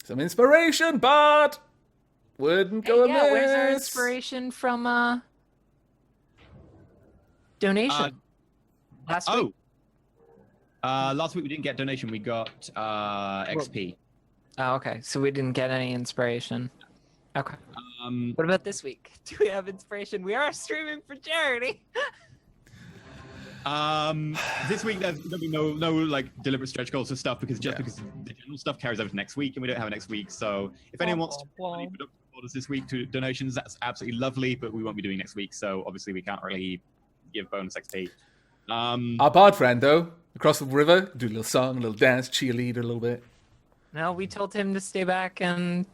Some inspiration, but wouldn't go amiss. Yeah, where's our inspiration from? Donation. Last week. Last week we didn't get donation. We got XP. Oh, okay. So we didn't get any inspiration. Okay. What about this week? Do we have inspiration? We are streaming for charity. This week there's gonna be no like deliberate stretch goals for stuff because the general stuff carries over to next week and we don't have it next week. So if anyone wants to put any productive orders this week to donations, that's absolutely lovely, but we won't be doing next week. So obviously we can't really give bonus XP. Our bard friend though, across the river, do a little song, a little dance, cheerleader a little bit. No, we told him to stay back and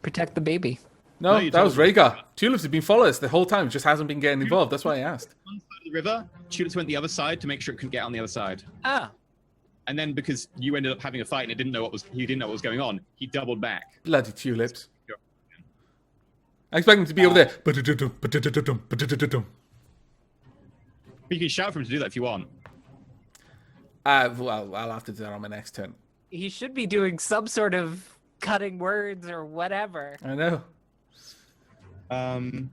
protect the baby. No, you that was told me. Rhaegar. Tulips have been following us the whole time. He just hasn't been getting involved. That's why I asked. One side of the river, Tulips went the other side to make sure it couldn't get on the other side. Ah. And then because you ended up having a fight and he didn't know what was going on, he doubled back. Bloody tulips. I expect him to be over there. You can shout for him to do that if you want. Well, I'll have to do that on my next turn. He should be doing some sort of cutting words or whatever. I know. I'm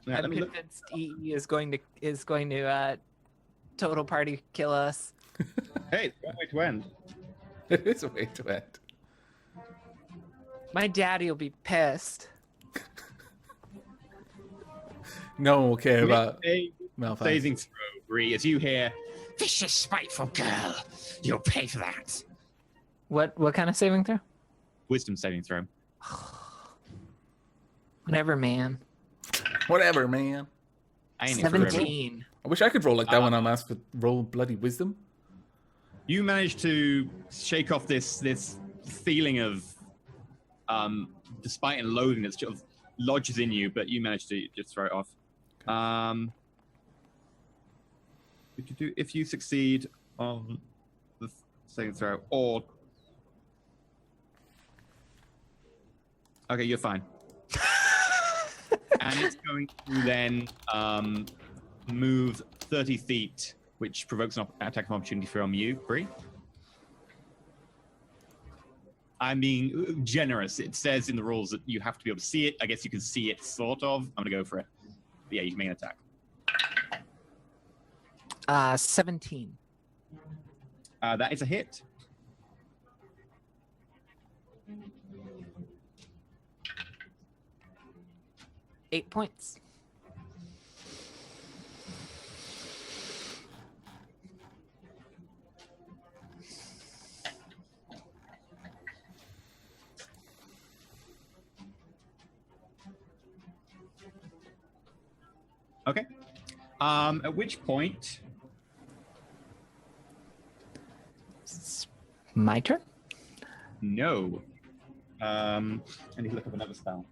let me look. convinced EE is going to total party kill us. Hey, it's a great way to end. It is a way to end. My daddy will be pissed. No one will care about A Malphite. saving throw, Bree, as you hear, Vicious, spiteful girl. You'll pay for that. What kind of saving throw? wisdom saving throw. Whatever, man. Whatever, man. I ain't it forever. 17. I wish I could roll like that when I'm asked for roll bloody wisdom. You managed to shake off this feeling of despite and loathing that sort of lodges in you, but you managed to just throw it off. If you succeed on the saving throw, or okay, you're fine. And it's going to then move 30 feet, which provokes an attack of opportunity from you, Bree. I'm being generous. It says in the rules that you have to be able to see it. I guess you can see it, sort of. I'm going to go for it. But yeah, you can make an attack. 17. That is a hit. Eight points. Okay. At which point... It's my turn? No. I need to look up another spell.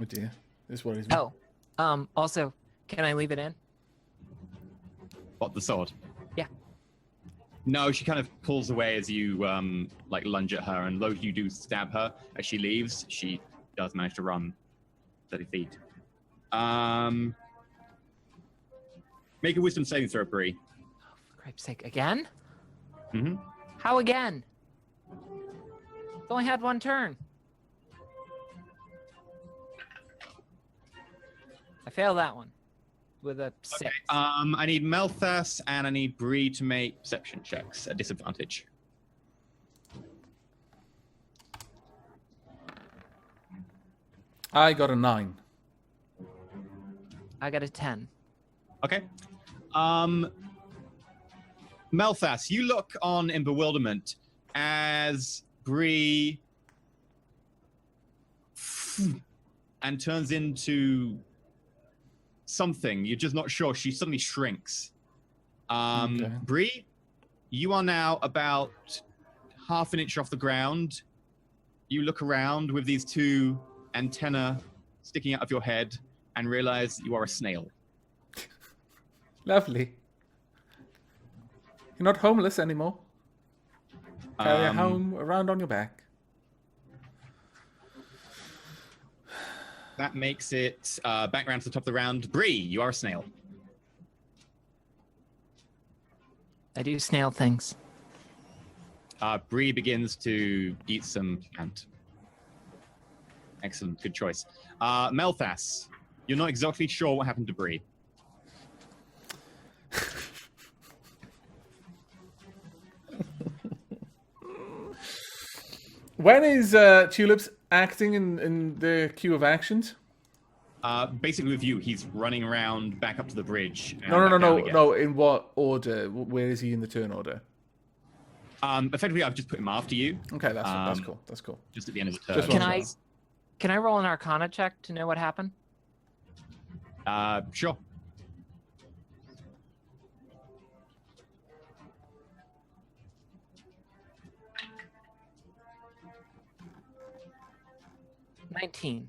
Oh dear. This worries me. Oh. Also, can I leave it in? What, the sword? Yeah. No, she kind of pulls away as you like lunge at her, and though you do stab her as she leaves, she does manage to run 30 feet. Make a wisdom saving throw, Bree. For cripe's sake, again? Mm-hmm. How again? I've only had one turn. I failed that one with a 6. Okay. I need Melthas and I need Bree to make perception checks at disadvantage. I got a 9. I got a 10. Okay. Melthas, you look on in bewilderment as Bree and turns into something. You're just not sure. She suddenly shrinks. Okay. Bree, you are now about half an inch off the ground. You look around with these two antennae sticking out of your head and realize you are a snail. Lovely. You're not homeless anymore. Carry a home around on your back. That makes it back round to the top of the round. Bree, you are a snail. I do snail things. Bree begins to eat some plant. Excellent, good choice. Melthas, you're not exactly sure what happened to Bree. When is Tulips acting in the queue of actions? Basically, with you, he's running around back up to the bridge. And No. back down again. No. In what order? Where is he in the turn order? Effectively, I've just put him after you. Okay, that's cool. That's cool. Just at the end of the turn. Just Can one I shot. can I roll an Arcana check to know what happened? Sure. $19.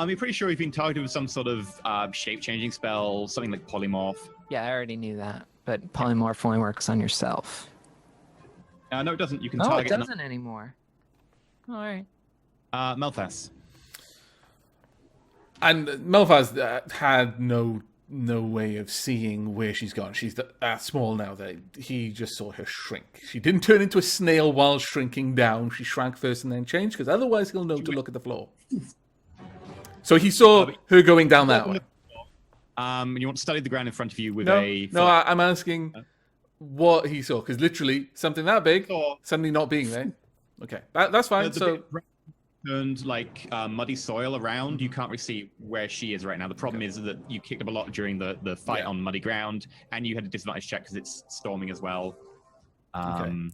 You're pretty sure you've been targeted with some sort of shape-changing spell, something like polymorph. Yeah, I already knew that, but polymorph only works on yourself. No, it doesn't. You can Oh, it target. doesn't anymore. All right. Melthas. And Melfaz had no way of seeing where she's gone. She's that small now that he just saw her shrink. She didn't turn into a snail while shrinking down. She shrank first and then changed, because otherwise he'll know to look at the floor. So he saw her going down that way. You want to study the ground in front of you with No, a... I'm asking what he saw, because literally something that big suddenly not being there. Okay, that's fine. So turned like muddy soil around. You can't really see where she is right now. The problem is that you kicked up a lot during the fight on muddy ground, and you had a disadvantage check because it's storming as well. Okay.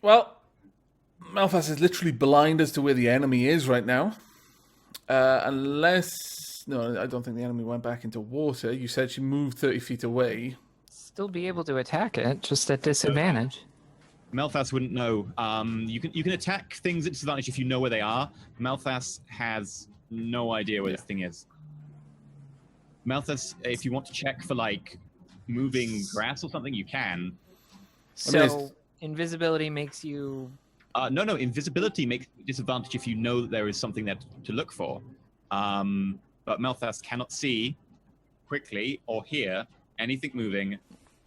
Well, Malphas is literally blind as to where the enemy is right now. No, I don't think the enemy went back into water. You said she moved 30 feet away. Still be able to attack it, just at disadvantage. Melthas wouldn't know. You can attack things at disadvantage if you know where they are. Melthas has no idea where this thing is. Melthas, if you want to check for like moving grass or something, you can. So invisibility makes you... No, invisibility makes disadvantage if you know that there is something there to look for. But Melthas cannot see quickly or hear anything moving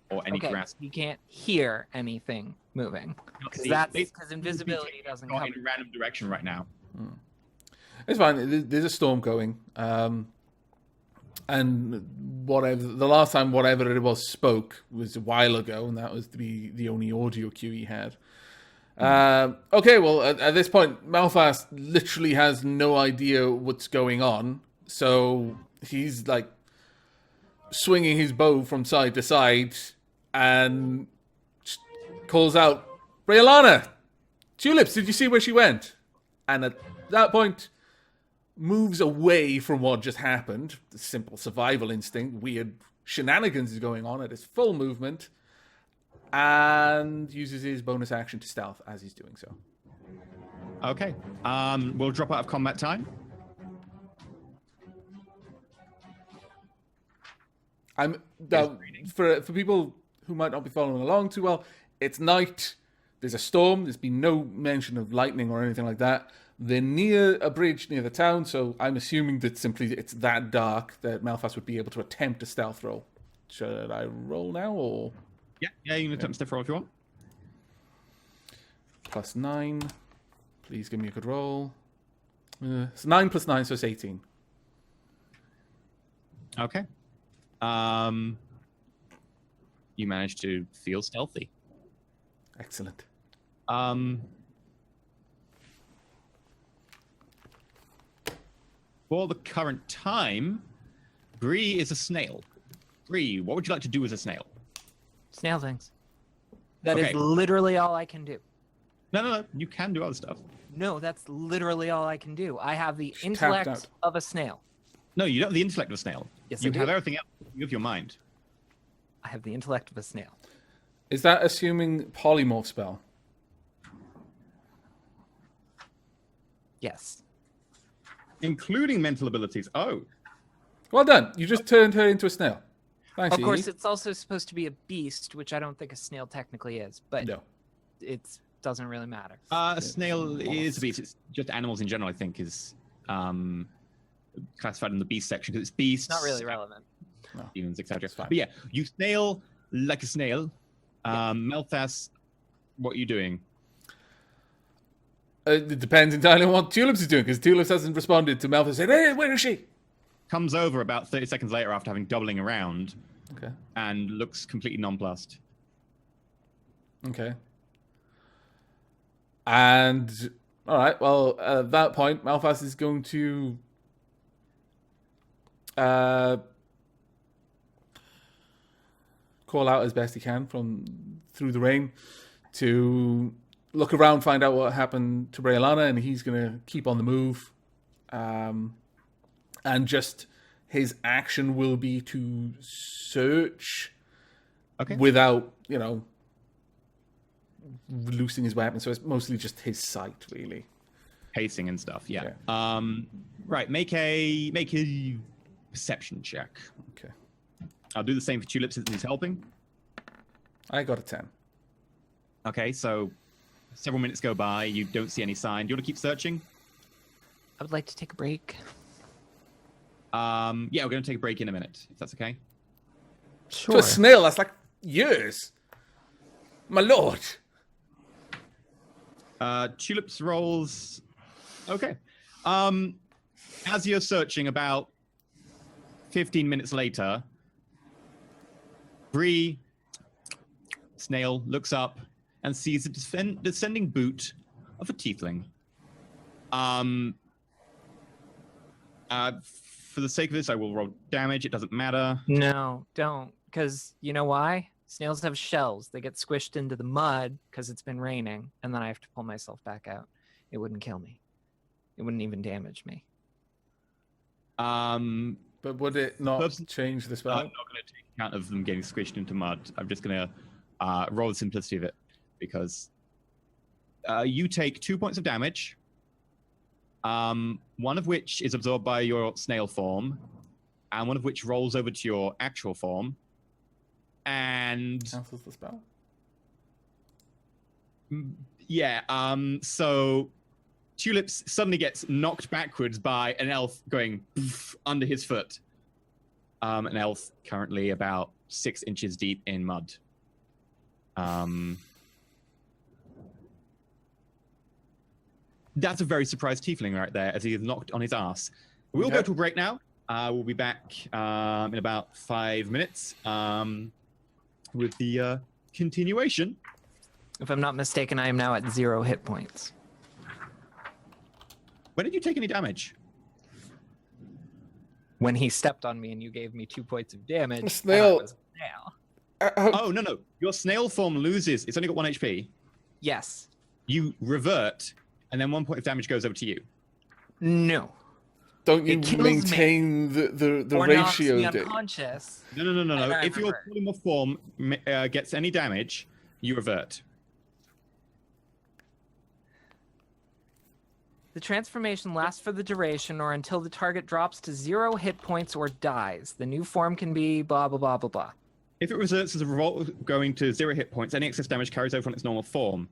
or any grass. You can't hear anything moving. Because invisibility doesn't cover. In a random direction right now. It's fine. There's a storm going. And whatever the last time whatever it was spoke was a while ago, and that was the only audio cue he had. Okay, well, at this point, Malphas literally has no idea what's going on, so he's like swinging his bow from side to side and calls out, "Briolana, Tulips, did you see where she went?" And at that point, moves away from what just happened. The simple survival instinct, weird shenanigans is going on at his full movement, and uses his bonus action to stealth as he's doing so. Okay. We'll drop out of combat time. For people who might not be following along too well, it's night. There's a storm. There's been no mention of lightning or anything like that. They're near a bridge near the town, so I'm assuming that simply it's that dark that Malphas would be able to attempt a stealth roll. Should I roll now, or...? Yeah, you can attempt stealth roll if you want. +9. Please give me a good roll. It's 9 + 9, so it's 18. Okay. You managed to feel stealthy. Excellent. For the current time, Bree is a snail. Bree, what would you like to do as a snail? Snail things. That is literally all I can do. No. You can do other stuff. No, that's literally all I can do. I have the intellect of a snail. No, you don't have the intellect of a snail. Yes, you I do. have everything else. You have your mind. I have the intellect of a snail. Is that assuming polymorph spell? Yes. including mental abilities. Oh, Well done. You just turned her into a snail. Thanks, Of course, Edie. it's also supposed to be a beast, which I don't think a snail technically is, but No. it doesn't really matter. a snail is a beast. It's just animals in general, I think, is classified in the beast section because it's beasts. It's not really relevant. Demons, etc. It's fine. But yeah, you snail like a snail. Malthas, what are you doing? It depends entirely on what Tulips is doing, because Tulips hasn't responded to Malthus saying, "Hey, where is she?" Comes over about 30 seconds later after having doubling around Okay. and looks completely nonplussed. Okay. And all right, well, at that point, Malphas is going to call out as best he can from through the rain to look around, find out what happened to Braylana, and he's going to keep on the move. And just his action will be to search Okay. without, loosing his weapon. So it's mostly just his sight, really. Pacing and stuff, yeah. Right, make a perception check. Okay. I'll do the same for Tulip since he's helping. I got a 10. Okay, so several minutes go by, you don't see any sign. Do you want to keep searching? I would like to take a break. Yeah, we're going to take a break in a minute, if that's okay. Sure. To a snail, that's like years. My lord. Tulip's rolls. Okay. As you're searching, about 15 minutes later, Bree Snail looks up and sees the descending boot of a tiefling. For the sake of this, I will roll damage. It doesn't matter. No, don't. Because you know why? Snails have shells. They get squished into the mud because it's been raining, and then I have to pull myself back out. It wouldn't kill me. It wouldn't even damage me. But would it not Oops. change the I'm spell? not going to take account of them getting squished into mud. I'm just going to roll the simplicity of it because you take 2 points of damage, one of which is absorbed by your snail form, and one of which rolls over to your actual form. And Cancels the spell. yeah, so Tulips suddenly gets knocked backwards by an elf going poof under his foot. An elf currently about 6 inches deep in mud. That's a very surprised tiefling right there as he is knocked on his ass. We'll go to a break now. We'll be back in about 5 minutes with the continuation. If I'm not mistaken, I am now at 0 hit points. When did you take any damage? When he stepped on me and you gave me 2 points of damage. Snail. and I was a snail. Oh, no. Your snail form loses. It's only got 1 HP. Yes. You revert, and then 1 point of damage goes over to you. No. Don't you It kills maintain the or knocks ratio? me Dick? unconscious. No. And I If your revert. polymorph form gets any damage, you revert. The transformation lasts for the duration or until the target drops to 0 hit points or dies. The new form can be blah, blah, blah, blah, blah. If it reverts as a revolt going to 0 hit points, any excess damage carries over on its normal form.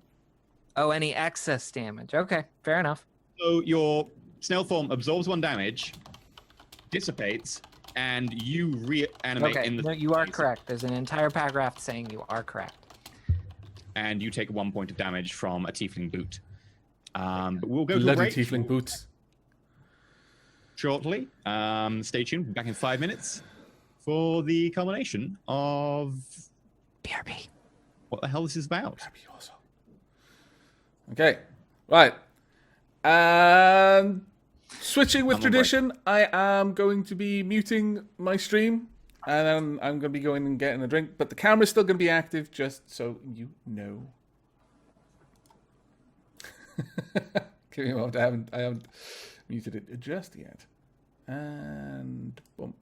Oh, any excess damage. Okay, fair enough. So your snail form absorbs 1 damage, dissipates, and you reanimate Okay, in the... no, you are correct. There's an entire paragraph saying you are correct. And you take 1 point of damage from a tiefling boot. But we'll go to a Bloody break tiefling boots. shortly. Stay tuned. We'll be back in 5 minutes for the culmination of BRB. what the hell this is about. Okay, right. And switching with I'm on break. tradition, I am going to be muting my stream, and then I'm going to be going and getting a drink. But the camera's still going to be active, just so you know. Give me a moment. I haven't muted it just yet. And boom.